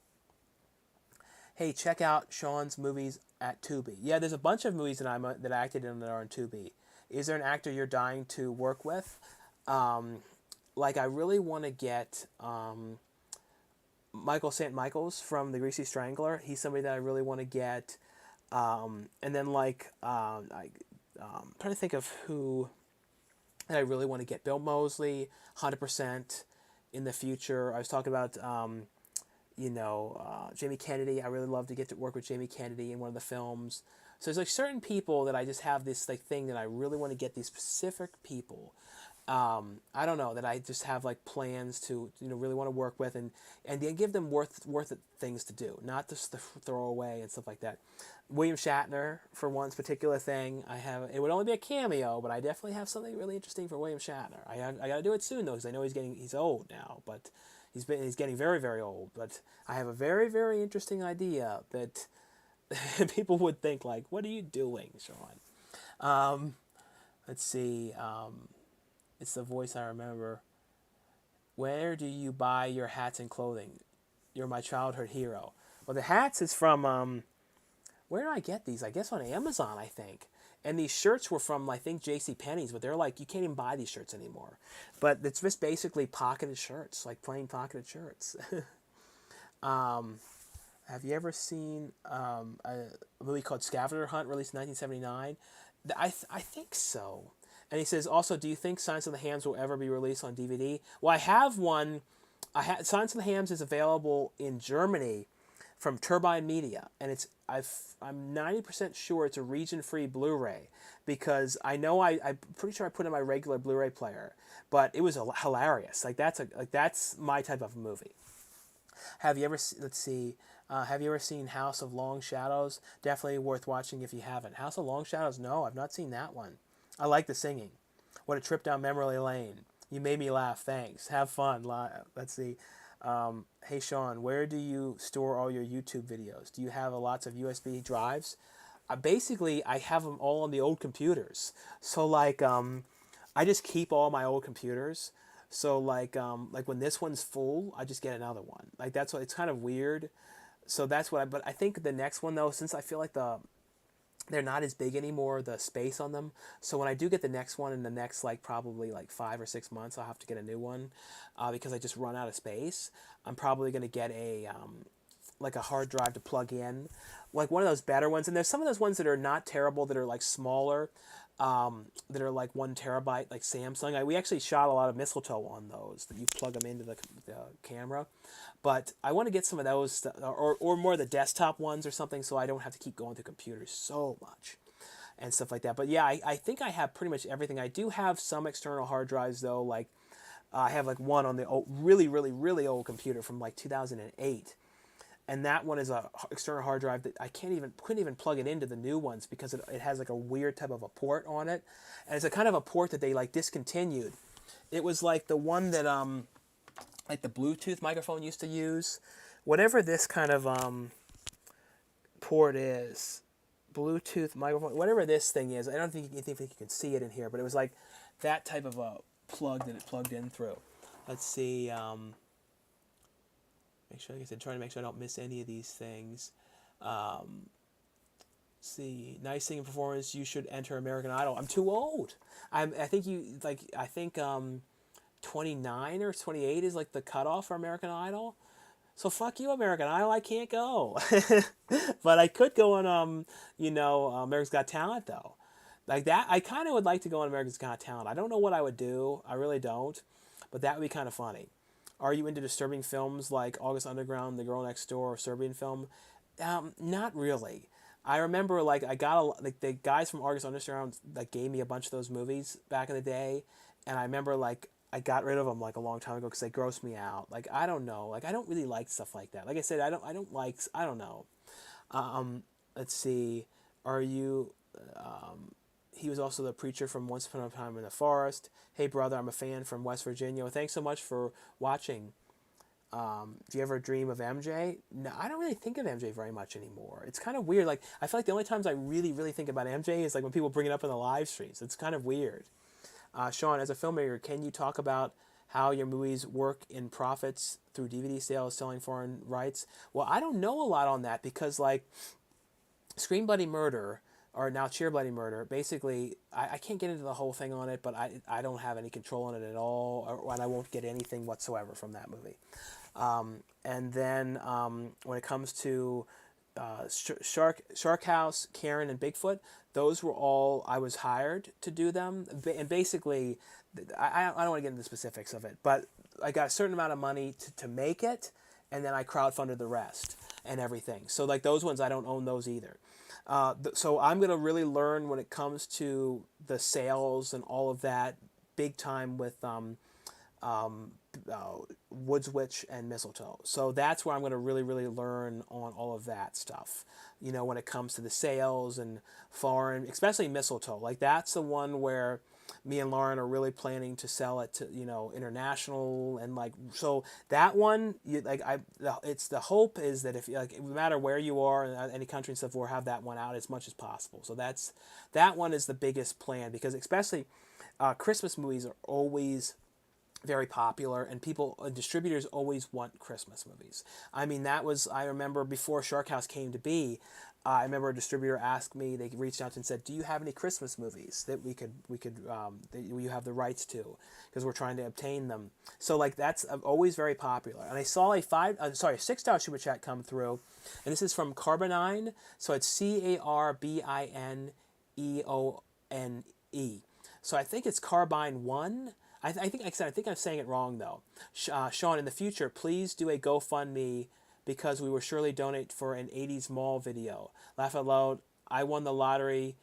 Hey, check out Sean's movies at Tubi. Yeah, there's a bunch of movies that I acted in that are on Tubi. Is there an actor you're dying to work with? I really want to get Michael St. Michaels from The Greasy Strangler. He's somebody that I really want to get. And then I'm trying to think of who that I really want to get. Bill Moseley, 100% in the future. I was talking about Jamie Kennedy. I really love to get to work with Jamie Kennedy in one of the films. So there's like certain people that I just have this like thing that I really want to get these specific people. I don't know, that I just have like plans to, really want to work with, and then give them worth it things to do, not just to throw away and stuff like that. William Shatner for one particular thing. It would only be a cameo, but I definitely have something really interesting for William Shatner. I got to do it soon though, because I know he's old now, but he's getting very, very old. But I have a very, very interesting idea that people would think like, what are you doing, Sean? Let's see. It's the voice I remember. Where do you buy your hats and clothing? You're my childhood hero. Well, the hats is from, where did I get these? I guess on Amazon, I think. And these shirts were from, I think, J.C. Penney's, but they're like, you can't even buy these shirts anymore. But it's just basically pocketed shirts, like plain pocketed shirts. Have you ever seen a movie called Scavenger Hunt, released in 1979? I think so. And he says, also, do you think Silence of the Hams will ever be released on DVD? Well, I have one. Silence of the Hams is available in Germany from Turbine Media, and I'm 90% sure it's a region-free Blu-ray, because I'm pretty sure I put in my regular Blu-ray player, but it was hilarious. That's my type of movie. Have you ever have you ever seen House of Long Shadows? Definitely worth watching if you haven't. House of Long Shadows? No, I've not seen that one. I like the singing. What a trip down memory lane. You made me laugh. Thanks. Have fun. Let's see. Hey Sean, where do you store all your YouTube videos? Do you have lots of USB drives? Basically, I have them all on the old computers. So I just keep all my old computers. So like when this one's full, I just get another one. Like that's what it's kind of weird. So that's what but I think the next one though, since I feel like they're not as big anymore, the space on them. So when I do get the next one in the next probably 5 or 6 months, I'll have to get a new one because I just run out of space. I'm probably going to get a hard drive to plug in, like one of those better ones. And there's some of those ones that are not terrible, that are smaller, that are 1 terabyte, like Samsung. We actually shot a lot of Mistletoe on those, that you plug them into the camera. But I want to get some of those, or more of the desktop ones or something, so I don't have to keep going to computers so much and stuff like that. But yeah, I think I have pretty much everything. I do have some external hard drives though. I have one on the really, really, really old computer from 2008. And that one is a external hard drive that I couldn't even plug it into the new ones, because it has a weird type of a port on it. And it's a kind of a port that they discontinued. It was the one that the Bluetooth microphone used to use. Whatever this kind of port is, Bluetooth microphone, whatever this thing is, I don't think you can see it in here, but it was that type of a plug that it plugged in through. Let's see. Make sure, like I said, trying to make sure I don't miss any of these things. See, nice singing performance. You should enter American Idol. I'm too old. I think 29 or 28 is the cutoff for American Idol. So fuck you, American Idol. I can't go. But I could go on America's Got Talent though. Like that, I kind of would like to go on America's Got Talent. I don't know what I would do. I really don't. But that would be kind of funny. Are you into disturbing films like August Underground, The Girl Next Door, or Serbian film? Not really. I remember I got the guys from August Underground gave me a bunch of those movies back in the day, and I remember I got rid of them a long time ago because they grossed me out. I don't know. I don't really like stuff like that. Like I said, I don't know. Let's see. Are you? He was also the preacher from Once Upon a Time in the Forest. Hey brother, I'm a fan from West Virginia. Well, thanks so much for watching. Do you ever dream of MJ? No, I don't really think of MJ very much anymore. It's kind of weird. I feel like the only times I really, really think about MJ is when people bring it up in the live streams. It's kind of weird. Sean, as a filmmaker, can you talk about how your movies work in profits through DVD sales, selling foreign rights? Well, I don't know a lot on that because Scream Bloody Murder, or now Cheer Bloody Murder, basically, I can't get into the whole thing on it, but I don't have any control on it at all, and I won't get anything whatsoever from that movie. And then when it comes to Shark House, Karen, and Bigfoot, those were all, I was hired to do them. And basically, I don't want to get into the specifics of it, but I got a certain amount of money to make it, and then I crowdfunded the rest and everything. So those ones, I don't own those either. So I'm going to really learn when it comes to the sales and all of that big time with um, Woods Witch and Mistletoe. So that's where I'm going to really, really learn on all of that stuff. You know, when it comes to the sales and foreign, especially Mistletoe. Like that's the one where me and Lauren are really planning to sell it to, you know, international, and like, so that one, it's the hope is that if like no matter where you are in any country and stuff, we'll have that one out as much as possible. So that one is the biggest plan, because especially Christmas movies are always very popular, and people distributors always want Christmas movies. I mean, that was, I remember before Shark House came to be, I remember a distributor asked me, they reached out and said, do you have any Christmas movies that we could that you have the rights to, because we're trying to obtain them. So like that's always very popular. And I saw a $6 super chat come through, and this is from Carbonine. So it's CARBINEONE. So I think it's Carbine 1. I think, like I said, I think I'm saying it wrong though. Sean, in the future, please do a GoFundMe, because we will surely donate for an 80s mall video. Laugh out loud. I won the lottery.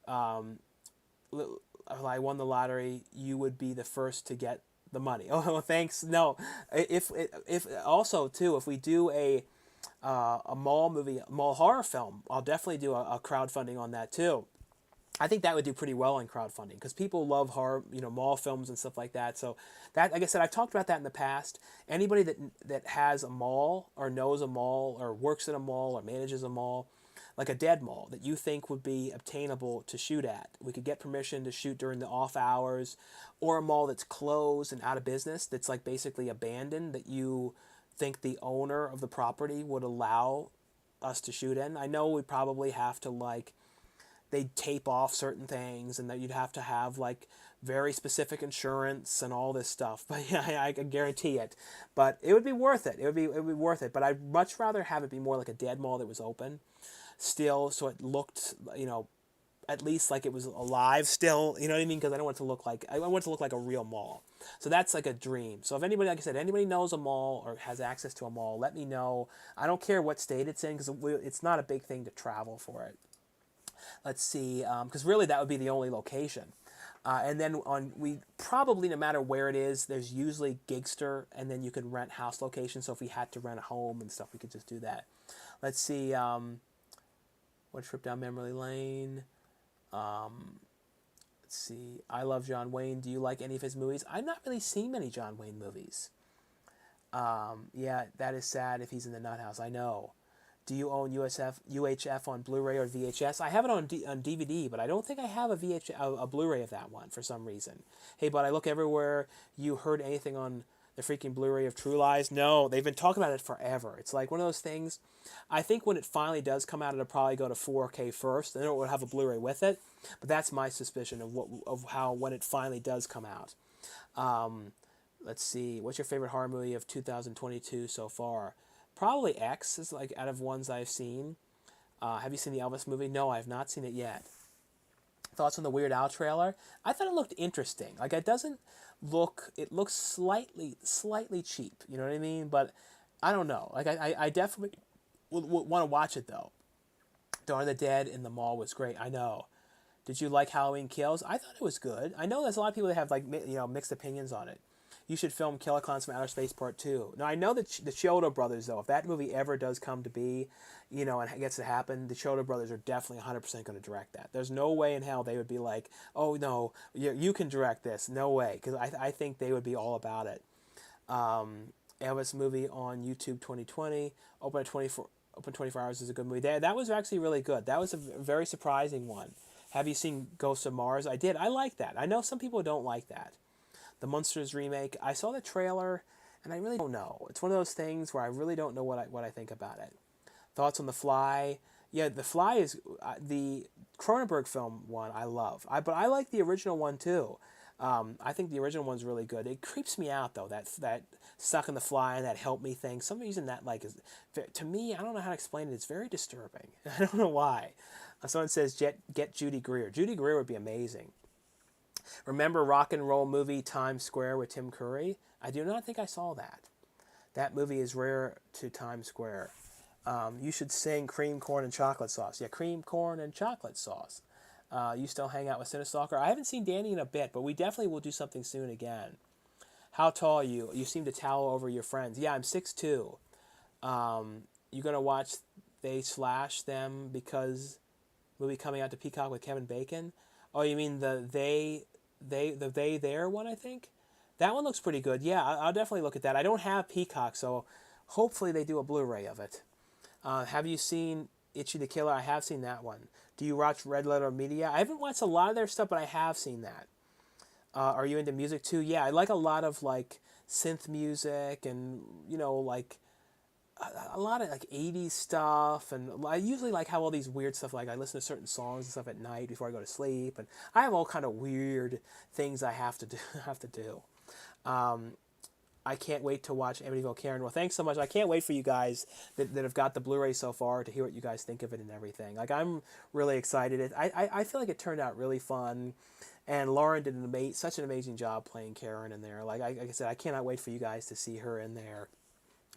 I won the lottery. You would be the first to get the money. Oh, thanks. No, if also too, if we do a mall movie, mall horror film, I'll definitely do a crowdfunding on that too. I think that would do pretty well in crowdfunding, because people love horror, you know, mall films and stuff like that. So that, like I said, I've talked about that in the past. Anybody that has a mall, or knows a mall, or works in a mall, or manages a mall, like a dead mall that you think would be obtainable to shoot at, we could get permission to shoot during the off hours, or a mall that's closed and out of business, that's like basically abandoned, that you think the owner of the property would allow us to shoot in. I know we probably have to like, they'd tape off certain things, and that you'd have to have like very specific insurance and all this stuff. But yeah, I can guarantee it. But it would be worth it. It would be worth it. But I'd much rather have it be more like a dead mall that was open still, so it looked, you know, at least like it was alive still. You know what I mean? Because I want it to look like a real mall. So that's like a dream. So if anybody, like I said, anybody knows a mall or has access to a mall, let me know. I don't care what state it's in, because it's not a big thing to travel for it. Let's see, because really that would be the only location. And then we probably, no matter where it is, there's usually Gigster, and then you can rent house locations. So if we had to rent a home and stuff, we could just do that. Let's see, One Trip Down Memory Lane. Let's see, I love John Wayne. Do you like any of his movies? I've not really seen many John Wayne movies. Yeah, that is sad if he's in the nut house. I know. Do you own UHF on Blu-ray or VHS? I have it on DVD, but I don't think I have a Blu-ray of that one for some reason. Hey, but I look everywhere. You heard anything on the freaking Blu-ray of True Lies? No, they've been talking about it forever. It's like one of those things. I think when it finally does come out, it'll probably go to 4K first, and then it will have a Blu-ray with it. But that's my suspicion of how when it finally does come out. Let's see. What's your favorite horror movie of 2022 so far? Probably X is like out of ones I've seen. Have you seen the Elvis movie? No, I have not seen it yet. Thoughts on the Weird Al trailer? I thought it looked interesting. Like it looks slightly cheap. You know what I mean? But I don't know. Like I definitely would want to watch it though. Dawn of the Dead in the mall was great. I know. Did you like Halloween Kills? I thought it was good. I know there's a lot of people that have like mixed opinions on it. You should film Killer Clowns from Outer Space Part 2. Now, I know that the Chiodo brothers, though, if that movie ever does come to be, and it gets to happen, the Chiodo brothers are definitely 100% going to direct that. There's no way in hell they would be like, oh, no, you can direct this. No way, because I think they would be all about it. Elvis movie on YouTube 2020, open 24 hours is a good movie. That was actually really good. That was a very surprising one. Have you seen Ghosts of Mars? I did. I like that. I know some people don't like that. The Monsters remake, I saw the trailer, and I really don't know. It's one of those things where I really don't know what I think about it. Thoughts on The Fly? Yeah, The Fly is the Cronenberg film one I love. But I like the original one too. I think the original one's really good. It creeps me out though, that stuck in the fly and that help me thing. Some reason that is, to me, I don't know how to explain it. It's very disturbing. I don't know why. Someone says get Judy Greer. Judy Greer would be amazing. Remember rock and roll movie Times Square with Tim Curry? I do not think I saw that. That movie is rare to Times Square. You should sing cream, corn, and chocolate sauce. Yeah, cream, corn, and chocolate sauce. You still hang out with Cinestalker? I haven't seen Danny in a bit, but we definitely will do something soon again. How tall are you? You seem to tower over your friends. Yeah, I'm 6'2". You gonna watch They Slash Them because movie coming out to Peacock with Kevin Bacon? Oh, you mean the They There one? I think that one looks pretty good. Yeah, I'll definitely look at that. I don't have Peacock, so hopefully they do a Blu-ray of it. Have you seen Itchy the Killer? I have seen that one. Do you watch Red Letter Media? I haven't watched a lot of their stuff, but I have seen that. Are you into music too? Yeah, I like a lot of like synth music and like a lot of like 80s stuff, and I usually like have all these weird stuff, like I listen to certain songs and stuff at night before I go to sleep, and I have all kind of weird things I have to do have to do. I can't wait to watch Amityville Karen. Well, thanks so much. I can't wait for you guys that have got the Blu-ray so far to hear what you guys think of it and everything. Like, I'm really excited. I feel like it turned out really fun, and Lauren did such an amazing job playing Karen in there. Like I said, I cannot wait for you guys to see her in there.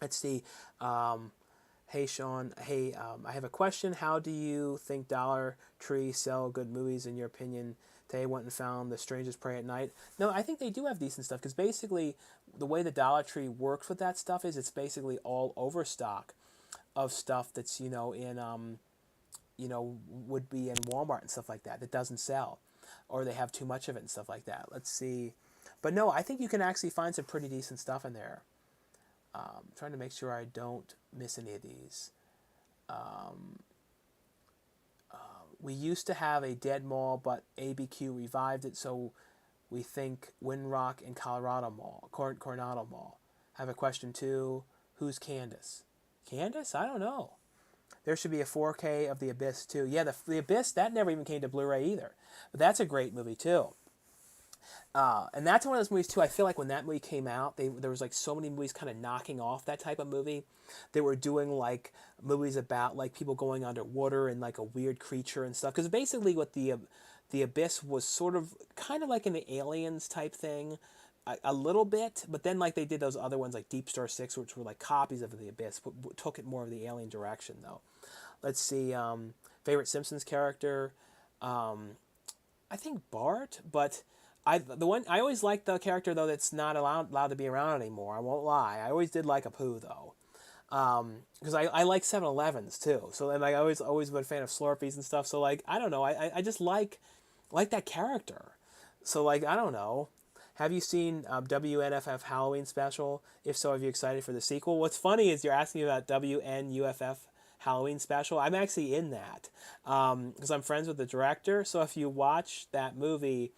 Let's see. Hey, Sean. Hey, I have a question. How do you think Dollar Tree sell good movies, in your opinion? They went and found The Strangers Prey at Night. No, I think they do have decent stuff, because basically the way the Dollar Tree works with that stuff is it's basically all overstock of stuff that's would be in Walmart and stuff like that that doesn't sell, or they have too much of it and stuff like that. Let's see. But no, I think you can actually find some pretty decent stuff in there. Trying to make sure I don't miss any of these. We used to have a dead mall, but ABQ revived it, so we think Windrock and Coronado Mall. I have a question too. Who's Candace? Candace? I don't know. There should be a 4K of The Abyss too. Yeah, the Abyss, that never even came to Blu-ray either. But that's a great movie too. And that's one of those movies too. I feel like when that movie came out, there was like so many movies kind of knocking off that type of movie. They were doing like movies about like people going underwater and like a weird creature and stuff. Because basically, what the Abyss was sort of kind of like an Aliens type thing, a little bit. But then like they did those other ones like Deep Star 6, which were like copies of the Abyss, but took it more of the alien direction though. Let's see. Favorite Simpsons character. I think Bart, but I always liked the character though that's not allowed to be around anymore. I won't lie. I always did like Apu though, because I like 7-Elevens too. So and like, I always been a fan of Slurpees and stuff. So like I don't know. I just like that character. So like I don't know. Have you seen WNFF Halloween special? If so, are you excited for the sequel? What's funny is you're asking about WNUFF Halloween special. I'm actually in that because I'm friends with the director. So if you watch that movie,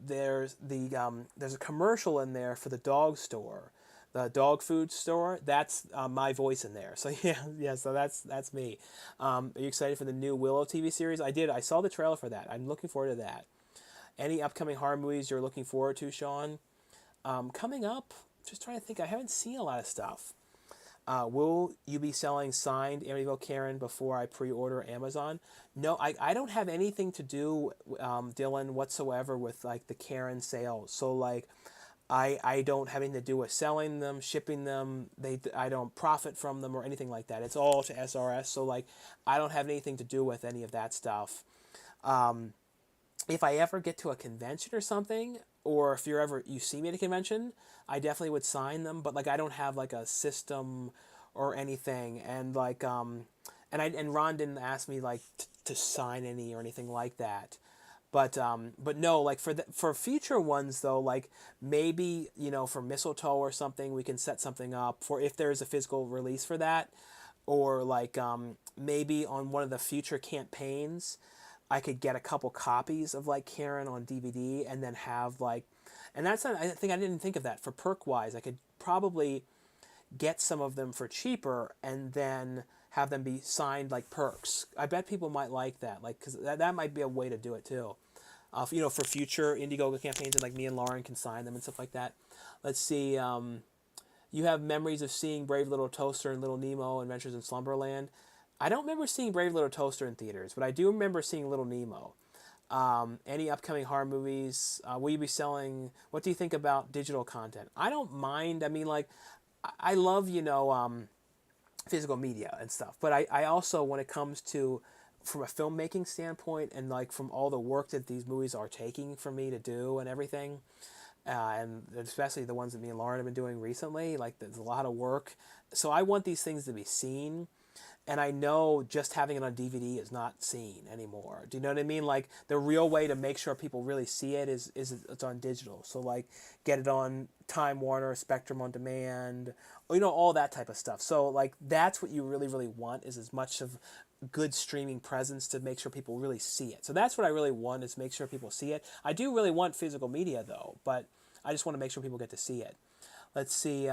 there's a commercial in there for the dog store, the dog food store. That's my voice in there. So yeah. So that's me. Are you excited for the new Willow TV series? I saw the trailer for that. I'm looking forward to that. Any upcoming horror movies you're looking forward to, Sean? Coming up, just trying to think. I haven't seen a lot of stuff. Will you be selling signed Amityville Karen before I pre-order Amazon? No, I don't have anything to do, Dylan, whatsoever with like the Karen sales. So like, I don't have anything to do with selling them, shipping them. I don't profit from them or anything like that. It's all to SRS. So like, I don't have anything to do with any of that stuff. If I ever get to a convention or something, or if you see me at a convention, I definitely would sign them. But like I don't have like a system or anything, and like and Ron didn't ask me like to sign any or anything like that. But no, like for future ones though, like maybe for Mistletoe or something, we can set something up for if there's a physical release for that, or like maybe on one of the future campaigns, I could get a couple copies of like Karen on DVD and then have like, and that's not, I didn't think of that for perk wise. I could probably get some of them for cheaper and then have them be signed like perks. I bet people might like that, like because that might be a way to do it too. For future Indiegogo campaigns, and like me and Lauren can sign them and stuff like that. Let's see. You have memories of seeing Brave Little Toaster and Little Nemo Adventures in Slumberland. I don't remember seeing Brave Little Toaster in theaters, but I do remember seeing Little Nemo. Any upcoming horror movies? Will you be selling? What do you think about digital content? I don't mind. I mean, like, I love physical media and stuff, but I also, when it comes to from a filmmaking standpoint, and like from all the work that these movies are taking for me to do and everything, and especially the ones that me and Lauren have been doing recently, like there's a lot of work. So I want these things to be seen, and I know just having it on DVD is not seen anymore. Do you know what I mean? Like the real way to make sure people really see it is it's on digital. So like get it on Time Warner, Spectrum on demand, all that type of stuff. So like that's what you really really want, is as much of good streaming presence to make sure people really see it. So that's what I really want, is make sure people see it. I do really want physical media though, but I just want to make sure people get to see it. Let's see.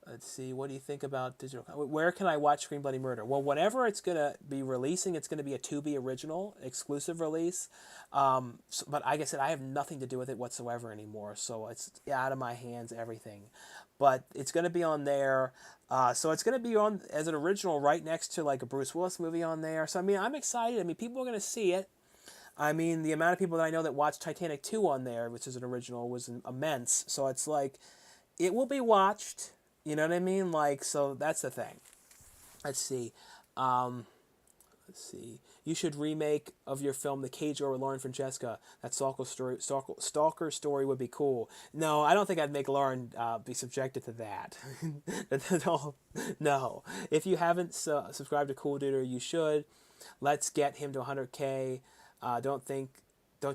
Let's see, what do you think about digital? Where can I watch Scream Bloody Murder? Well, whenever it's going to be releasing, it's going to be a Tubi original, exclusive release. But like I said, I have nothing to do with it whatsoever anymore, so it's out of my hands, everything. But it's going to be on there. So it's going to be on as an original right next to like a Bruce Willis movie on there. So, I mean, I'm excited. I mean, people are going to see it. I mean, the amount of people that I know that watched Titanic 2 on there, which is an original, was immense. So it's like, it will be watched. You know what I mean? Like, so that's the thing. Let's see. Let's see. You should remake of your film The Cage Door with Lauren Francesca. That stalker story would be cool. No, I don't think I'd make Lauren be subjected to that. No. If you haven't subscribed to Cool Duder, you should. Let's get him to 100K. Don't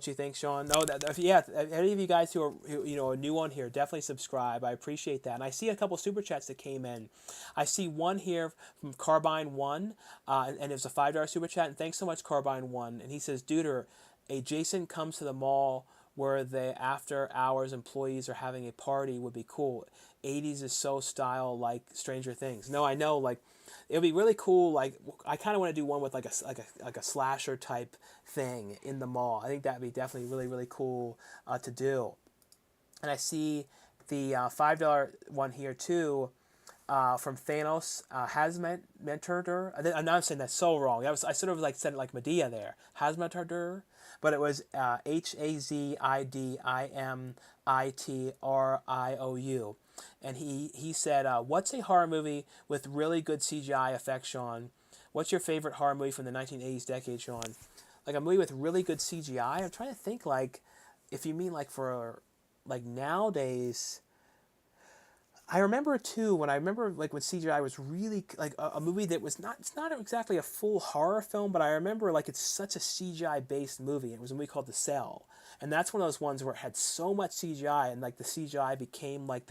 you think, Sean? No, any of you guys who are new on here, definitely subscribe. I appreciate that. And I see a couple super chats that came in. I see one here from Carbine1, and it was a $5 super chat. And thanks so much, Carbine1. And he says, Duder, a Jason comes to the mall where the after hours employees are having a party would be cool. 80s is so style like Stranger Things. No, I know, like, it would be really cool. Like, I kind of want to do one with like a slasher type thing in the mall. I think that'd be definitely really really cool to do. And I see the $5 one here too, from Thanos. Hazmaturder. I know I'm saying that so wrong. I sort of like said it like Medea there. Hazmaturder, but it was Hazimitiou. And he said, what's a horror movie with really good CGI effects, Sean? What's your favorite horror movie from the 1980s decade, Sean? Like a movie with really good CGI? I'm trying to think, like, if you mean like for, like, nowadays. I remember too, when CGI was really like a movie that was it's not exactly a full horror film, but I remember like it's such a CGI based movie. It was a movie called The Cell, and that's one of those ones where it had so much CGI, and like the CGI became like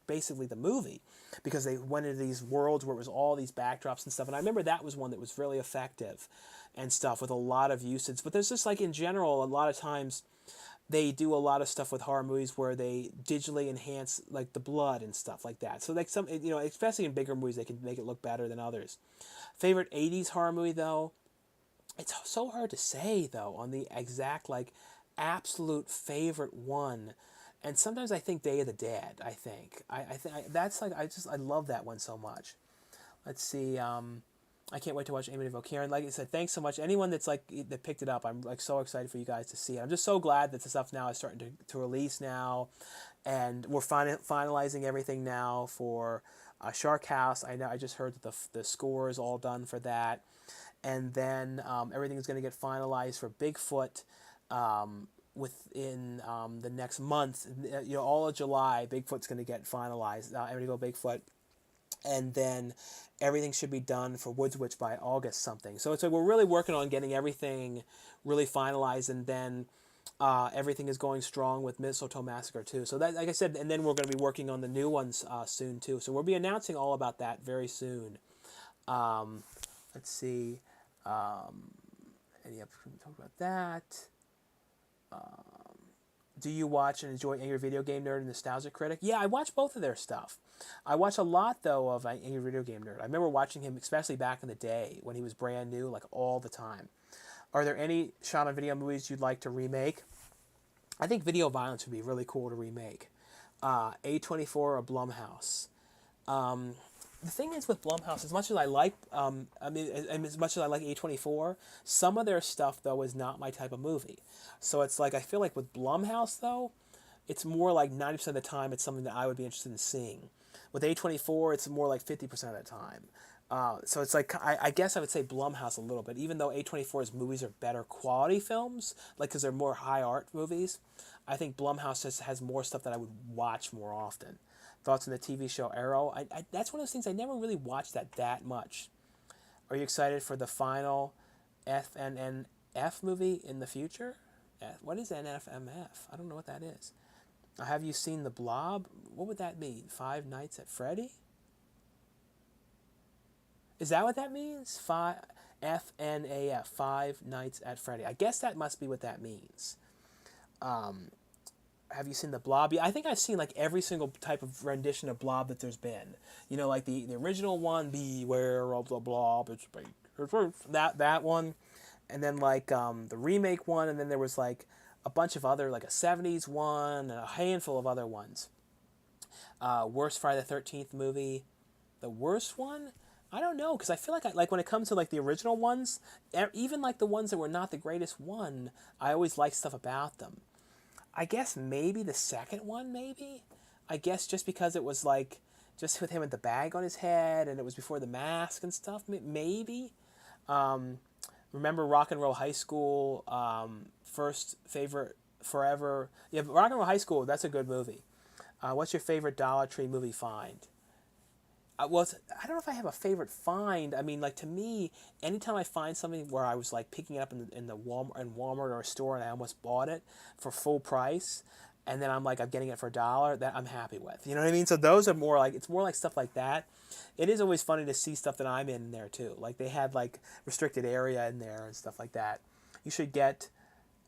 basically the movie, because they went into these worlds where it was all these backdrops and stuff. And I remember that was one that was really effective and stuff with a lot of usage. But there's just like in general, a lot of times they do a lot of stuff with horror movies where they digitally enhance like the blood and stuff like that. So like some, especially in bigger movies, they can make it look better than others. Favorite 80s horror movie though? It's so hard to say though on the exact like absolute favorite one. And sometimes I think Day of the Dead. I think that's like I love that one so much. Let's see. I can't wait to watch Amityville Karen. Like I said, thanks so much. Anyone that picked it up, I'm like so excited for you guys to see it. I'm just so glad that the stuff now is starting to release now, and we're finalizing everything now for Shark House. I just heard that the score is all done for that, and then everything is going to get finalized for Bigfoot within the next month. All of July, Bigfoot's going to get finalized. Amityville Bigfoot. And then everything should be done for Woods Witch by August something. So it's like we're really working on getting everything really finalized, and then everything is going strong with Mistletoe Massacre too. So that, like I said, and then we're going to be working on the new ones soon too. So we'll be announcing all about that very soon. Let's see. Any talk about that? Do you watch and enjoy Angry Video Game Nerd and Nostalgia Critic? Yeah, I watch both of their stuff. I watch a lot, though, of Angry Video Game Nerd. I remember watching him, especially back in the day, when he was brand new, like all the time. Are there any shot on video movies you'd like to remake? I think video violence would be really cool to remake. A24 or Blumhouse. The thing is with Blumhouse, as much as I like, as much as I like A24, some of their stuff, though, is not my type of movie. So it's like, I feel like with Blumhouse, though, it's more like 90% of the time it's something that I would be interested in seeing. With A24, it's more like 50% of the time. So it's like I guess I would say Blumhouse a little bit, even though A24's movies are better quality films, like because they're more high art movies. I think Blumhouse just has more stuff that I would watch more often. Thoughts on the TV show Arrow? That's one of those things I never really watched that much. Are you excited for the final FNNF movie in the future? What is NFMF? I don't know what that is. Have you seen The Blob? What would that mean? Five Nights at Freddy? Is that what that means? FNAF, Five Nights at Freddy. I guess that must be what that means. Have you seen the Blob? Yeah, I think I've seen like every single type of rendition of Blob that there's been. You know, like the original one, Beware of the Blob, it's that one, and then like the remake one, and then there was like a bunch of other like a '70s one and a handful of other ones. Worst Friday the 13th movie, the worst one. I don't know because I feel like like when it comes to like the original ones, even like the ones that were not the greatest one, I always like stuff about them. I guess maybe the second one, maybe. I guess just because it was like just with him with the bag on his head and it was before the mask and stuff, maybe. Remember Rock and Roll High School, first favorite forever. Yeah, Rock and Roll High School, that's a good movie. What's your favorite Dollar Tree movie find? Well, I don't know if I have a favorite find. I mean, like to me, anytime I find something where I was like picking it up in the Walmart or a store and I almost bought it for full price, and then I'm getting it for $1, that I'm happy with. You know what I mean? So those are more like it's more like stuff like that. It is always funny to see stuff that I'm in there too. Like they had like restricted area in there and stuff like that. You should get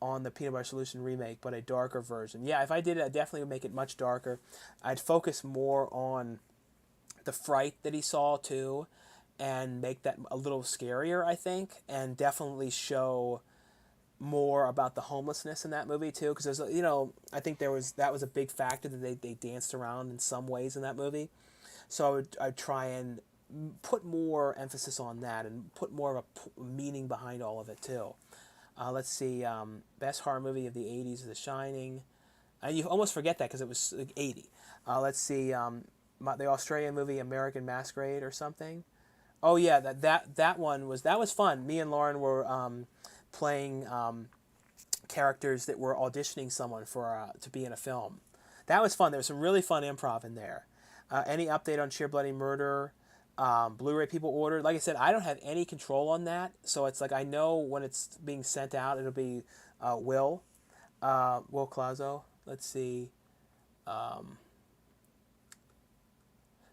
on the Peanut Butter Solution remake, but a darker version. Yeah, if I did it, I'd definitely would make it much darker. I'd focus more on the fright that he saw too, and make that a little scarier, I think, and definitely show more about the homelessness in that movie too, because there's I think that was a big factor that they danced around in some ways in that movie. So I'd try and put more emphasis on that and put more of a meaning behind all of it too. Let's see, best horror movie of the 80s is The Shining. And you almost forget that because it was like 80. Let's see, the Australian movie American Masquerade or something. Oh yeah, that one was fun. Me and Lauren were playing characters that were auditioning someone for to be in a film. That was fun. There was some really fun improv in there. Any update on Sheer Bloody Murder? Blu-ray people ordered. Like I said, I don't have any control on that, so it's like I know when it's being sent out, it'll be Will Clazo. Let's see.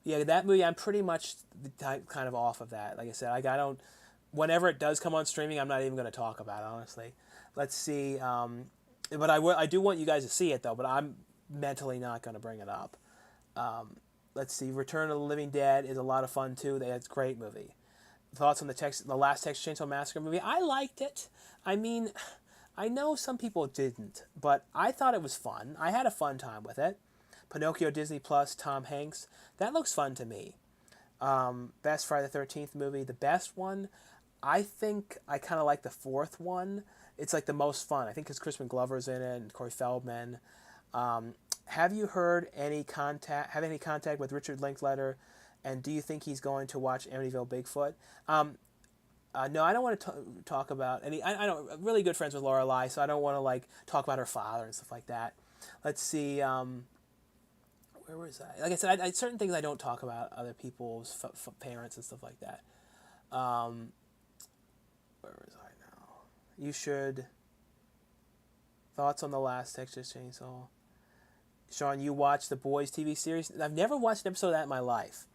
Yeah, that movie, I'm pretty much kind of off of that. Like I said, I don't. Whenever it does come on streaming, I'm not even going to talk about it, honestly. Let's see. But I do want you guys to see it, though, but I'm mentally not going to bring it up. Let's see. Return of the Living Dead is a lot of fun, too. It's a great movie. Thoughts on the last Texas Chainsaw Massacre movie? I liked it. I mean, I know some people didn't, but I thought it was fun. I had a fun time with it. Pinocchio Disney Plus, Tom Hanks. That looks fun to me. Best Friday the 13th movie. The best one, I think I kind of like the fourth one. It's like the most fun. I think because Crispin Glover's in it and Corey Feldman. Have you heard any contact with Richard Linklater? And do you think he's going to watch Amityville Bigfoot? No, I don't want to talk about any. I don't really good friends with Lorelai, so I don't want to talk about her father and stuff like that. Let's see. Where was I? Like I said, certain things I don't talk about other people's parents and stuff like that. Where was I now? You should. Thoughts on the last Texas Chainsaw? Sean, you watched the Boys TV series? I've never watched an episode of that in my life.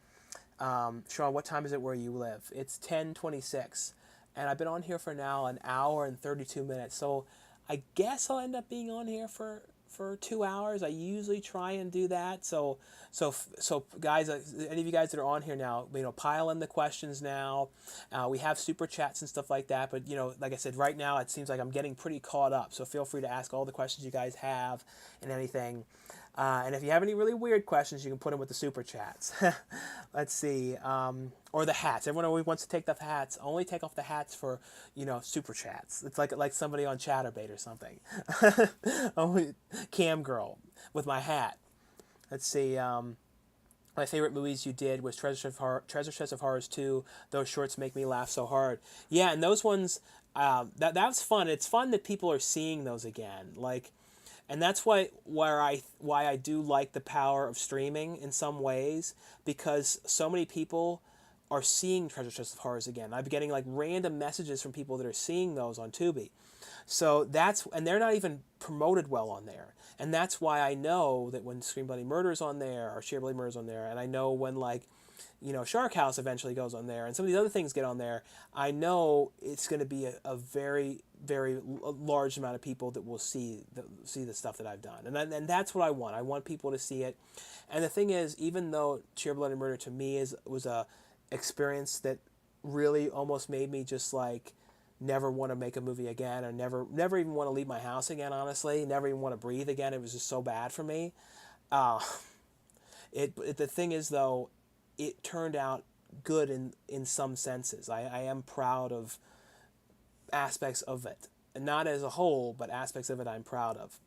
Sean, what time is it where you live? It's 10:26, and I've been on here for now an hour and 32 minutes. So I guess I'll end up being on here for 2 hours. I usually try and do that. So guys, any of you guys that are on here now, pile in the questions now. We have super chats and stuff like that, but like I said, right now it seems like I'm getting pretty caught up. So feel free to ask all the questions you guys have and anything. And if you have any really weird questions, you can put them with the super chats. Let's see. Or the hats. Everyone always wants to take the hats. Only take off the hats for, super chats. It's like somebody on Chatterbait or something. Only cam girl with my hat. Let's see. My favorite movies you did was Treasure Chest of Horrors 2. Those shorts make me laugh so hard. Yeah, and those ones, that's fun. It's fun that people are seeing those again. Like, and that's why I do like the power of streaming in some ways, because so many people are seeing Treasure Chest of Horrors again. I'm getting like random messages from people that are seeing those on Tubi. So and they're not even promoted well on there. And that's why I know that when Scream Bloody Murder's on there, or Sheer Bloody Murder's on there, and I know when, like, Shark House eventually goes on there, and some of these other things get on there, I know it's going to be a very, very large amount of people that will see the stuff that I've done. And that's what I want. I want people to see it. And the thing is, even though Sheer Bloody Murder to me was a experience that really almost made me just like never want to make a movie again, or never even want to leave my house again, honestly, never even want to breathe again. It was just so bad for me. The thing is, though, it turned out good in some senses. I am proud of aspects of it, and not as a whole, but aspects of it I'm proud of.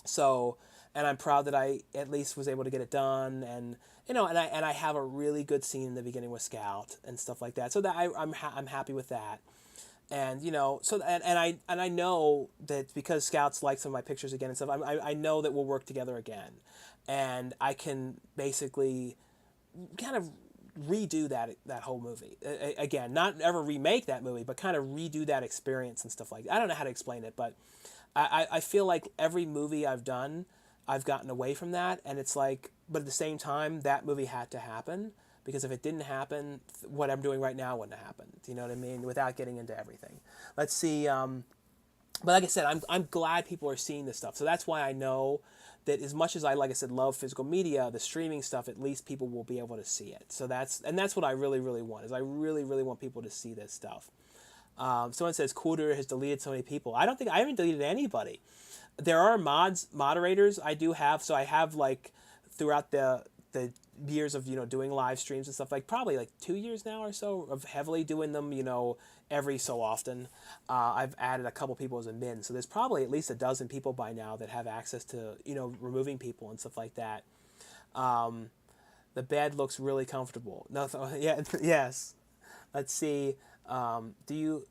So, and I'm proud that I at least was able to get it done, and and I have a really good scene in the beginning with Scout and stuff like that. So that I'm happy with that. And I know that because Scouts like some of my pictures again and stuff, I know that we'll work together again, and I can basically kind of redo that whole movie again. Not ever remake that movie, but kind of redo that experience and stuff like that. I don't know how to explain it, but I feel like every movie I've done, I've gotten away from that, and it's like, but at the same time, that movie had to happen. Because if it didn't happen, what I'm doing right now wouldn't have happened. You know what I mean? Without getting into everything. Let's see. But like I said, I'm glad people are seeing this stuff. So that's why I know that as much as like I said, love physical media, the streaming stuff, at least people will be able to see it. So that's what I really, really want. Is I really, really want people to see this stuff. Someone says Cooter has deleted so many people. I haven't deleted anybody. There are moderators I do have. So I have, like, throughout the years of doing live streams and stuff, like probably like 2 years now or so of heavily doing them every so often, I've added a couple people as admin, so there's probably at least a dozen people by now that have access to removing people and stuff like that. The bed looks really comfortable. No, yeah, yes. Let's see. Do you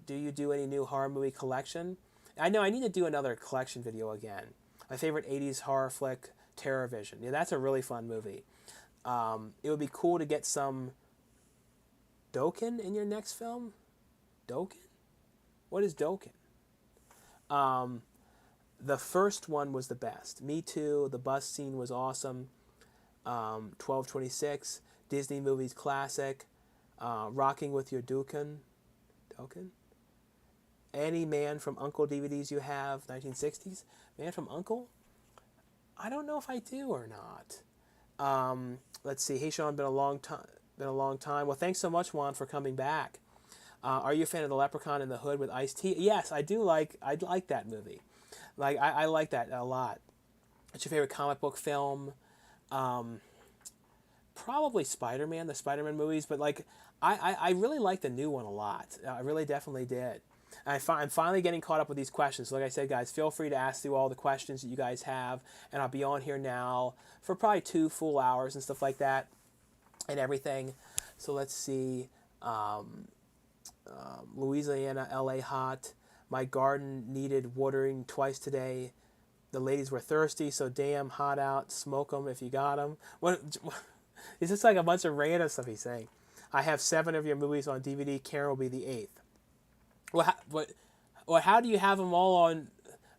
do any new horror movie collection? I know I need to do another collection video again. My favorite 80s horror flick, Terror Vision. Yeah, that's a really fun movie. It would be cool to get some Dokken in your next film. Dokken? What is Dokken? The first one was the best. Me Too. The bus scene was awesome. 1226. Disney movies classic. Rocking with Your Dokken. Dokken? Any Man from Uncle DVDs you have. 1960s. Man from Uncle? I don't know if I do or not. Let's see. Hey Sean, been a long time. Well, thanks so much, Juan, for coming back. Are you a fan of The Leprechaun in the Hood with Ice-T? Yes, I do. I like that movie. Like I like that a lot. What's your favorite comic book film? Probably Spider-Man, the Spider-Man movies. But like I really like the new one a lot. I really definitely did. I'm finally getting caught up with these questions. So like I said, guys, feel free to ask through all the questions that you guys have, and I'll be on here now for probably 2 full hours and stuff like that and everything. So let's see. Louisiana, LA hot. My garden needed watering twice today. The ladies were thirsty, so damn hot out. Smoke them if you got them. It's just like a bunch of random stuff he's saying. I have 7 of your movies on DVD. Karen will be the 8th. Well, how do you have them all on?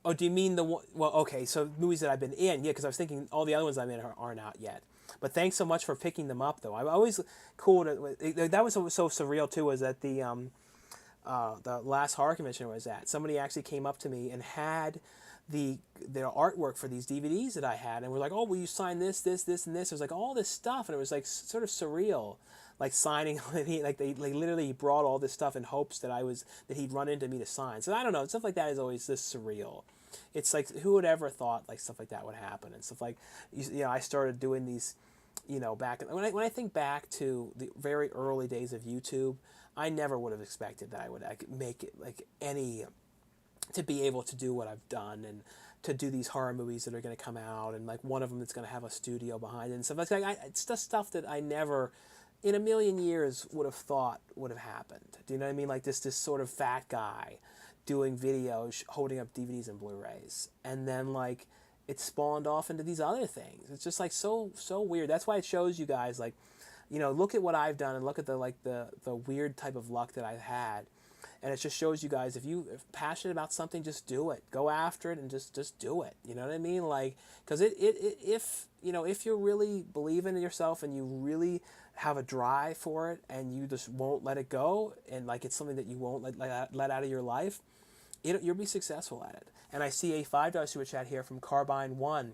Oh, do you mean the one? Well, okay, so movies that I've been in, yeah, because I was thinking all the other ones I'm in aren't out yet. But thanks so much for picking them up, though. I'm always cool that was so surreal too. Was at the last horror convention I was at. Somebody actually came up to me and had their artwork for these DVDs that I had, and we're like, "Oh, will you sign this, this, this, and this?" It was like all this stuff, and it was like sort of surreal. Like signing, they literally brought all this stuff in hopes that he'd run into me to sign. So I don't know, stuff like that is always this surreal. It's like, who would ever thought like stuff like that would happen and stuff like, I started doing these, back when I think back to the very early days of YouTube, I never would have expected that I would make it like to be able to do what I've done and to do these horror movies that are going to come out, and like one of them that's going to have a studio behind it and stuff like that. It's just stuff that I never in a million years would have thought would have happened. Do you know what I mean? Like this sort of fat guy doing videos, holding up DVDs and Blu-rays, and then like it spawned off into these other things. It's just like so weird. That's why it shows you guys like, you know, look at what I've done and look at the weird type of luck that I've had. And it just shows you guys, if you're passionate about something, just do it. Go after it and just do it. You know what I mean? Like, because if you really believe in yourself and you really have a drive for it and you just won't let it go, and like it's something that you won't let out of your life, you'll be successful at it. And I see a $5 super chat here from Carbine1.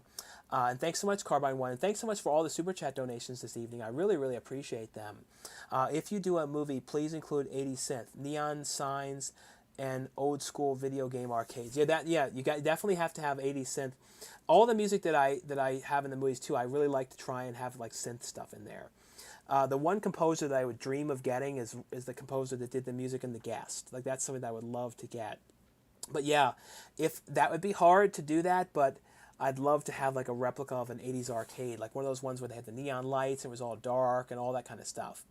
And thanks so much, Carbine1. And thanks so much for all the super chat donations this evening. I really, really appreciate them. If you do a movie, please include 80 cents, neon signs, and old school video game arcades. You definitely have to have 80 cents. All the music that I have in the movies too, I really like to try and have like synth stuff in there. The one composer that I would dream of getting is the composer that did the music in The Guest. Like that's something that I would love to get. But yeah, if that would be hard to do that, but I'd love to have like a replica of an 80s arcade, like one of those ones where they had the neon lights and it was all dark and all that kind of stuff.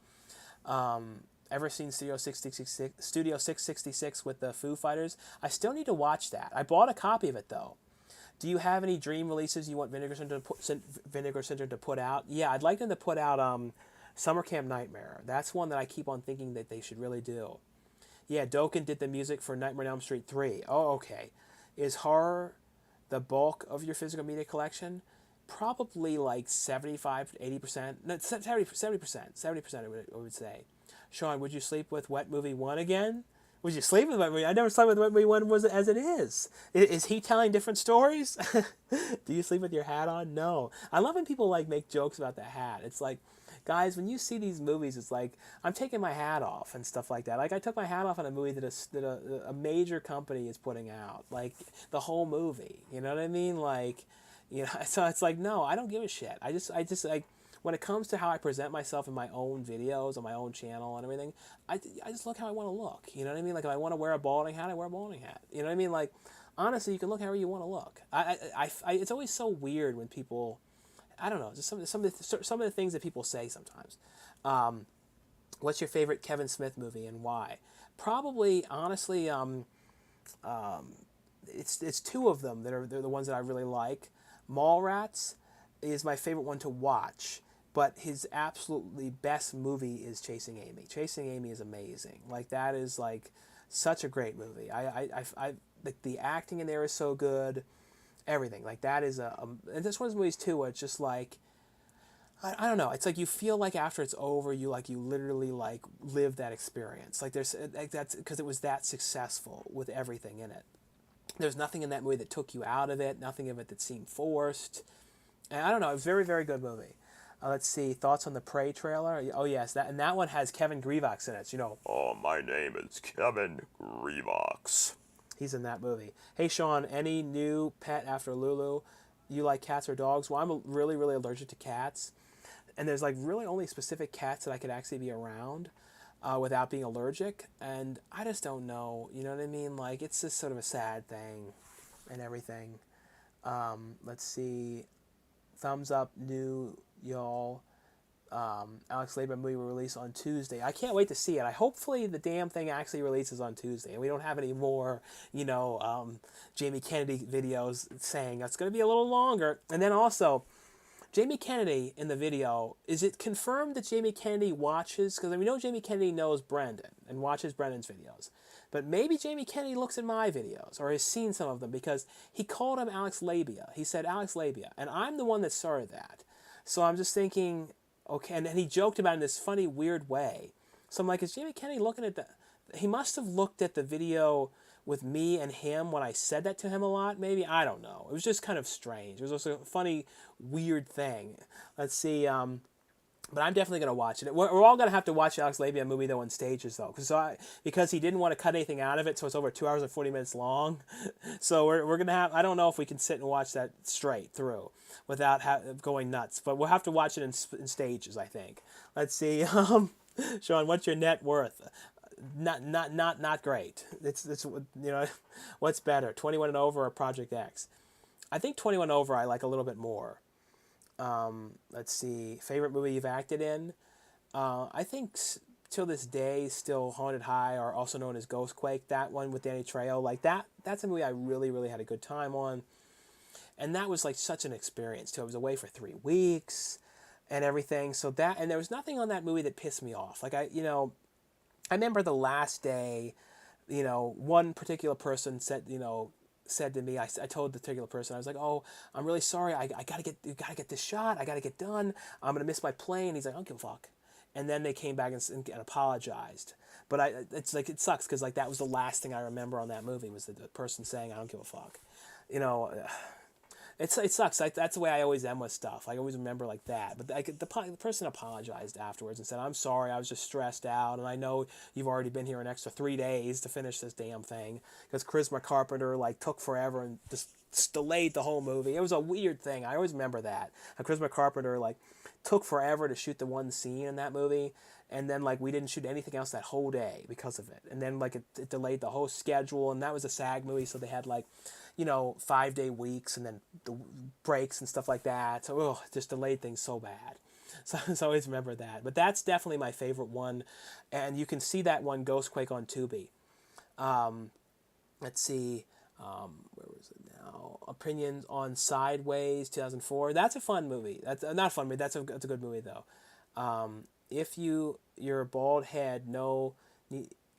Ever seen Studio 666 with the Foo Fighters? I still need to watch that. I bought a copy of it though. Do you have any dream releases you want Vinegar Syndrome to put out? Yeah, I'd like them to put out Summer Camp Nightmare. That's one that I keep on thinking that they should really do. Yeah, Dokken did the music for Nightmare on Elm Street 3. Oh, okay. Is horror the bulk of your physical media collection? Probably like 75 to 80%. No, 70%. 70% I would say. Sean, would you sleep with Wet Movie 1 again? Would you sleep with Wet Movie? I never slept with Wet Movie 1 as it is. Is he telling different stories? Do you sleep with your hat on? No. I love when people like make jokes about the hat. It's like, guys, when you see these movies, it's like, I'm taking my hat off and stuff like that. Like, I took my hat off on a movie that a major company is putting out. Like, the whole movie. You know what I mean? Like, you know, so it's like, no, I don't give a shit. I just like, when it comes to how I present myself in my own videos on my own channel and everything, I just look how I want to look. You know what I mean? Like, if I want to wear a balding hat, I wear a balding hat. You know what I mean? Like, honestly, you can look however you want to look. It's always so weird when people... I don't know, just some of the things that people say sometimes. What's your favorite Kevin Smith movie and why? Probably, honestly, it's two of them they're the ones that I really like. Mallrats is my favorite one to watch, but his absolutely best movie is Chasing Amy. Chasing Amy is amazing. Like, that is like such a great movie. Like, the acting in there is so good. Everything like that is and this one of those movies too where it's just like I don't know, it's like you feel like after it's over you literally like live that experience, like there's like that's because it was that successful with everything in it. There's nothing in that movie that took you out of it, nothing of it that seemed forced, and I don't know, it was a very, very good movie. Let's see, thoughts on the Prey trailer. Oh yes, that one has Kevin Greavox in it, you know. Oh, my name is Kevin Greavox. He's in that movie. Hey, Sean, any new pet after Lulu? You like cats or dogs? Well, I'm really, really allergic to cats. And there's like really only specific cats that I could actually be around without being allergic. And I just don't know. You know what I mean? Like, it's just sort of a sad thing and everything. Let's see. Thumbs up, new, y'all. Alex Labor movie will release on Tuesday. I can't wait to see it. Hopefully the damn thing actually releases on Tuesday and we don't have any more, Jamie Kennedy videos saying it's going to be a little longer. And then also, Jamie Kennedy in the video, is it confirmed that Jamie Kennedy watches? Because we know Jamie Kennedy knows Brendan and watches Brendan's videos. But maybe Jamie Kennedy looks at my videos or has seen some of them because he called him Alex Labia. He said Alex Labia. And I'm the one that started that. So I'm just thinking... Okay, and he joked about it in this funny, weird way. So I'm like, is Jamie Kennedy looking at the... He must have looked at the video with me and him when I said that to him a lot, maybe? I don't know. It was just kind of strange. It was also a funny, weird thing. Let's see. But I'm definitely going to watch it. We're all going to have to watch Alex Labia movie, though, in stages, though. Because he didn't want to cut anything out of it, so it's over 2 hours and 40 minutes long. So we're going to have... I don't know if we can sit and watch that straight through without going nuts. But we'll have to watch it in stages, I think. Let's see. Sean, what's your net worth? Not great. It's what's better, 21 and over or Project X? I think 21 Over I like a little bit more. Let's see, favorite movie you've acted in. I think till this day, still Haunted High, or also known as Ghostquake. That one with Danny Trejo, like that. That's a movie I really, really had a good time on, and that was like such an experience too. I was away for 3 weeks, and everything. So that, and there was nothing on that movie that pissed me off. Like I remember the last day, one particular person said to me, I told the particular person, I was like, oh, I'm really sorry. I gotta get this shot. I gotta get done. I'm gonna miss my plane. He's like, I don't give a fuck. And then they came back and apologized. But it's like, it sucks because like that was the last thing I remember on that movie was the person saying, I don't give a fuck. You know, it sucks. That's the way I always am with stuff. I always remember like that. But the person apologized afterwards and said, I'm sorry, I was just stressed out. And I know you've already been here an extra 3 days to finish this damn thing. Because Charisma Carpenter like took forever and just delayed the whole movie. It was a weird thing. I always remember that. Charisma Carpenter like took forever to shoot the one scene in that movie. And then like we didn't shoot anything else that whole day because of it. And then like it delayed the whole schedule. And that was a SAG movie. So they had like 5-day weeks and then the breaks and stuff like that. So it just delayed things so bad. So I always remember that. But that's definitely my favorite one. And you can see that one, Ghostquake, on Tubi. Let's see. Where was it now? Opinions on Sideways, 2004. That's a fun movie. That's not a fun movie. That's a good movie, though. If you're a bald head,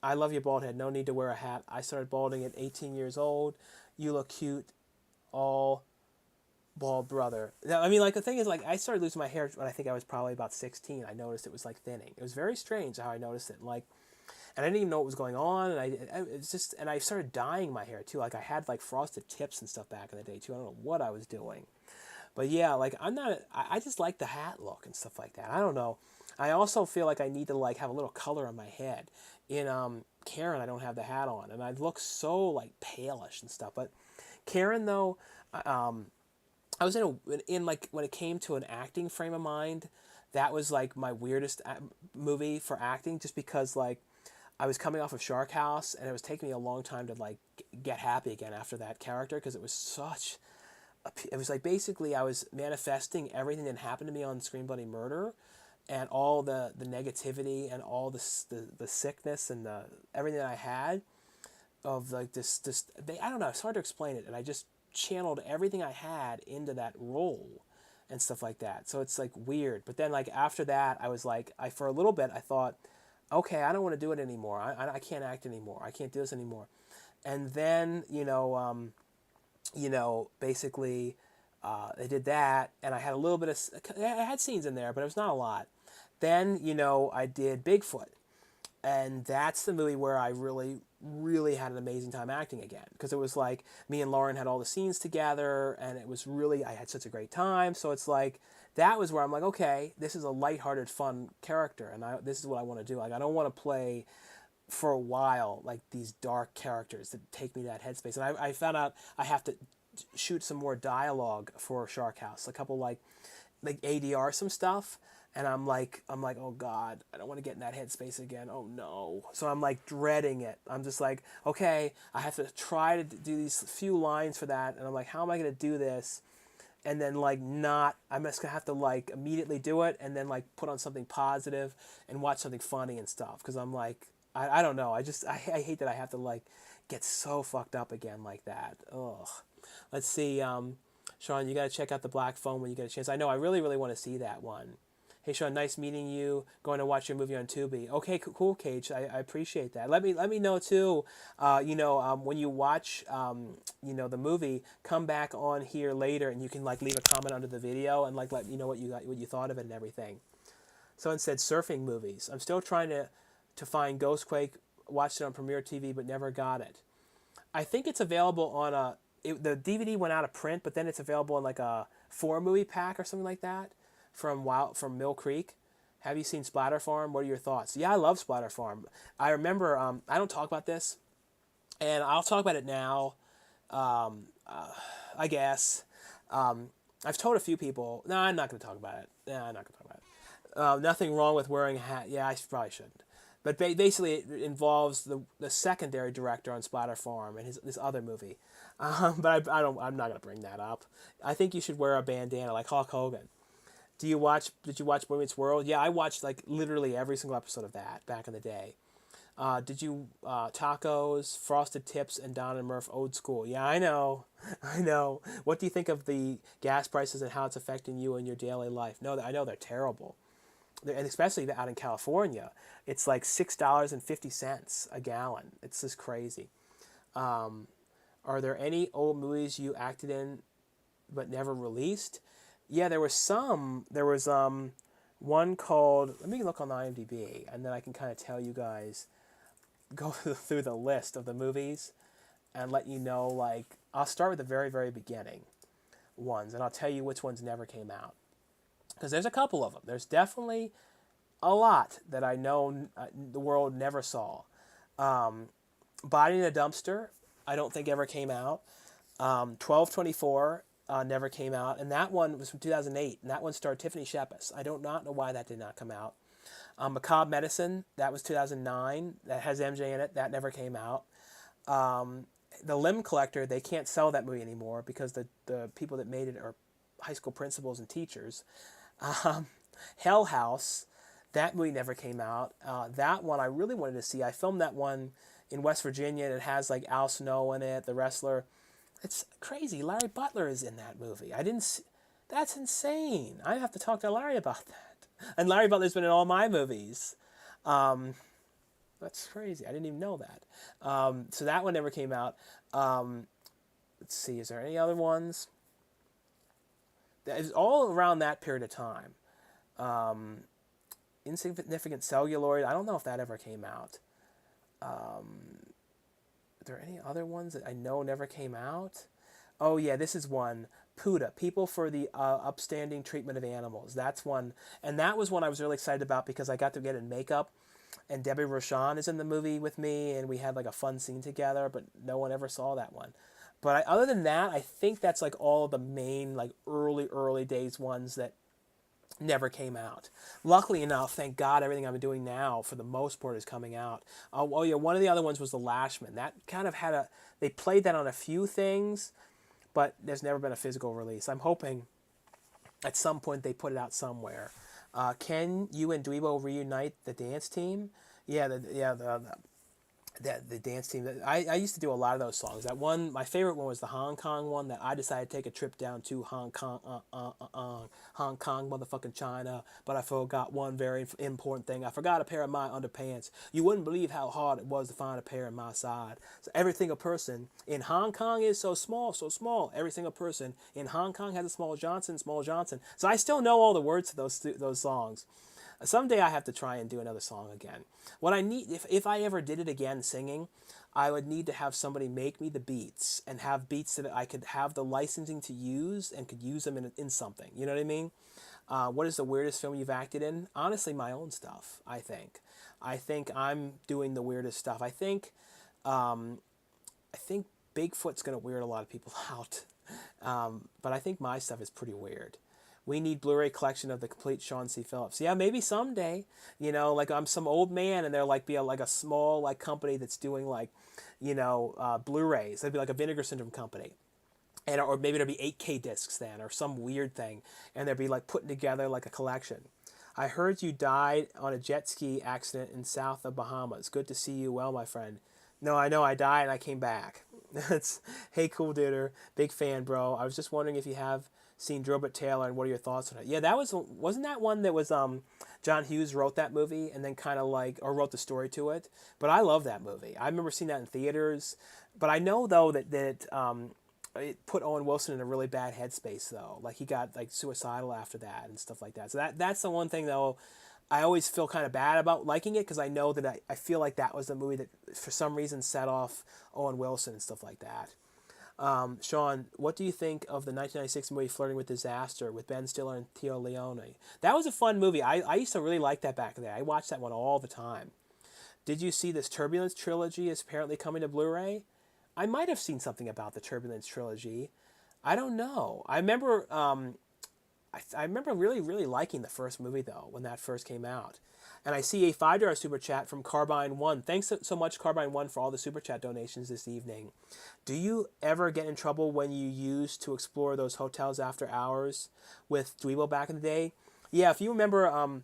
I love your bald head. No need to wear a hat. I started balding at 18 years old. You look cute, all bald brother. Now, I mean, like the thing is, like I started losing my hair when I think I was probably about 16. I noticed it was like thinning. It was very strange how I noticed it. And I didn't even know what was going on. And I started dyeing my hair too. Like I had like frosted tips and stuff back in the day too. I don't know what I was doing, but yeah, like I just like the hat look and stuff like that. I don't know. I also feel like I need to like have a little color on my head. In Karen, I don't have the hat on, and I look so like palish and stuff. But Karen, though, I was in like when it came to an acting frame of mind, that was like my weirdest movie for acting, just because like I was coming off of Shark House, and it was taking me a long time to like get happy again after that character, because it was it was like basically I was manifesting everything that happened to me on Screen Bloody Murder, and all the negativity and all the sickness and everything that I had of like I don't know, it's hard to explain it, and I just channeled everything I had into that role and stuff like that. So it's like weird. But then like after that, I was like, for a little bit I thought, okay, I don't want to do it anymore. I can't act anymore. I can't do this anymore. And then basically they did that, and I had a little bit of, I had scenes in there, but it was not a lot. Then, I did Bigfoot, and that's the movie where I really, really had an amazing time acting again, because it was like me and Lauren had all the scenes together, and it was really, I had such a great time. So it's like, that was where I'm like, okay, this is a lighthearted, fun character, and this is what I want to do. Like, I don't want to play for a while like these dark characters that take me to that headspace. And I found out I have to shoot some more dialogue for Shark House, a couple like ADR some stuff, and I'm like, oh God, I don't want to get in that headspace again. Oh no. So I'm like dreading it. I'm just like, okay, I have to try to do these few lines for that, and I'm like, how am I going to do this? And then I'm just going to have to like immediately do it, and then like put on something positive and watch something funny and stuff, because I'm like, I don't know. I hate that I have to like get so fucked up again like that. Ugh. Let's see, Sean, you got to check out The Black Phone when you get a chance. I know, I really, really want to see that one. Hey, Sean, nice meeting you. Going to watch your movie on Tubi. Okay, cool, Cage. I appreciate that. Let me know too. When you watch, the movie, come back on here later, and you can like leave a comment under the video and like let me know what you thought of it and everything. Someone said surfing movies. I'm still trying to find Ghostquake. Watched it on Premiere TV, but never got it. I think it's available on the DVD went out of print, but then it's available in like a 4-movie pack or something like that from Mill Creek. Have you seen Splatter Farm? What are your thoughts? Yeah, I love Splatter Farm. I remember, I don't talk about this, and I'll talk about it now, I guess. I've told a few people, no, I'm not going to talk about it. Nothing wrong with wearing a hat. Yeah, I probably shouldn't. But basically, it involves the secondary director on Splatter Farm and his this other movie. But I don't. I'm not gonna bring that up. I think you should wear a bandana like Hulk Hogan. Do you watch? Did you watch Boy Meets World? Yeah, I watched like literally every single episode of that back in the day. Did you Tacos, Frosted Tips, and Don and Murph Old School? Yeah, I know, I know. What do you think of the gas prices and how it's affecting you in your daily life? No, I know they're terrible, and especially out in California, it's like $6.50 a gallon. It's just crazy. Are there any old movies you acted in but never released? Yeah, there was some. There was one called. Let me look on IMDb, and then I can kind of tell you guys go through the list of the movies and let you know, like, I'll start with the very, very beginning ones, and I'll tell you which ones never came out. Because there's a couple of them. There's definitely a lot that I know the world never saw. Body in a Dumpster, I don't think ever came out. 12/24 never came out, and that one was from 2008, and that one starred Tiffany Shepis. I do not know why that did not come out. Macabre Medicine, that was 2009. That has MJ in it. That never came out. The Limb Collector, they can't sell that movie anymore because the people that made it are high school principals and teachers. Hell House, that movie never came out. That one I really wanted to see. I filmed that one in West Virginia, and it has like Al Snow in it, the wrestler. It's crazy. Larry Butler is in that movie. I didn't see, that's insane. I have to talk to Larry about that. And Larry Butler's been in all my movies. That's crazy. I didn't even know that. So that one never came out. Let's see. Is there any other ones? It's all around that period of time. Insignificant Celluloid. I don't know if that ever came out. Are there any other ones that I know never came out? Oh yeah, this is one. PUTA, People for the Upstanding Treatment of Animals. That's one, and that was one I was really excited about because I got to get in makeup, and Debbie Rochon is in the movie with me, and we had like a fun scene together, but no one ever saw that one. But other than that, I think that's like all the main like early days ones that never came out. Luckily enough, thank God, everything I'm doing now for the most part is coming out. Oh yeah, one of the other ones was The Lashman. That kind of had they played that on a few things, but there's never been a physical release. I'm hoping at some point they put it out somewhere. Can you and Dweebo reunite the dance team? Yeah, the dance team. I used to do a lot of those songs. That one, my favorite one was the Hong Kong one that I decided to take a trip down to Hong Kong, Hong Kong, motherfucking China. But I forgot one very important thing. I forgot a pair of my underpants. You wouldn't believe how hard it was to find a pair in my side. So every single person in Hong Kong is so small, so small. Every single person in Hong Kong has a small Johnson, small Johnson. So I still know all the words to those songs. Someday I have to try and do another song again. What I need, if I ever did it again singing, I would need to have somebody make me the beats and have beats that I could have the licensing to use and could use them in something. You know what I mean? What is the weirdest film you've acted in? Honestly, my own stuff, I think. I think I'm doing the weirdest stuff. I think Bigfoot's going to weird a lot of people out. But I think my stuff is pretty weird. We need Blu-ray collection of the complete Sean C. Phillips. Yeah, maybe someday. You know, like I'm some old man and they're like like a small like company that's doing like, Blu-rays. That'd be like a Vinegar Syndrome company. And or maybe there'd be 8K discs then or some weird thing. And they'd be like putting together like a collection. I heard you died on a jet ski accident in south of Bahamas. Good to see you well, my friend. No, I know I died and I came back. Hey, cool duder. Big fan, bro. I was just wondering if you have seen Drobit Taylor and what are your thoughts on it? Yeah, wasn't that one that was John Hughes wrote that movie and then kind of like or wrote the story to it. But I love that movie. I remember seeing that in theaters. But I know though that it put Owen Wilson in a really bad headspace though. Like he got like suicidal after that and stuff like that. So that's the one thing though. I always feel kind of bad about liking it because I know that I feel like that was the movie that for some reason set off Owen Wilson and stuff like that. Sean, what do you think of the 1996 movie Flirting with Disaster with Ben Stiller and Theo Leone? That was a fun movie. I used to really like that back then. I watched that one all the time. Did you see this Turbulence trilogy is apparently coming to Blu-ray? I might have seen something about the Turbulence trilogy. I don't know. I remember really, really liking the first movie, though, when that first came out. And I see a $5 super chat from Carbine1. Thanks so much, Carbine1, for all the super chat donations this evening. Do you ever get in trouble when you used to explore those hotels after hours with Dweebo back in the day? Yeah, if you remember,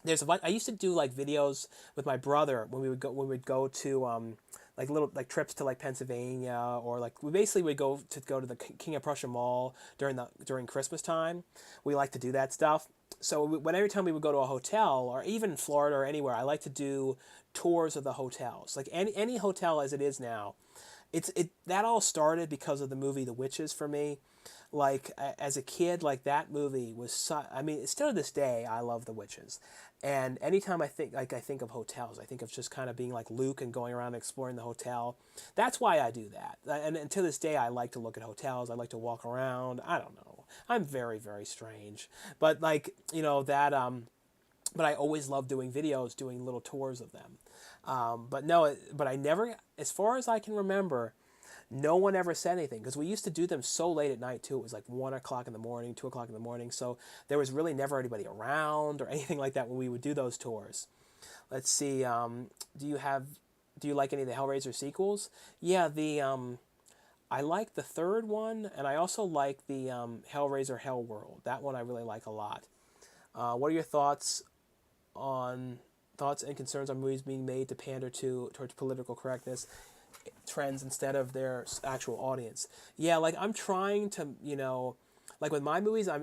there's a bunch. I used to do like videos with my brother when we'd go to like little like trips to like Pennsylvania, or like we basically would go to the King of Prussia Mall during Christmas time. We like to do that stuff. So every time we would go to a hotel, or even in Florida or anywhere, I like to do tours of the hotels. Like any hotel as it is now, that all started because of the movie The Witches for me. Like as a kid, like that movie was I mean, still to this day I love The Witches. And anytime I think of hotels, I think of just kind of being like Luke and going around and exploring the hotel. That's why I do that. And to this day I like to look at hotels. I like to walk around. I don't know. I'm very, very strange. But like, that but I always love doing videos, doing little tours of them. But I never, as far as I can remember, no one ever said anything, because we used to do them so late at night too. It was like 1 o'clock in the morning, 2 o'clock in the morning. So there was really never anybody around or anything like that when we would do those tours. Let's see. Do you like any of the Hellraiser sequels? Yeah, I like the third one, and I also like the Hellraiser Hellworld. That one I really like a lot. What are your thoughts and concerns on movies being made to pander towards political correctness trends instead of their actual audience? Yeah, like I'm trying to, like with my movies, I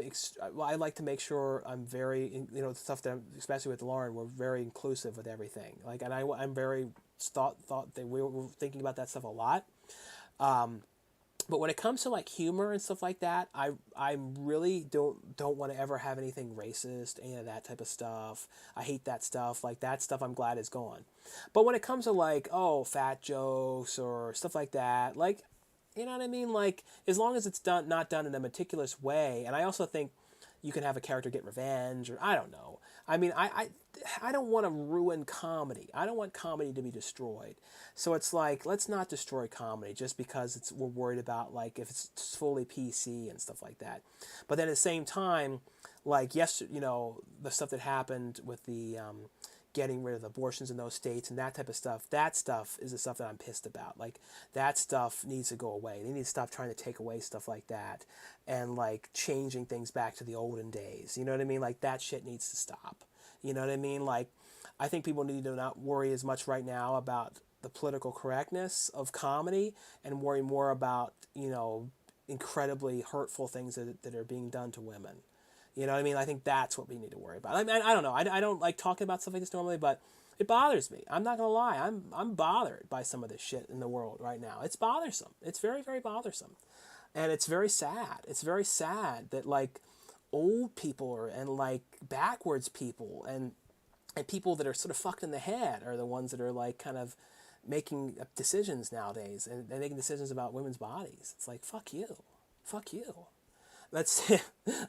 like to make sure I'm very, the stuff that especially with Lauren, we're very inclusive with everything. Like, and I'm very thought that we're thinking about that stuff a lot. But when it comes to like humor and stuff like that, I really don't want to ever have anything racist, any of that type of stuff. I hate that stuff. Like that stuff I'm glad is gone. But when it comes to like, fat jokes or stuff like that, like, you know what I mean? Like, as long as it's not done in a meticulous way. And I also think you can have a character get revenge, or I don't know. I mean, I don't want to ruin comedy. I don't want comedy to be destroyed. So it's like, let's not destroy comedy just because we're worried about like if it's fully PC and stuff like that. But then at the same time, like the stuff that happened with the getting rid of abortions in those states and that type of stuff, that stuff is the stuff that I'm pissed about. Like, that stuff needs to go away. They need to stop trying to take away stuff like that and like changing things back to the olden days. You know what I mean? Like, that shit needs to stop. You know what I mean? Like, I think people need to not worry as much right now about the political correctness of comedy and worry more about, incredibly hurtful things that are being done to women. You know what I mean? I think that's what we need to worry about. I mean, I don't know. I don't like talking about stuff like this normally, but it bothers me. I'm not going to lie. I'm bothered by some of this shit in the world right now. It's bothersome. It's very, very bothersome. And it's very sad. It's very sad that like old people and like backwards people and people that are sort of fucked in the head are the ones that are like kind of making decisions nowadays, and making decisions about women's bodies. It's like, fuck you. Fuck you.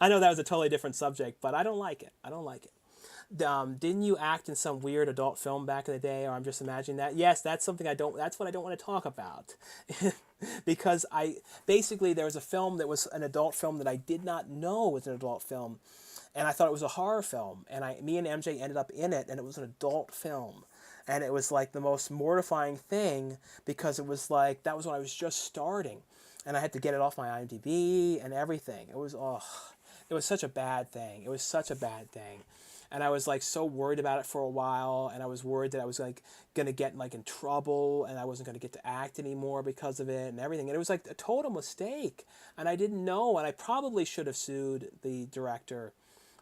I know that was a totally different subject, but I don't like it. I don't like it. Didn't you act in some weird adult film back in the day, or I'm just imagining that? Yes, that's something that's what I don't want to talk about. Because basically there was a film that was an adult film that I did not know was an adult film, and I thought it was a horror film, and me and MJ ended up in it, and it was an adult film. And it was like the most mortifying thing, because it was like, that was when I was just starting. And I had to get it off my IMDb and everything. It was such a bad thing. It was such a bad thing. And I was like so worried about it for a while, and I was worried that I was like going to get like in trouble, and I wasn't going to get to act anymore because of it and everything. And it was like a total mistake. And I didn't know, and I probably should have sued the director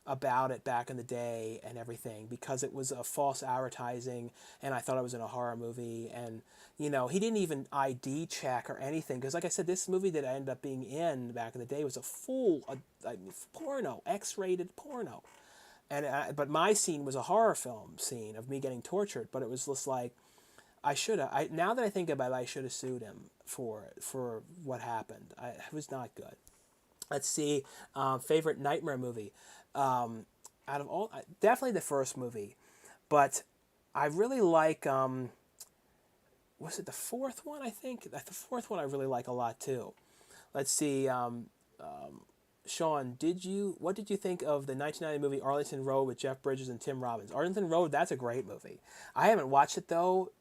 about it back in the day and everything, because it was a false advertising, and I thought I was in a horror movie. And he didn't even ID check or anything, because like I said, this movie that I ended up being in back in the day was a full porno, X-rated porno. And but my scene was a horror film scene of me getting tortured. But it was just like, now that I think about it, I should have sued him for what happened. It was not good. Let's see, favorite nightmare movie. Out of all, definitely the first movie, but I really like, was it the fourth one? I think the fourth one I really like a lot too. Let's see, Sean, what did you think of the 1990 movie Arlington Road with Jeff Bridges and Tim Robbins? Arlington Road, that's a great movie. I haven't watched it though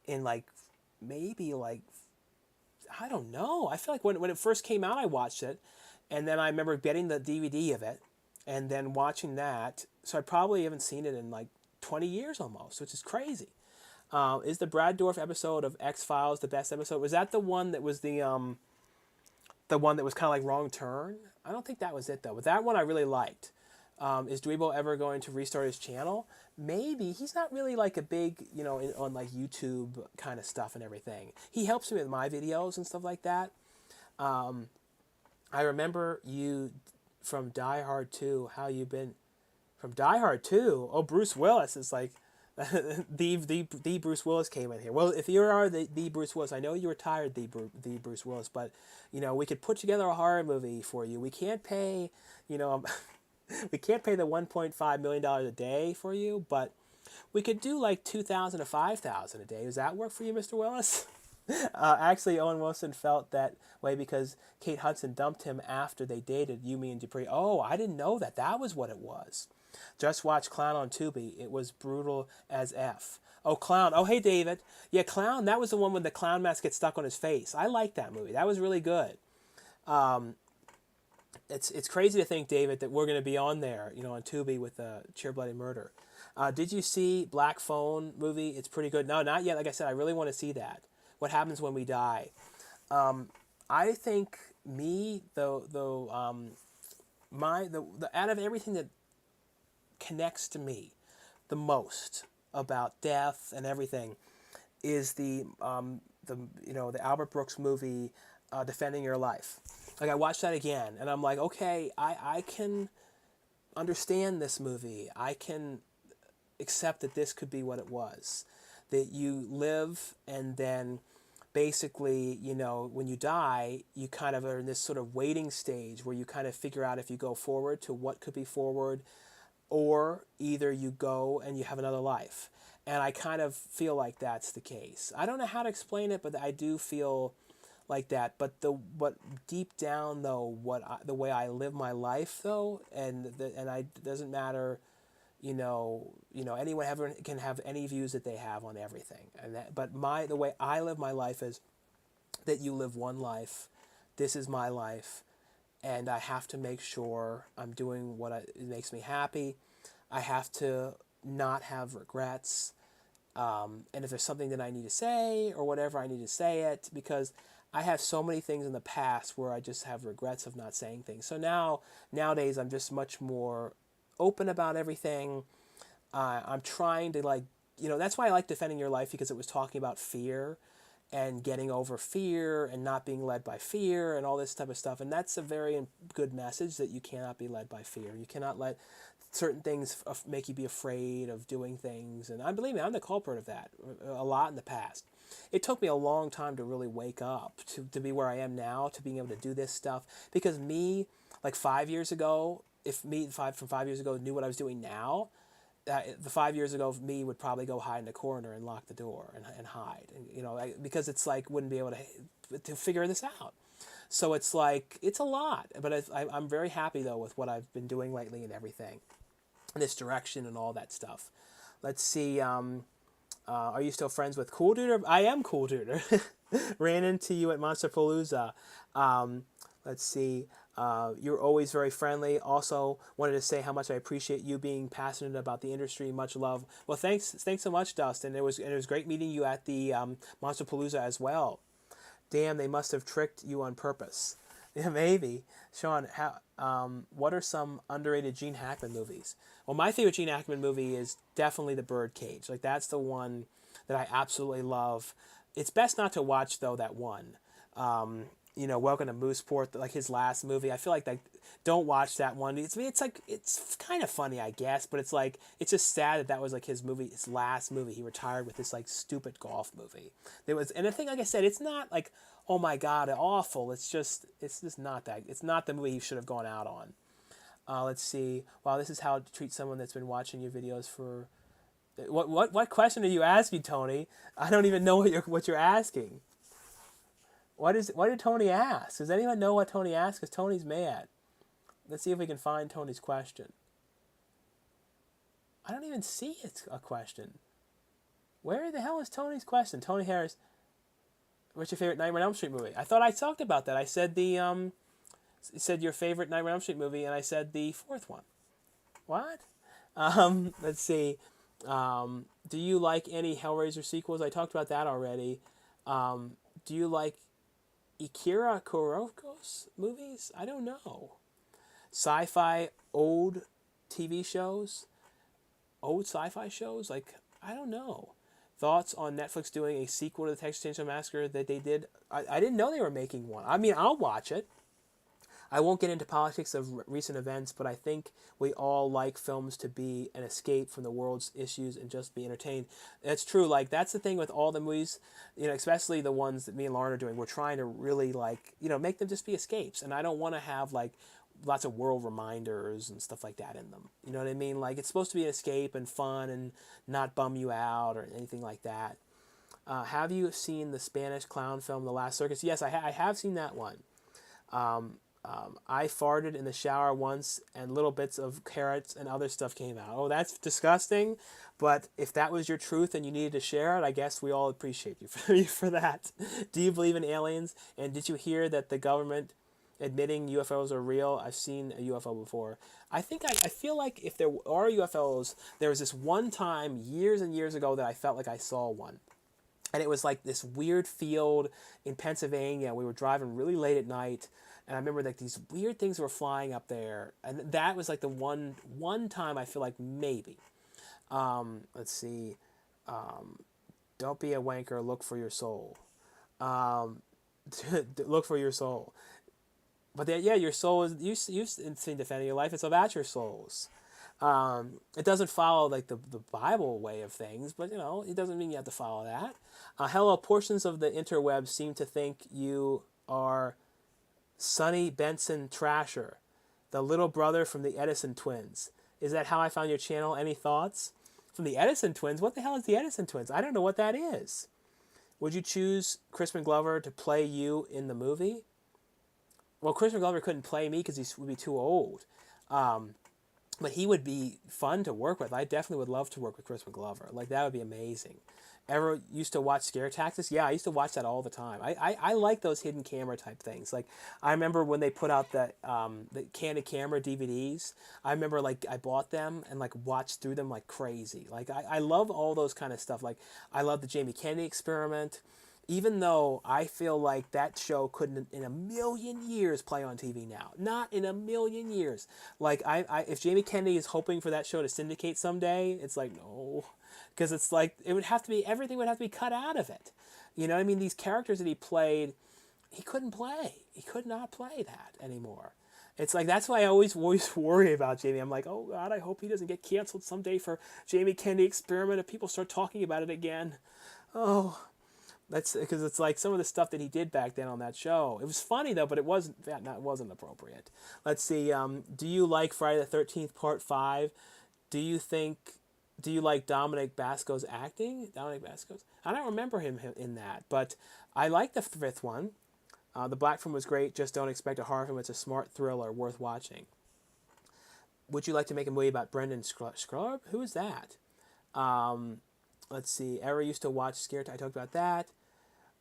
in like maybe like I don't know. I feel like when it first came out, I watched it, and then I remember getting the DVD of it, and then watching that. So I probably haven't seen it in like 20 years almost, which is crazy. Is the Brad Dourif episode of X Files the best episode? Was that the one that was the one that was kind of like Wrong Turn? I don't think that was it though, but that one I really liked. Is Dweebo ever going to restart his channel? Maybe. He's not really like a big, on like YouTube kind of stuff and everything. He helps me with my videos and stuff like that. I remember you from Die Hard 2, how you been from Die Hard 2. Oh, Bruce Willis is like the Bruce Willis came in here. Well, if you are the Bruce Willis, I know you retired the Bruce Willis, but we could put together a horror movie for you. We can't pay, we can't pay the $1.5 million a day for you, but we could do like $2,000 to $5,000 a day. Does that work for you, Mr. Willis? Actually, Owen Wilson felt that way because Kate Hudson dumped him after they dated Yumi and Dupree. Oh, I didn't know that. That was what it was. Just watch Clown on Tubi. It was brutal as F. Oh, Clown. Oh, hey, David. Yeah, Clown. That was the one when the clown mask gets stuck on his face. I liked that movie. That was really good. It's crazy to think, David, that we're going to be on there, on Tubi with Cheer Bloody Murder. Did you see Black Phone movie? It's pretty good. No, not yet. Like I said, I really want to see that. What happens when we die? I think me, though, out of everything that connects to me the most about death and everything is the Albert Brooks movie, Defending Your Life. Like I watched that again, and I'm like, okay, I can understand this movie. I can accept that this could be what it was. That you live, and then basically, when you die, you kind of are in this sort of waiting stage where you kind of figure out if you go forward to what could be forward, or either you go and you have another life. And I kind of feel like that's the case. I don't know how to explain it, but I do feel like that. But deep down though, the way I live my life though, it doesn't matter, anyone can have any views that they have on everything. But the way I live my life is that you live one life. This is my life. And I have to make sure I'm doing what makes me happy. I have to not have regrets. And if there's something that I need to say or whatever, I need to say it, because I have so many things in the past where I just have regrets of not saying things. So nowadays, I'm just much more open about everything. I'm trying to that's why I like Defending Your Life, because it was talking about fear and getting over fear and not being led by fear and all this type of stuff. And that's a very good message, that you cannot be led by fear. You cannot let certain things make you be afraid of doing things. And believe me, I'm the culprit of that a lot in the past. It took me a long time to really wake up, to be where I am now, to being able to do this stuff. Because me, like 5 years ago, from 5 years ago knew what I was doing now, the 5 years ago me would probably go hide in the corner and lock the door and hide, and because it's like wouldn't be able to figure this out. So it's like it's a lot, but I'm very happy though with what I've been doing lately and everything, this direction and all that stuff. Let's see. Are you still friends with Cool Duder? I am Cool Duder. Ran into you at Monsterpalooza. Let's see. You're always very friendly. Also, wanted to say how much I appreciate you being passionate about the industry. Much love. Well, thanks so much, Dustin. It was great meeting you at the Monsterpalooza as well. Damn, they must have tricked you on purpose. Yeah, maybe. Sean, what are some underrated Gene Hackman movies? Well, my favorite Gene Hackman movie is definitely The Birdcage. Like that's the one that I absolutely love. It's best not to watch though that one. Welcome to Mooseport, like his last movie. I feel like don't watch that one. It's kind of funny, I guess, but it's just sad that was like his last movie. He retired with this like stupid golf movie. And the thing, like I said, it's not like, oh my God, awful. It's just not that. It's not the movie he should have gone out on. Let's see. Wow, this is how to treat someone that's been watching your videos for. What question are you asking, Tony? I don't even know what you're asking. What did Tony ask? Does anyone know what Tony asked? Because Tony's mad. Let's see if we can find Tony's question. I don't even see it's a question. Where the hell is Tony's question? Tony Harris, what's your favorite Nightmare on Elm Street movie? I thought I talked about that. I said said your favorite Nightmare on Elm Street movie, and I said the fourth one. What? Let's see. Do you like any Hellraiser sequels? I talked about that already. Do you like Akira Kurosawa's movies? I don't know. Sci-fi old TV shows? Old sci-fi shows? Like, I don't know. Thoughts on Netflix doing a sequel to the Texas Chainsaw Massacre that they did? I didn't know they were making one. I mean, I'll watch it. I won't get into politics of recent events, but I think we all like films to be an escape from the world's issues and just be entertained. That's true. Like, that's the thing with all the movies, especially the ones that me and Lauren are doing. We're trying to really, make them just be escapes. And I don't want to have, lots of world reminders and stuff like that in them. You know what I mean? Like, it's supposed to be an escape and fun and not bum you out or anything like that. Have you seen the Spanish clown film, The Last Circus? Yes, I have seen that one. I farted in the shower once and little bits of carrots and other stuff came out. Oh, that's disgusting. But if that was your truth and you needed to share it, I guess we all appreciate you for that. Do you believe in aliens? And did you hear that the government admitting UFOs are real? I've seen a UFO before. I feel like if there are UFOs, there was this one time years and years ago that I felt like I saw one. And it was like this weird field in Pennsylvania. We were driving really late at night. And I remember these weird things were flying up there. And that was like the one time I feel like maybe. Let's see. Don't be a wanker. Look for your soul. Look for your soul. But your soul is, you've seen Defending Your Life. It's about your souls. It doesn't follow the Bible way of things, but it doesn't mean you have to follow that. Hello, portions of the interwebs seem to think you are Sonny Benson Trasher, the little brother from the Edison twins. Is that how I found your channel? Any thoughts? From the Edison twins? What the hell is the Edison twins? I don't know what that is. Would you choose Crispin Glover to play you in the movie? Well, Crispin Glover couldn't play me because he would be too old. But he would be fun to work with. I definitely would love to work with Crispin Glover. That would be amazing. Ever used to watch Scare Tactics? Yeah, I used to watch that all the time. I like those hidden camera type things. I remember when they put out the Candid Camera DVDs. I remember I bought them and watched through them like crazy. I love all those kind of stuff. I love the Jamie Kennedy Experiment. Even though I feel like that show couldn't in a million years play on TV now. Not in a million years. If Jamie Kennedy is hoping for that show to syndicate someday, it's no. Because it's it would have to be, everything would have to be cut out of it. You know what I mean? These characters that he played, he couldn't play. He could not play that anymore. It's that's why I always worry about Jamie. I'm oh God, I hope he doesn't get canceled someday for Jamie Kennedy Experiment if people start talking about it again. Oh, that's because it's some of the stuff that he did back then on that show. It was funny though, but it wasn't appropriate. Let's see. Do you like Friday the 13th Part 5? Do you like Dominic Basco's acting? Dominic Basco's? I don't remember him in that, but I like the fifth one. The Black Film was great. Just don't expect a horror film. It's a smart thriller worth watching. Would you like to make a movie about Brendan Scrub? Who is that? Let's see. Ever used to watch Scare? I talked about that.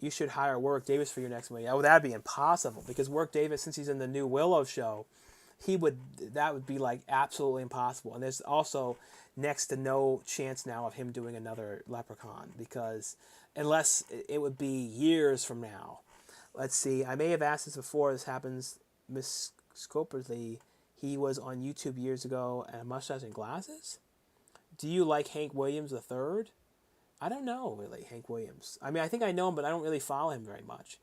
You should hire Warwick Davis for your next movie. Oh, that'd be impossible because Warwick Davis, since he's in the new Willow show, that would be absolutely impossible. And there's also next to no chance now of him doing another Leprechaun because unless it would be years from now. Let's see. I may have asked this before. This happens. Miss Scoperly, he was on YouTube years ago and a mustache and glasses. Do you like Hank Williams III? I don't know really Hank Williams. I mean, I think I know him, but I don't really follow him very much.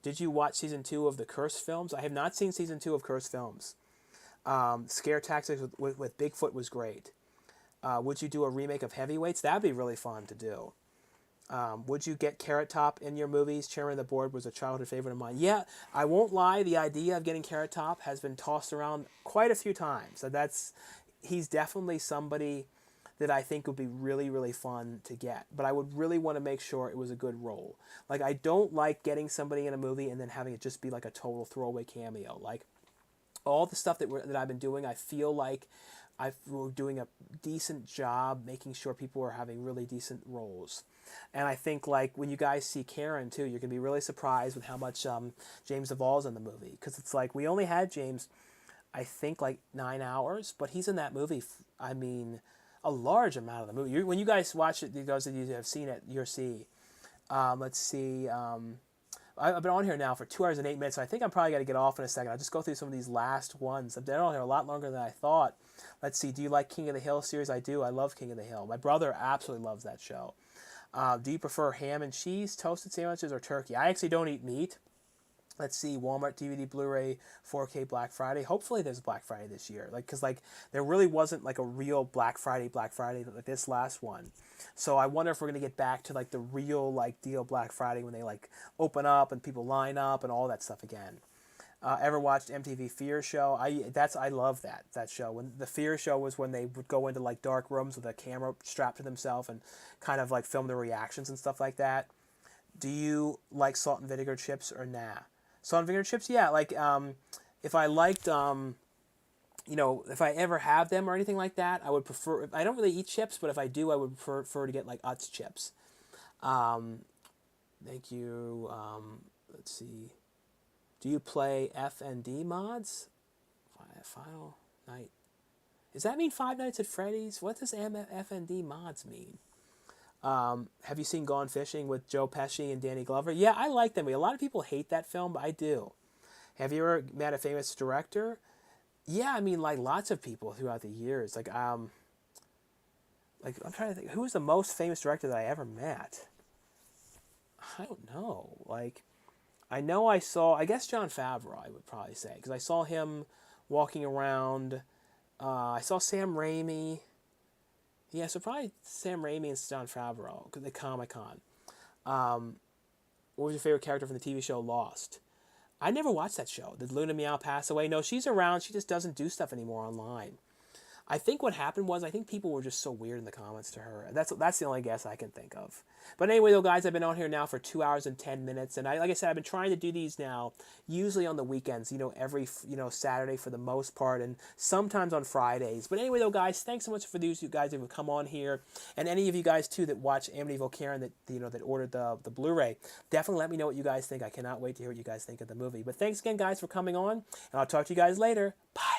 Did you watch season 2 of the Cursed films? I have not seen season 2 of Cursed films. Scare Tactics with Bigfoot was great. Would you do a remake of Heavyweights? That'd be really fun to do. Would you get Carrot Top in your movies? Chairman of the Board was a childhood favorite of mine. Yeah, I won't lie. The idea of getting Carrot Top has been tossed around quite a few times. So he's definitely somebody that I think would be really, really fun to get. But I would really want to make sure it was a good role. Like, I don't like getting somebody in a movie and then having it just be like a total throwaway cameo. Like, all the stuff that I've been doing, I feel like we're doing a decent job making sure people are having really decent roles. And I think, like, when you guys see Karen too, you're gonna be really surprised with how much James Duvall's in the movie, because it's like we only had James, I think, like 9 hours, but he's in that movie. I mean, a large amount of the movie. When you guys watch it, those of you who have seen it, you'll see. Let's see. I've been on here now for 2 hours and 8 minutes, so I think I'm probably going to get off in a second. I'll just go through some of these last ones. I've been on here a lot longer than I thought. Let's see. Do you like King of the Hill series? I do. I love King of the Hill. My brother absolutely loves that show. Do you prefer ham and cheese, toasted sandwiches, or turkey? I actually don't eat meat. Let's see, Walmart DVD, Blu-ray, 4K Black Friday. Hopefully there's Black Friday this year. Like, because like there really wasn't like a real Black Friday like this last one. So I wonder if we're gonna get back to like the real like deal Black Friday when they like open up and people line up and all that stuff again. Ever watched MTV Fear Show? I love that show. When the Fear Show was when they would go into like dark rooms with a camera strapped to themselves and kind of like film their reactions and stuff like that. Do you like salt and vinegar chips or nah? Salt and vinegar chips, yeah. Like, if I liked, if I ever have them or anything like that, I would prefer. I don't really eat chips, but if I do, I would prefer to get like Utz chips. Thank you. Let's see. Do you play F&D mods? Final Night. Does that mean Five Nights at Freddy's? What does F&D mods mean? Have you seen Gone Fishing with Joe Pesci and Danny Glover? Yeah, I like that movie. A lot of people hate that film, but I do. Have you ever met a famous director? Yeah, I mean, like lots of people throughout the years. Like I'm trying to think, who was the most famous director that I ever met? I don't know. Like, I know I guess Jon Favreau, I would probably say, because I saw him walking around. I saw Sam Raimi. Yeah, so probably Sam Raimi and Jon Favreau, because the Comic-Con. What was your favorite character from the TV show Lost? I never watched that show. Did Luna Meow pass away? No, she's around. She just doesn't do stuff anymore online. I think what happened was I think people were just so weird in the comments to her. That's the only guess I can think of. But anyway, though, guys, I've been on here now for 2 hours and 10 minutes, and like I said, I've been trying to do these now, usually on the weekends. Every Saturday for the most part, and sometimes on Fridays. But anyway, though, guys, thanks so much for those you guys who have come on here, and any of you guys too that watch Amityville Karen that ordered the Blu-ray. Definitely let me know what you guys think. I cannot wait to hear what you guys think of the movie. But thanks again, guys, for coming on, and I'll talk to you guys later. Bye.